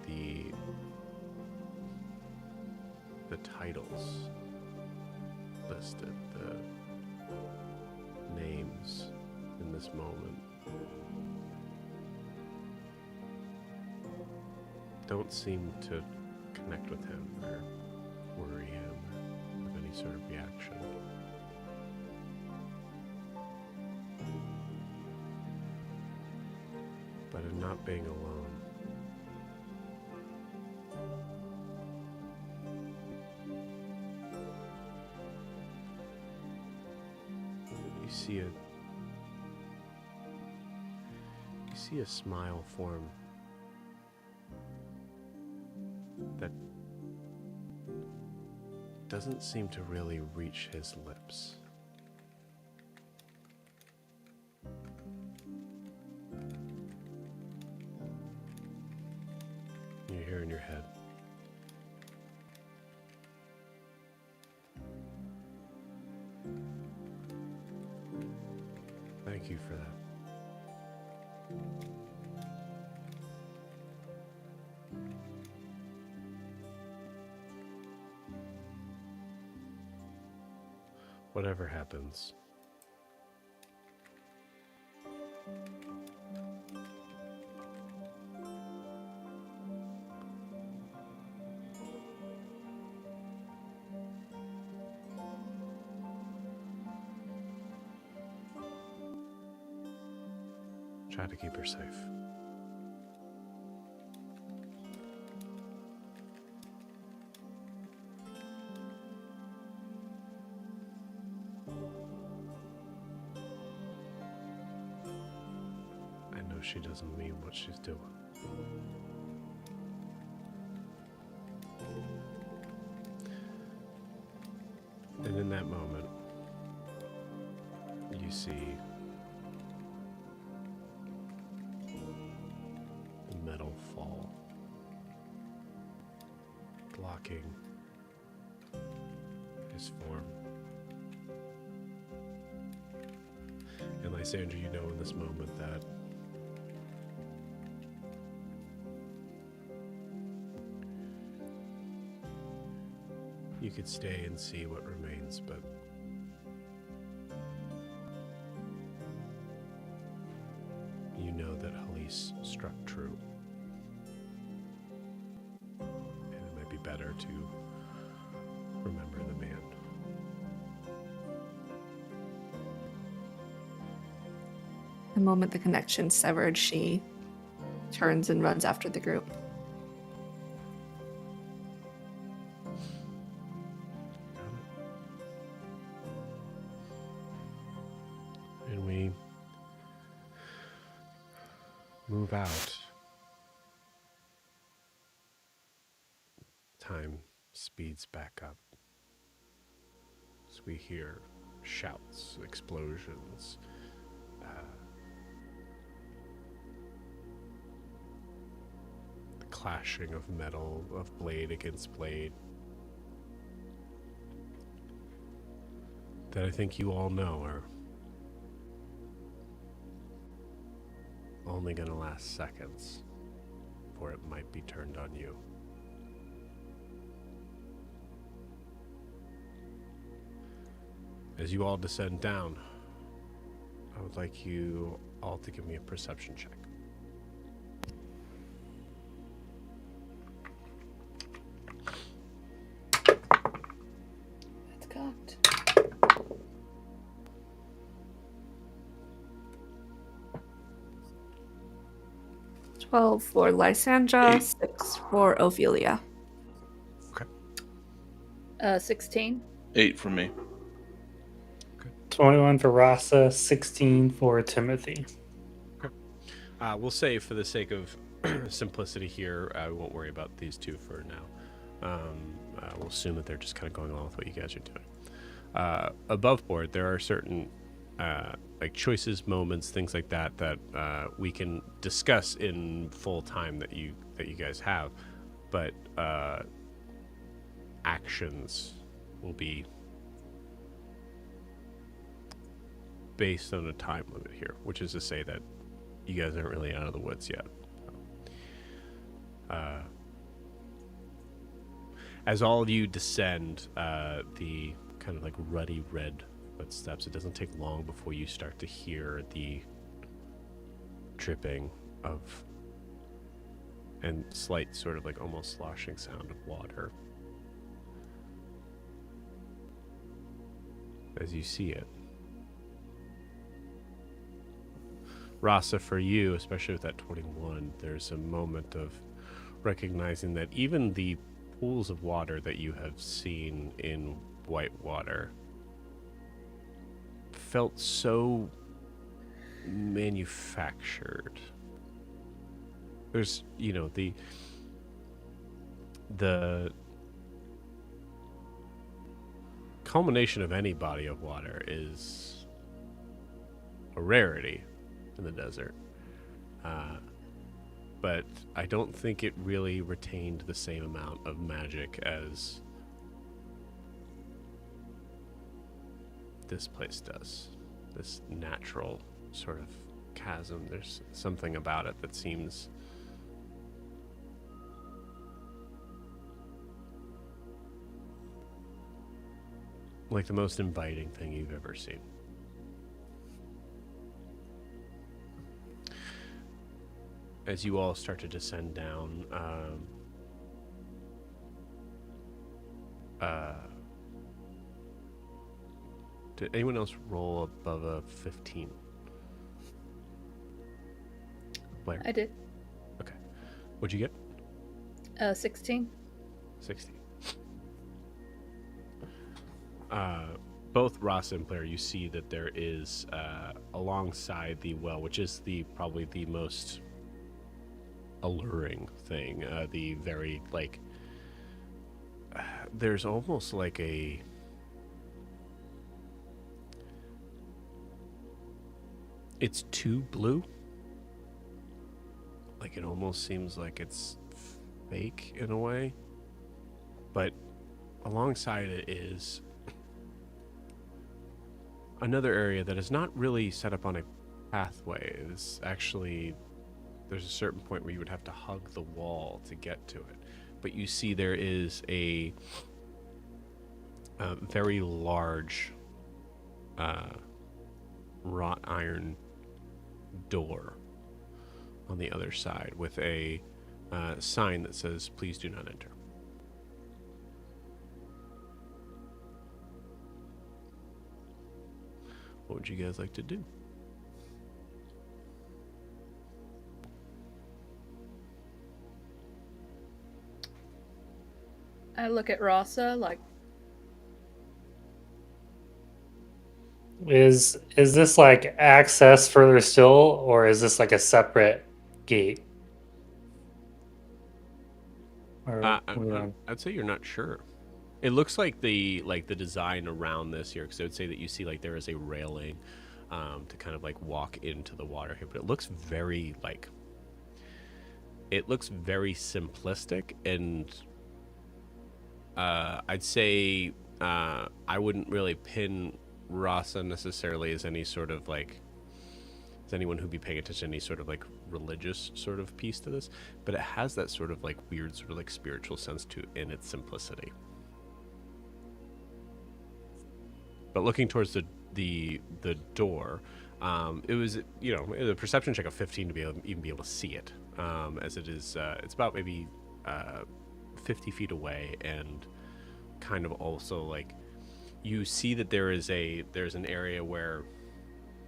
the titles listed, the names in this moment don't seem to connect with him or worry him or have any sort of reaction. But in not being alone, you see a smile form that doesn't seem to really reach his lips. You hear in your head, thank you for that. Whatever happens, try to keep her safe. She doesn't mean what she's doing. And in that moment, you see the metal fall, blocking his form. And Lysandra, you know in this moment that you could stay and see what remains, but you know that Helyse struck true. And it might be better to remember the man. The moment the connection severed, she turns and runs after the group. And we move out. Time speeds back up. as we hear shouts, explosions, the clashing of metal, of blade against blade, that I think you all know are only going to last seconds, or it might be turned on you. As you all descend down, I would like you all to give me a perception check. That's cocked. 12 for Lysandra, 6 for Ophelia. 16. 8 for me. 21 for Rasa, 16 for Timothy. We'll say, for the sake of simplicity here, we won't worry about these two for now. We'll assume that they're just kind of going along with what you guys are doing. Above board, there are certain like choices, moments, things like that we can discuss in full time that you guys have, but actions will be based on a time limit here, which is to say that you guys aren't really out of the woods yet. As all of you descend the kind of like ruddy red footsteps, it doesn't take long before you start to hear the dripping of and slight sort of like almost sloshing sound of water as you see it. Rasa, for you, especially with that 21, there's a moment of recognizing that even the pools of water that you have seen in Whitewater felt so manufactured. There's, the culmination of any body of water is a rarity in the desert. But I don't think it really retained the same amount of magic as this place does. This natural sort of chasm. There's something about it that seems like the most inviting thing you've ever seen. As you all start to descend down, did anyone else roll above a 15? Blair? I did. Okay. What'd you get? 16. 16. Both Ross and Blair, you see that there is alongside the well, which is probably the most alluring thing, the very like there's almost like it's too blue, like it almost seems like it's fake in a way, but alongside it is another area that is not really set up on a pathway. It's actually, there's a certain point where you would have to hug the wall to get to it. But you see there is a very large wrought iron door on the other side with a sign that says, "Please do not enter." What would you guys like to do? I look at Rasa like, Is this like access further still, or is this like a separate gate? Or I'd say you're not sure. It looks like the design around this here, because I would say that you see like there is a railing to kind of like walk into the water here, but it looks very simplistic, and I'd say I wouldn't really pin Rasa necessarily as any sort of like as anyone who'd be paying attention to any sort of like religious sort of piece to this, but it has that sort of like weird sort of like spiritual sense to it in its simplicity. But looking towards the door, it was, you know, a perception check of 15 to be even be able to see it, as it is. It's about maybe 50 feet away, and kind of also like you see that there's an area where,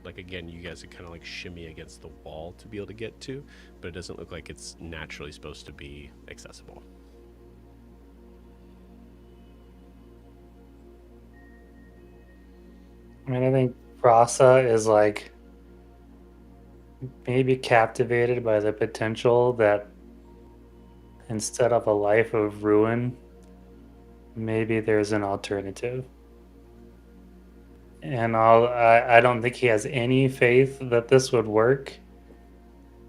like, again, you guys would kind of like shimmy against the wall to be able to get to, but it doesn't look like it's naturally supposed to be accessible. I mean, I think Rasa is like maybe captivated by the potential that instead of a life of ruin, maybe there's an alternative. And I don't think he has any faith that this would work,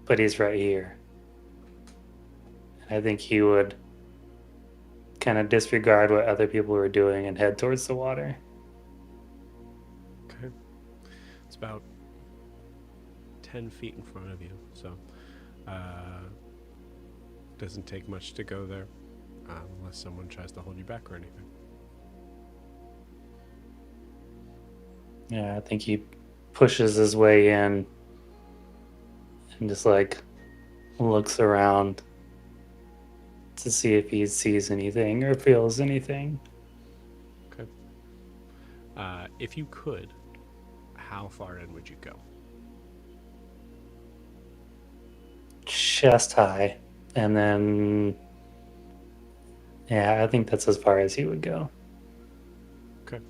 but he's right here. I think he would kind of disregard what other people were doing and head towards the water. Okay. It's about 10 feet in front of you, so doesn't take much to go there, unless someone tries to hold you back or anything. Yeah, I think he pushes his way in and just like looks around to see if he sees anything or feels anything. Okay. If you could, how far in would you go? Chest high. And then, yeah, I think that's as far as he would go. Okay.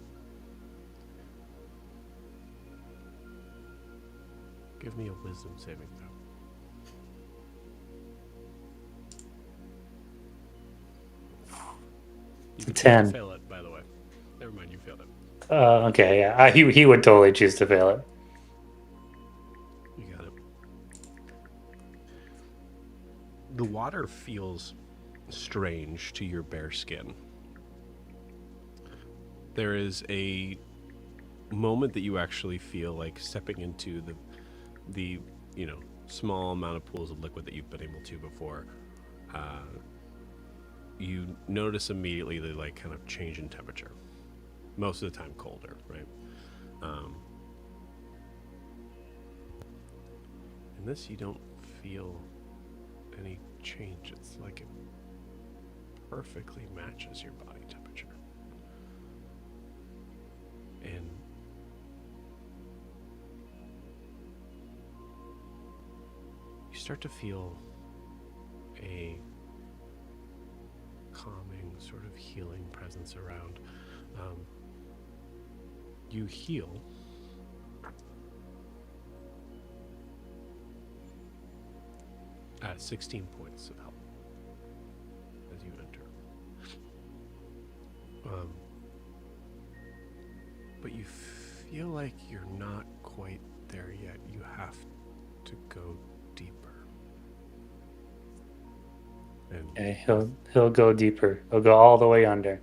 Give me a wisdom saving throw. You can choose to 10. fail it, by the way. Never mind, you failed it. Okay, yeah, he would totally choose to fail it. You got it. The water feels strange to your bare skin. There is a moment that you actually feel like stepping into the you know, small amount of pools of liquid that you've been able to before. You notice immediately the like kind of change in temperature. Most of the time colder, right? In this you don't feel any change. It's like it perfectly matches your body temperature. And you start to feel a calming, sort of healing presence around. You heal. At 16 points of health as you enter. But you feel like you're not quite there yet. You have to go deeper. And Okay, he'll go deeper. He'll go all the way under.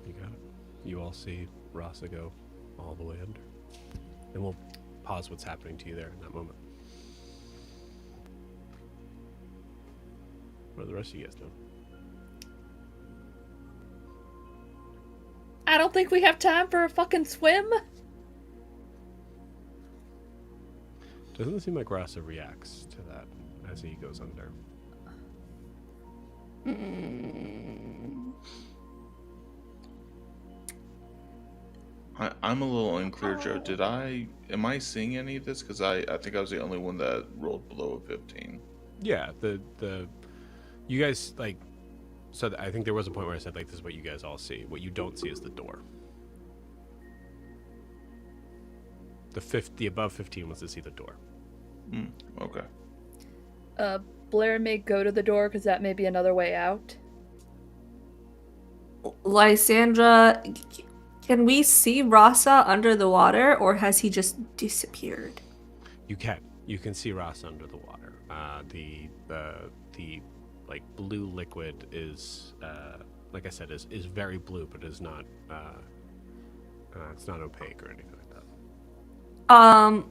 you got it. You all see Rasa go all the way under. And we'll pause what's happening to you there in that moment. What are the rest of you guys doing? I don't think we have time for a fucking swim. Doesn't it seem like Rasa reacts to that as he goes under? I'm a little unclear, Joe. Am I seeing any of this? Because I think I was the only one that rolled below a 15. Yeah, you guys, like, so I think there was a point where I said, like, this is what you guys all see. What you don't see is the door. The above 15 was to see the door. Okay. Blair may go to the door because that may be another way out. Lysandra, can we see Rasa under the water, or has he just disappeared? You can see Ross under the water. The like blue liquid is like I said is very blue, but is not it's not opaque or anything like that.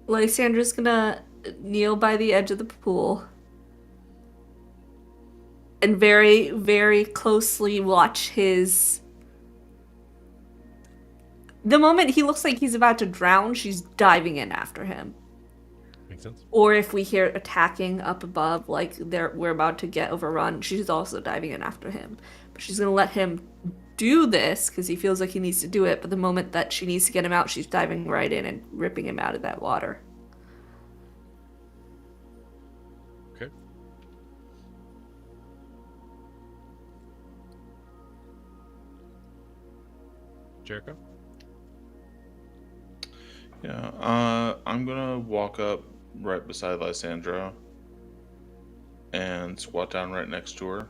Lysandra's gonna kneel by the edge of the pool and very, very closely watch his. The moment he looks like he's about to drown, she's diving in after him. Makes sense. Or if we hear attacking up above, like we're about to get overrun, she's also diving in after him. But she's gonna let him do this because he feels like he needs to do it. But the moment that she needs to get him out, she's diving right in and ripping him out of that water. Okay. Jericho? Yeah, I'm gonna walk up right beside Lysandra and squat down right next to her.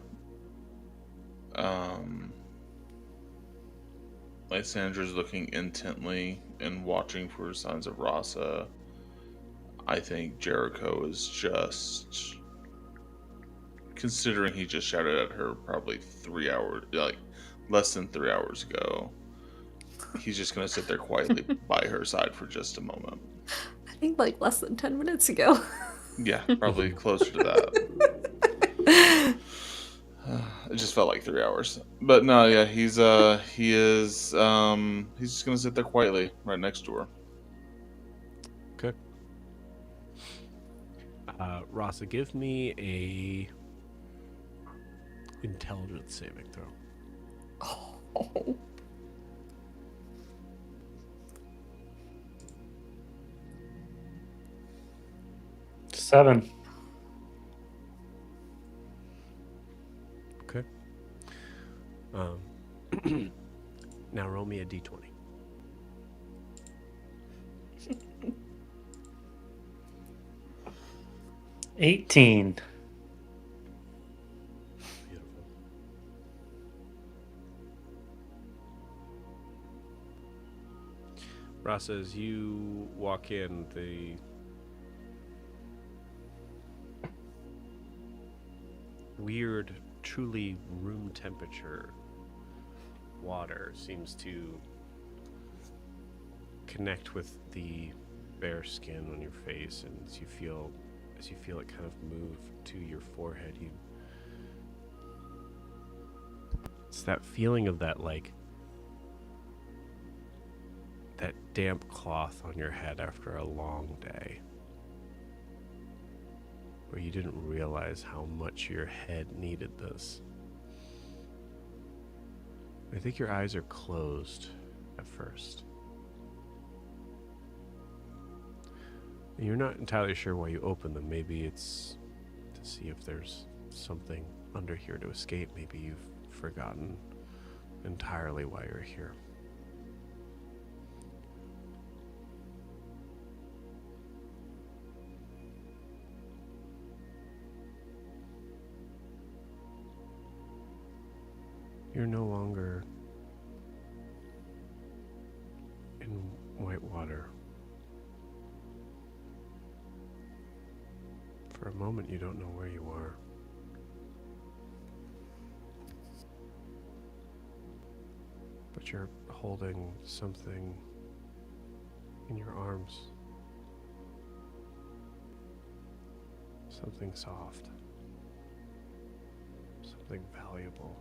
Lysandra's looking intently and watching for signs of Rasa. I think Jericho is just, considering he just shouted at her probably 3 hours, like less than 3 hours ago. He's just gonna sit there quietly by her side for just a moment. I think like less than 10 minutes ago. Yeah, probably closer to that. It just felt like 3 hours, but no, yeah, he's just gonna sit there quietly right next to her. Okay. Rasa, give me a intelligence saving throw. Oh. Seven. Okay. Now roll me a d20. $18. Beautiful. Rasa, as you walk in, the weird, truly room temperature water seems to connect with the bare skin on your face, and as you feel it kind of move to your forehead, it's that feeling of that, like, that damp cloth on your head after a long day, where you didn't realize how much your head needed this. I think your eyes are closed at first. And you're not entirely sure why you open them. Maybe it's to see if there's something under here to escape. Maybe you've forgotten entirely why you're here. You're no longer in white water. For a moment, you don't know where you are. But you're holding something in your arms. Something soft. Something valuable.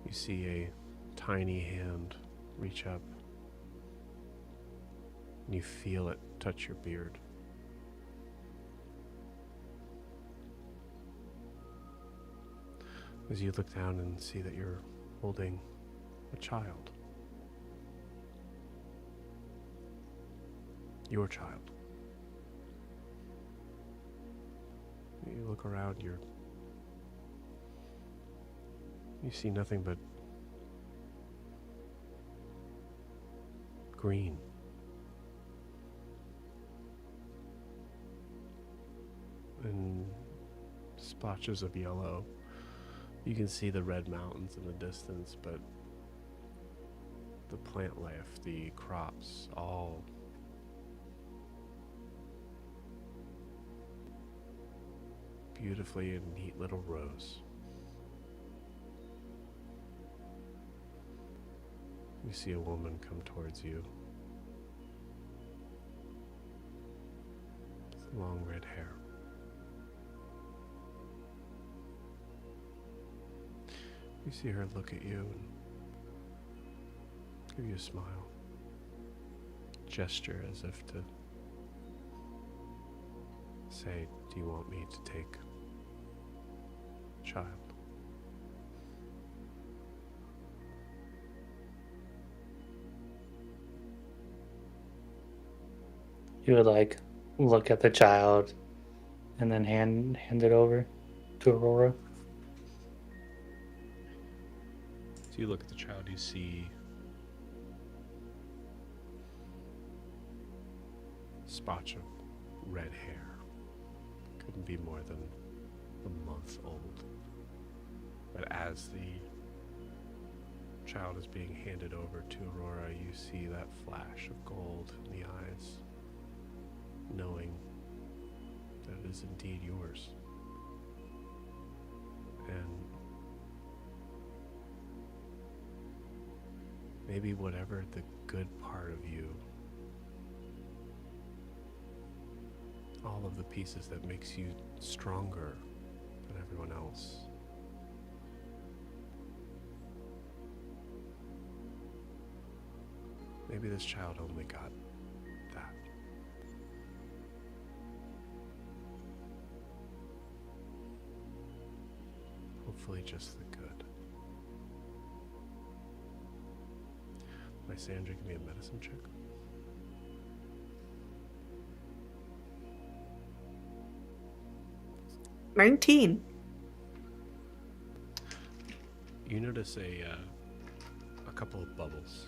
You see a tiny hand reach up, and you feel it touch your beard. As you look down and see that you're holding a child. Your child. You look around, you see nothing but green. And splotches of yellow. You can see the red mountains in the distance, but the plant life, the crops, all beautifully in neat little rows. You see a woman come towards you. Long red hair. You see her look at you and give you a smile. Gesture as if to say, do you want me to take child? You would like look at the child and then hand it over to Aurora. So you look at the child, you see spots of red hair. Couldn't be more than a month old. But as the child is being handed over to Aurora, you see that flash of gold in the eyes, knowing that it is indeed yours. And maybe whatever the good part of you, all of the pieces that makes you stronger than everyone else, maybe this child only got that. Hopefully just the good. Lysandra, give me a medicine check. $19. You notice a couple of bubbles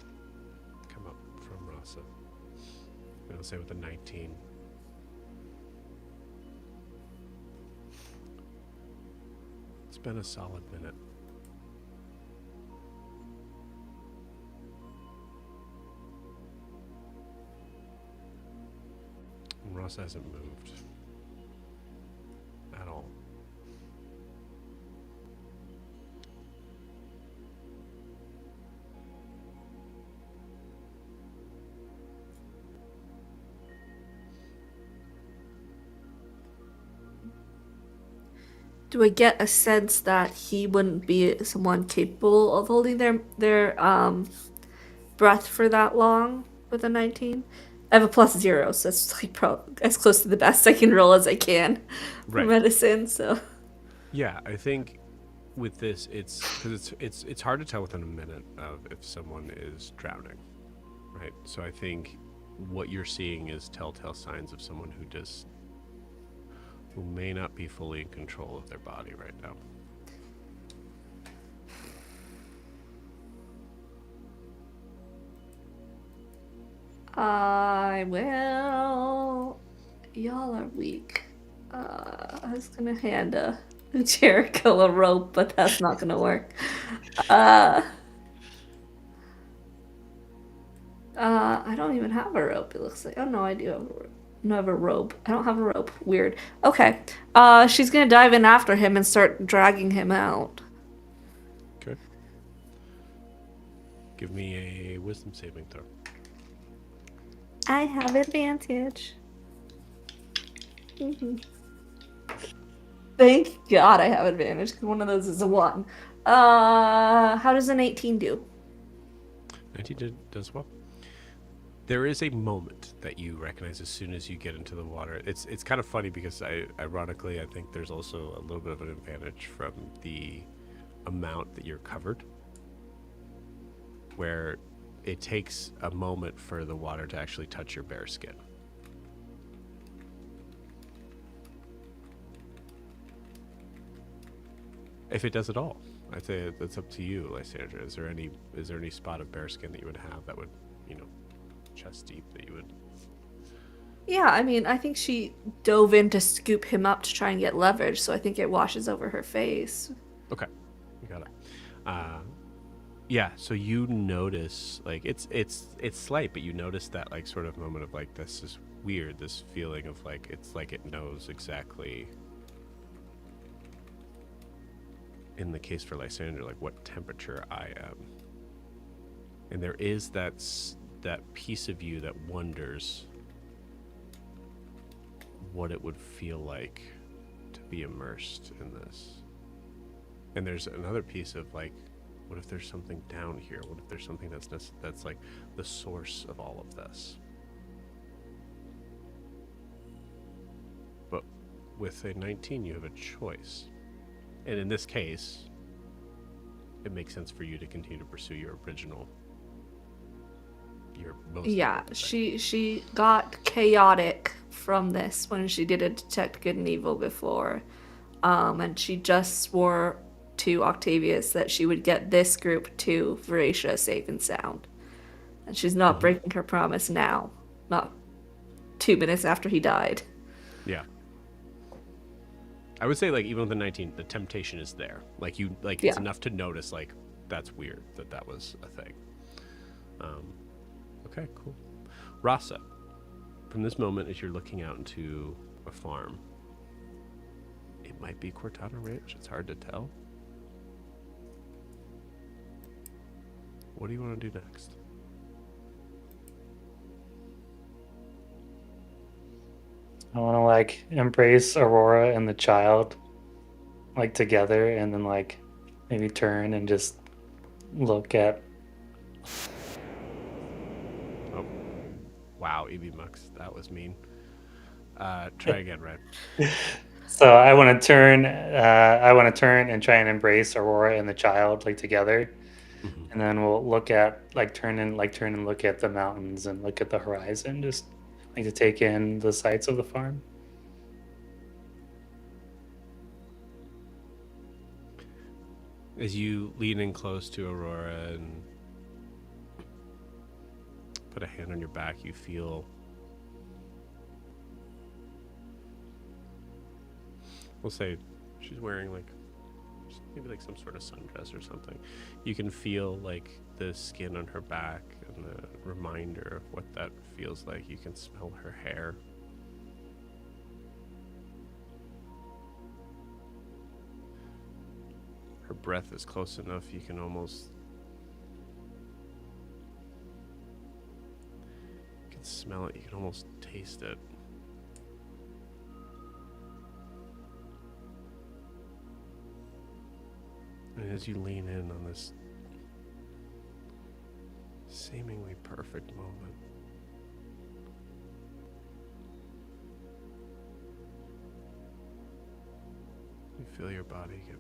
come up from Rasa. I'll say with a 19. It's been a solid minute. And Ross hasn't moved at all. Do I get a sense that he wouldn't be someone capable of holding their breath for that long with a 19? I have a +0, so it's like as close to the best I can roll as I can for medicine. So yeah, I think with this, it's because it's hard to tell within a minute of if someone is drowning, right? So I think what you're seeing is telltale signs of someone who may not be fully in control of their body right now. I will. Y'all are weak. I was gonna hand Jericho a rope, but that's not gonna work. I don't even have a rope. It looks like. Oh no, I do have a rope. No, I have a rope. I don't have a rope. Weird. Okay. She's gonna dive in after him and start dragging him out. Okay. Give me a wisdom saving throw. I have advantage. Thank God I have advantage, because one of those is a 1. How does an 18 do? 19 does well. There is a moment that you recognize as soon as you get into the water. It's kind of funny because ironically, I think there's also a little bit of an advantage from the amount that you're covered, where it takes a moment for the water to actually touch your bare skin. If it does at all, I'd say that's up to you, Lysandra. Is there any spot of bare skin that you would have that would, chest deep, that you would Yeah, I mean, I think she dove in to scoop him up to try and get leverage, so I think it washes over her face. Okay, you got it. Yeah, so you notice like it's slight, but you notice that like sort of moment of like this is weird, this feeling of like it's like it knows exactly. In the case for Lysander, like what temperature I am, and there is that piece of you that wonders what it would feel like to be immersed in this. And there's another piece of like, what if there's something down here? What if there's something that's like the source of all of this? But with a 19, you have a choice. And in this case, it makes sense for you to continue to pursue your original. Yeah, she got chaotic from this when she did a detect good and evil before, and she just swore to Octavius that she would get this group to Veracia safe and sound, and she's not breaking her promise now. Not 2 minutes after he died. Yeah. I would say like even with the 19, the temptation is there. Like you like it's enough to notice like that's weird that was a thing. Okay, cool. Rasa, from this moment as you're looking out into a farm, it might be Cortana Ranch, it's hard to tell. What do you want to do next? I want to like embrace Aurora and the child like together, and then like maybe turn and just look at. Oh, wow, EB Mux, that was mean. Try again, right? So I want to turn. I want to turn and try and embrace Aurora and the child like together, and then we'll look at turn and look at the mountains and look at the horizon, just like to take in the sights of the farm. As you lean in close to Aurora and put a hand on your back, you feel we'll say she's wearing like maybe like some sort of sundress or something. You can feel like the skin on her back and the reminder of what that feels like. You can smell her hair. Her breath is close enough you can almost smell it, you can almost taste it. And as you lean in on this seemingly perfect moment, you feel your body get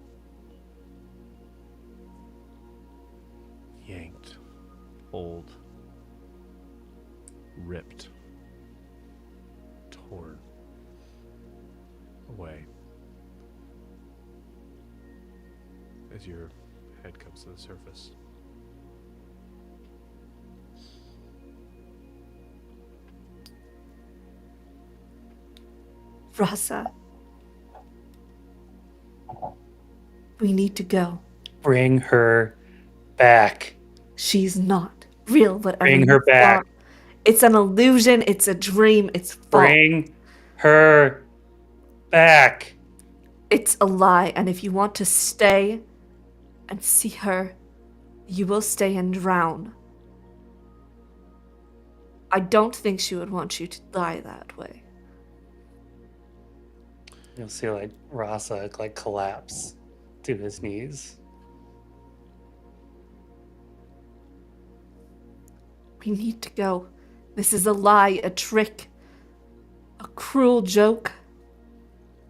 yanked, pulled, ripped, torn away as your head comes to the surface. Rasa, we need to go. Bring her back. She's not real, whatever. Bring her back. It's an illusion. It's a dream. It's false. Bring her back. It's a lie, and if you want to stay and see her, you will stay and drown. I don't think she would want you to die that way. You'll see like Rasa like collapse to his knees. We need to go. This is a lie, a trick, a cruel joke,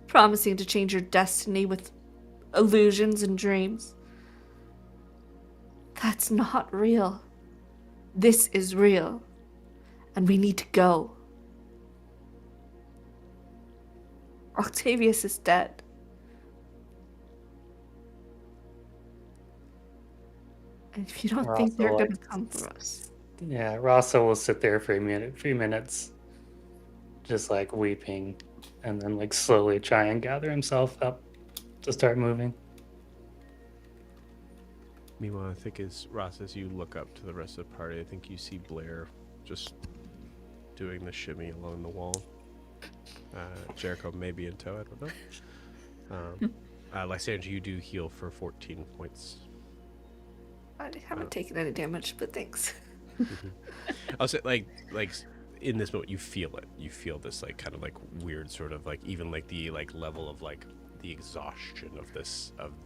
promising to change your destiny with illusions and dreams. That's not real. This is real, and we need to go. Octavius is dead. And if you don't think they're going to come for us. Yeah, Rasa will sit there for a few minutes, just like weeping, and then like slowly try and gather himself up to start moving. Meanwhile, I think Ross, as you look up to the rest of the party, I think you see Blair just doing the shimmy along the wall. Jericho may be in tow, I don't know. Lysandra, you do heal for 14 points. I haven't taken any damage, but thanks. I'll say, like in this moment, you feel it. You feel this like kind of like weird sort of like even like the like level of like the exhaustion of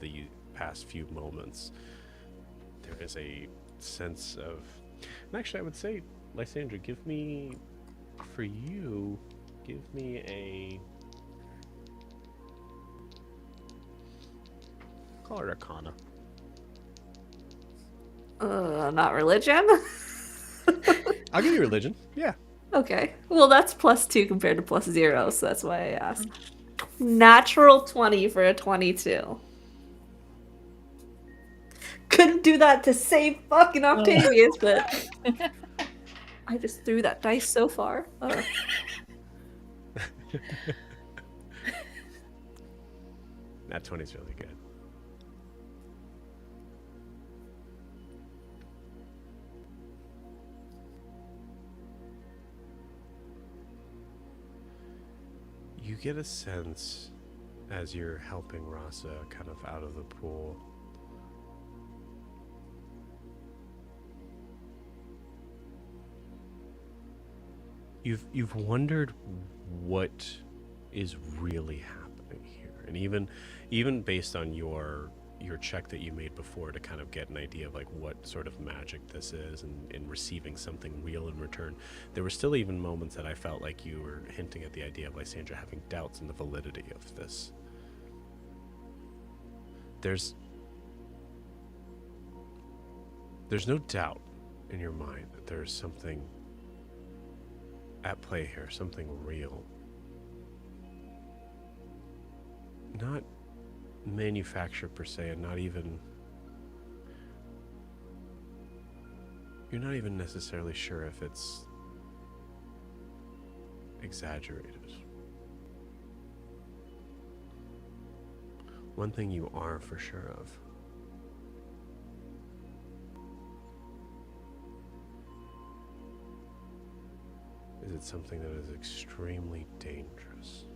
the past few moments. There is a sense of, and actually, I would say, Lysandra, give me a call it Arcana. Not religion. I'll give you religion. Yeah. Okay. Well, that's +2 compared to +0, so that's why I asked. Natural 20 for a 22. Couldn't do that to save fucking Octavius, but I just threw that dice so far. That 20 is really good. You get a sense as you're helping Rasa kind of out of the pool. You've wondered what is really happening here, and even based on your check that you made before to kind of get an idea of like what sort of magic this is and receiving something real in return, there were still even moments that I felt like you were hinting at the idea of Lysandra having doubts in the validity of this. There's no doubt in your mind that there's something at play here, something real. Not manufactured per se, and you're not even necessarily sure if it's exaggerated. One thing you are for sure of is it's something that is extremely dangerous.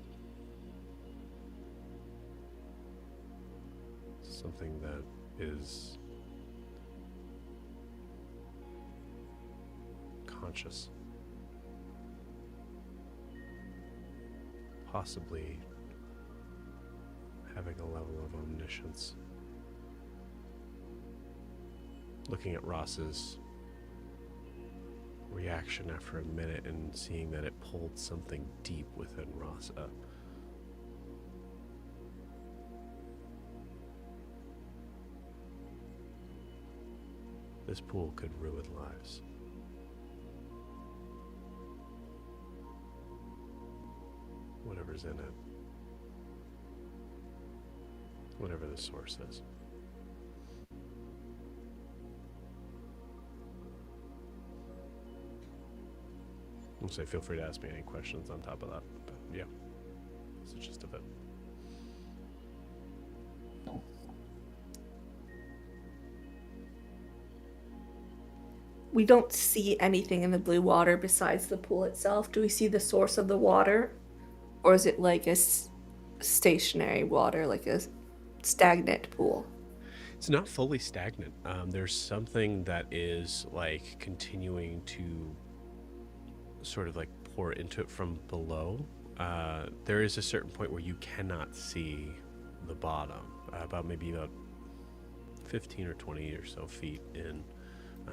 Something that is conscious. Possibly having a level of omniscience. Looking at Ross's reaction after a minute and seeing that it pulled something deep within Rasa. This pool could ruin lives. Whatever's in it. Whatever the source is. I'll say feel free to ask me any questions on top of that. But yeah, that's the gist of it. We don't see anything in the blue water besides the pool itself. Do we see the source of the water? Or is it like a stationary water, like a stagnant pool? It's not fully stagnant. There's something that is like continuing to sort of like pour into it from below. There is a certain point where you cannot see the bottom, about 15 or 20 or so feet in,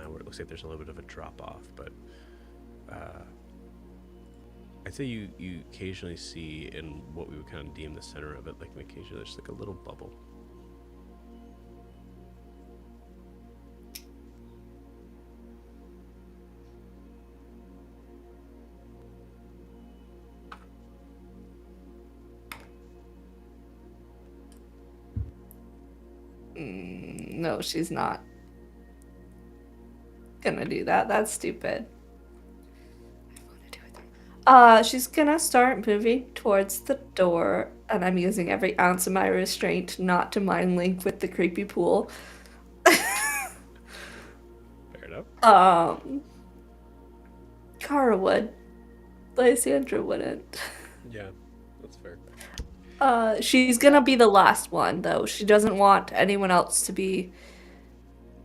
where it looks like there's a little bit of a drop off, but I'd say you occasionally see in what we would kind of deem the center of it, like occasionally there's like a little bubble. No, she's not gonna do that. That's stupid. She's gonna start moving towards the door, and I'm using every ounce of my restraint not to mind link with the creepy pool. Fair enough. Kara would. Lysandra wouldn't. Yeah, that's fair. She's gonna be the last one, though. She doesn't want anyone else to be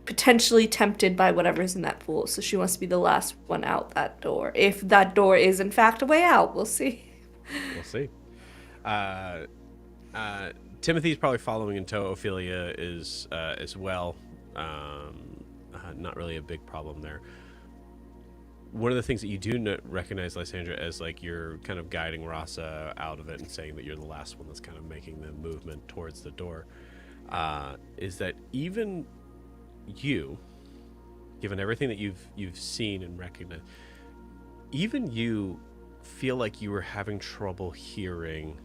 potentially tempted by whatever's in that pool, so she wants to be the last one out that door. If that door is, in fact, a way out, we'll see. We'll see. Timothy's probably following in tow. Ophelia is as well. Not really a big problem there. One of the things that you do recognize, Lysandra, as like you're kind of guiding Rasa out of it and saying that you're the last one that's kind of making the movement towards the door, is that even you, given everything that you've seen and recognized, even you feel like you were having trouble hearing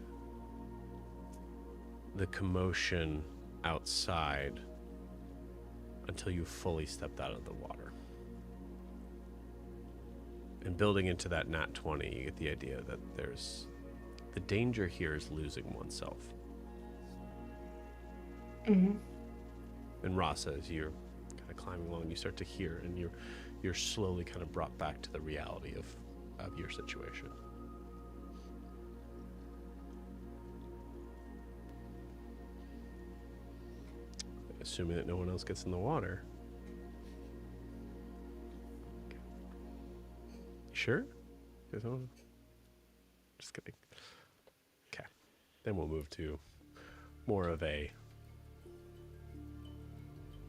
the commotion outside until you fully stepped out of the water. And building into that nat 20, you get the idea that there's the danger here is losing oneself. Mm-hmm. And Rasa, as you're kind of climbing along, you start to hear, and you're slowly kind of brought back to the reality of your situation. Assuming that no one else gets in the water. Sure? Just kidding. Okay. Then we'll move to more of a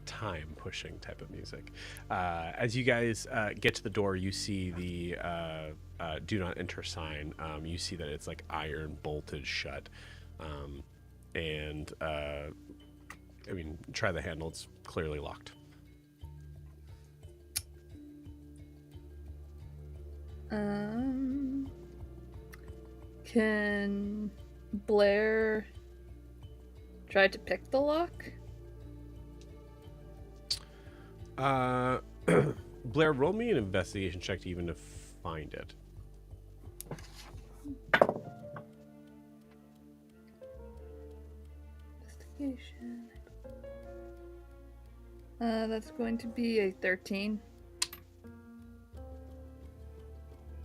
time pushing type of music. As you guys get to the door, you see the do not enter sign. You see that it's like iron bolted shut. I mean, try the handle. It's clearly locked. Can Blair try to pick the lock? Blair, roll me an investigation check to even to find it. Investigation. That's going to be a 13.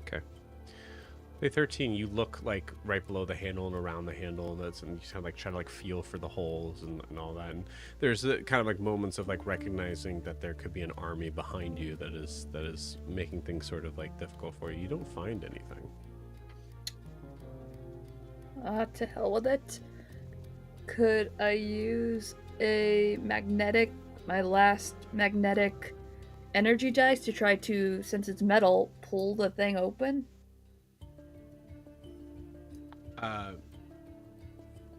Okay. Day 13, you look like right below the handle and around the handle, and you kind of like try to like feel for the holes and all that. And there's kind of like moments of like recognizing that there could be an army behind you that is making things sort of like difficult for you. You don't find anything. To hell with it. Could I use my last magnetic energy dice to try to, since it's metal, pull the thing open?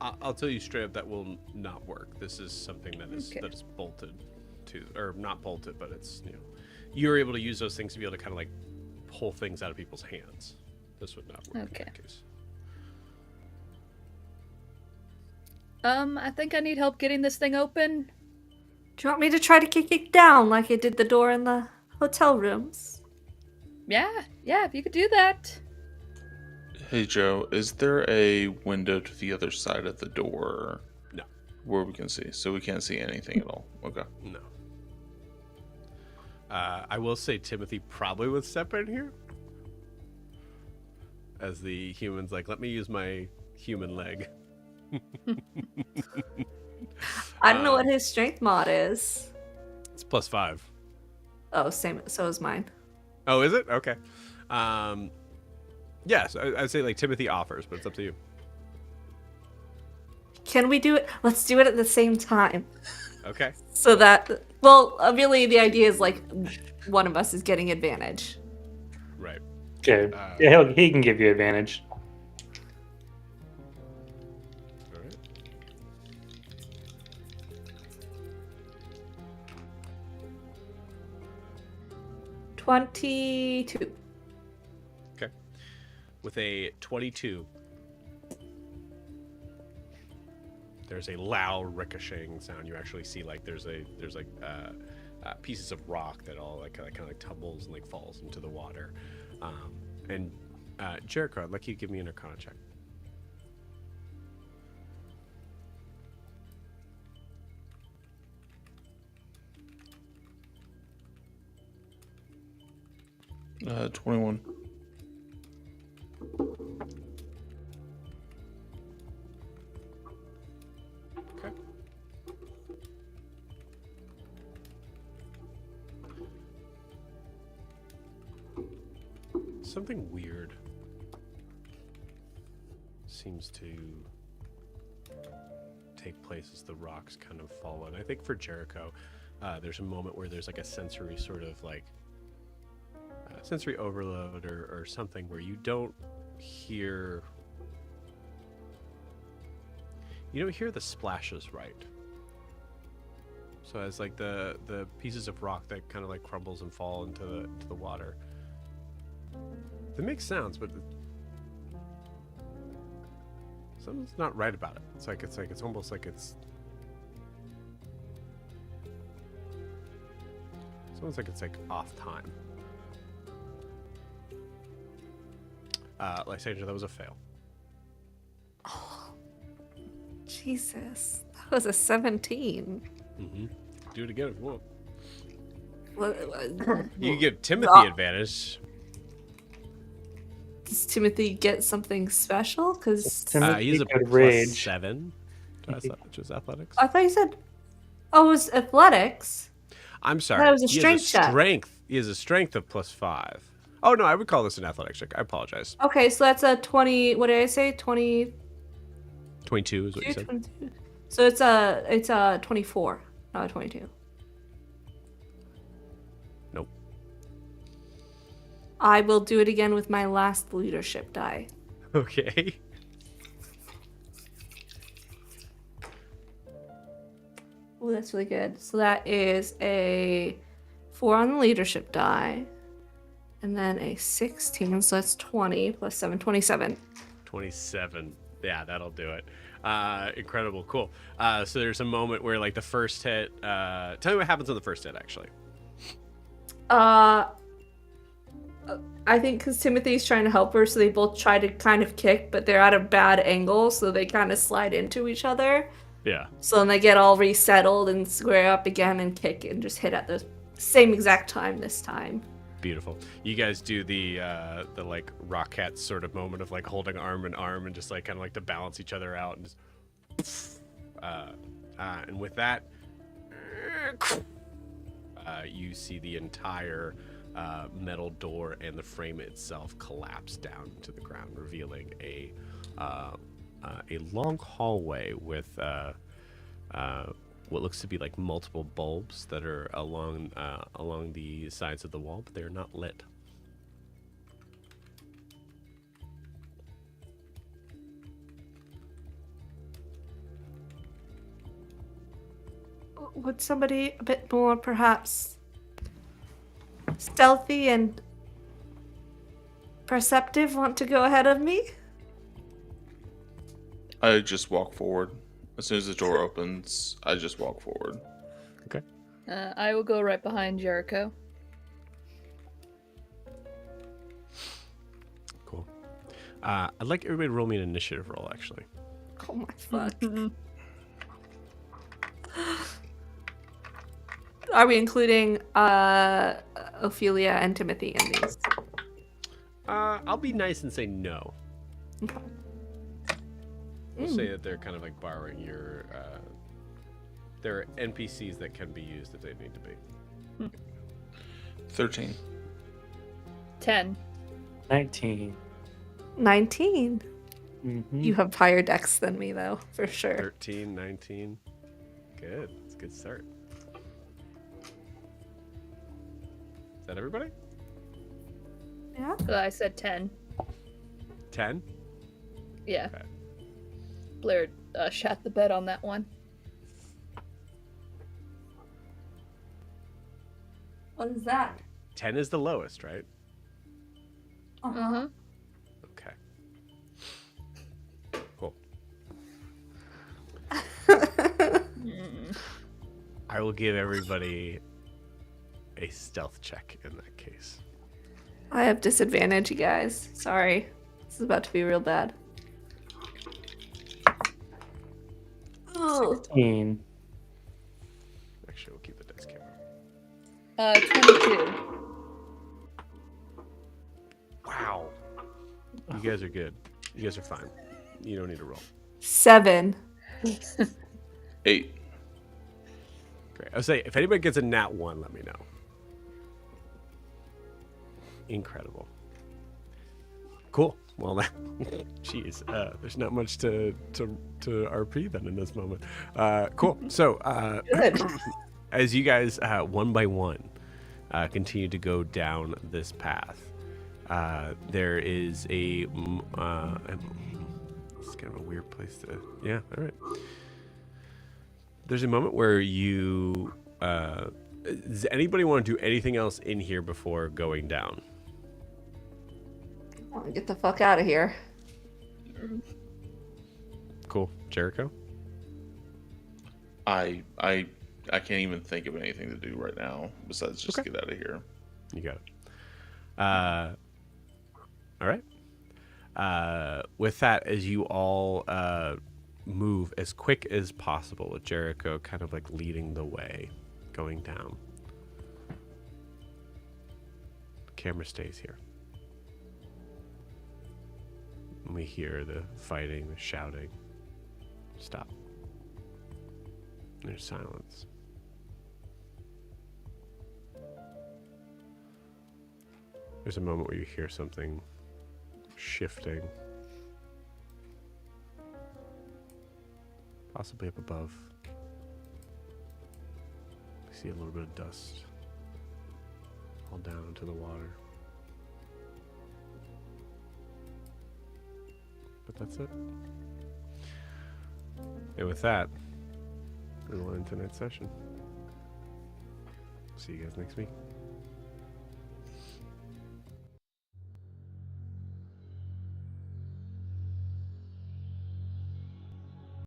I'll tell you straight up that will not work. This is something that is bolted to, or not bolted, but it's, you're able to use those things to be able to kind of like pull things out of people's hands. This would not work in that case. I think I need help getting this thing open. Do you want me to try to kick it down like I did the door in the hotel rooms? Yeah, if you could do that. Hey Joe, is there a window to the other side of the door? No. Where we can see? So we can't see anything at all. Okay. No. I will say Timothy probably would step in here. As the human's like, let me use my human leg. I don't know what his strength mod is. It's +5. Oh, same. So is mine. Oh, is it? Okay. Yes, I'd say like Timothy offers, but it's up to you. Can we do it? Let's do it at the same time. Okay. So that, well, really the idea is like one of us is getting advantage. Right. Okay. Yeah, he can give you advantage. All right. 22. Okay. With a 22, there's a loud ricocheting sound. You actually see like there's pieces of rock that all like kind of like tumbles and like falls into the water, and Jericho, I'd like you to give me an Arcana check. Uh, 21. Okay. Something weird seems to take place as the rocks kind of fall in. I think for Jericho, there's a moment where there's like a sensory sort of like sensory overload or something where you don't hear the splashes right. So as like the pieces of rock that kind of like crumbles and fall into the water, they make sounds, but something's not right about it. It's almost like it's almost like it's like off time. Lysander, that was a fail. Oh, Jesus. That was a 17. Mm-hmm. Do it again if you want. What, You can give Timothy advantage. does Timothy get something special? Because Timothy He's a could plus rage. 7. Which is athletics. I thought you said, oh, it was athletics. I'm sorry. thought it was a He strength check. He has a strength of plus 5. Oh no, I would call this an athletics check. I apologize. Okay, so that's a 20. What did I say? 20. 22 is what you said. 22. So it's a 24, not a 22. Nope. I will do it again with my last leadership die. Okay. Oh, that's really good. So that is a 4 on the leadership die. And then a 16, so that's 20 plus 7, 27. 27. Yeah, that'll do it. Incredible. Cool. So there's a moment where like the first hit, tell me what happens on the first hit actually. I think because Timothy's trying to help her, so they both try to kind of kick, but they're at a bad angle, so they kind of slide into each other. Yeah. So then they get all resettled and square up again and kick and just hit at the same exact time this time. Beautiful. You guys do the like Rockette sort of moment of like holding arm in arm and just like kind of like to balance each other out and just and with that you see the entire metal door and the frame itself collapse down to the ground, revealing a long hallway with what looks to be like multiple bulbs that are along the sides of the wall, but they're not lit. Would somebody a bit more, perhaps, stealthy and perceptive want to go ahead of me? I just walk forward. As soon as the door opens, I just walk forward. Okay. I will go right behind Jericho. Cool. I'd like everybody to roll me an initiative roll, actually. Oh my fuck. Are we including Ophelia and Timothy in these? I'll be nice and say no. Okay. We'll say that they're kind of like borrowing your. There are NPCs that can be used if they need to be. 13. 10. 19. 19. Mm-hmm. You have higher decks than me, though, for sure. 13, 19. Good. It's a good start. Is that everybody? Yeah. I said 10. 10? Yeah. Okay. Blair shot the bed on that one. What is that? 10 is the lowest, right? Uh-huh. Okay. Cool. I will give everybody a stealth check in that case. I have disadvantage, you guys. Sorry. This is about to be real bad. Oh. 16. Actually, we'll keep the dice camera. 22. Wow. You guys are good. You guys are fine. You don't need to roll. 7. 8. Great. I was saying, if anybody gets a nat 1, let me know. Incredible. Cool. Well, jeez, there's not much to RP then in this moment. Cool. So, Good. as you guys one by one continue to go down this path, there is a it's kind of a weird place to. Yeah. All right. There's a moment where you. Does anybody want to do anything else in here before going down? I want to get the fuck out of here. Cool. Jericho? I can't even think of anything to do right now besides just get out of here. You got it. All right. With that, as you all move as quick as possible, with Jericho kind of like leading the way, going down. The camera stays here. And we hear the fighting, the shouting. Stop. There's silence. There's a moment where you hear something shifting. Possibly up above. You see a little bit of dust fall down into the water. But that's it. And with that, we will end tonight's session. See you guys next week.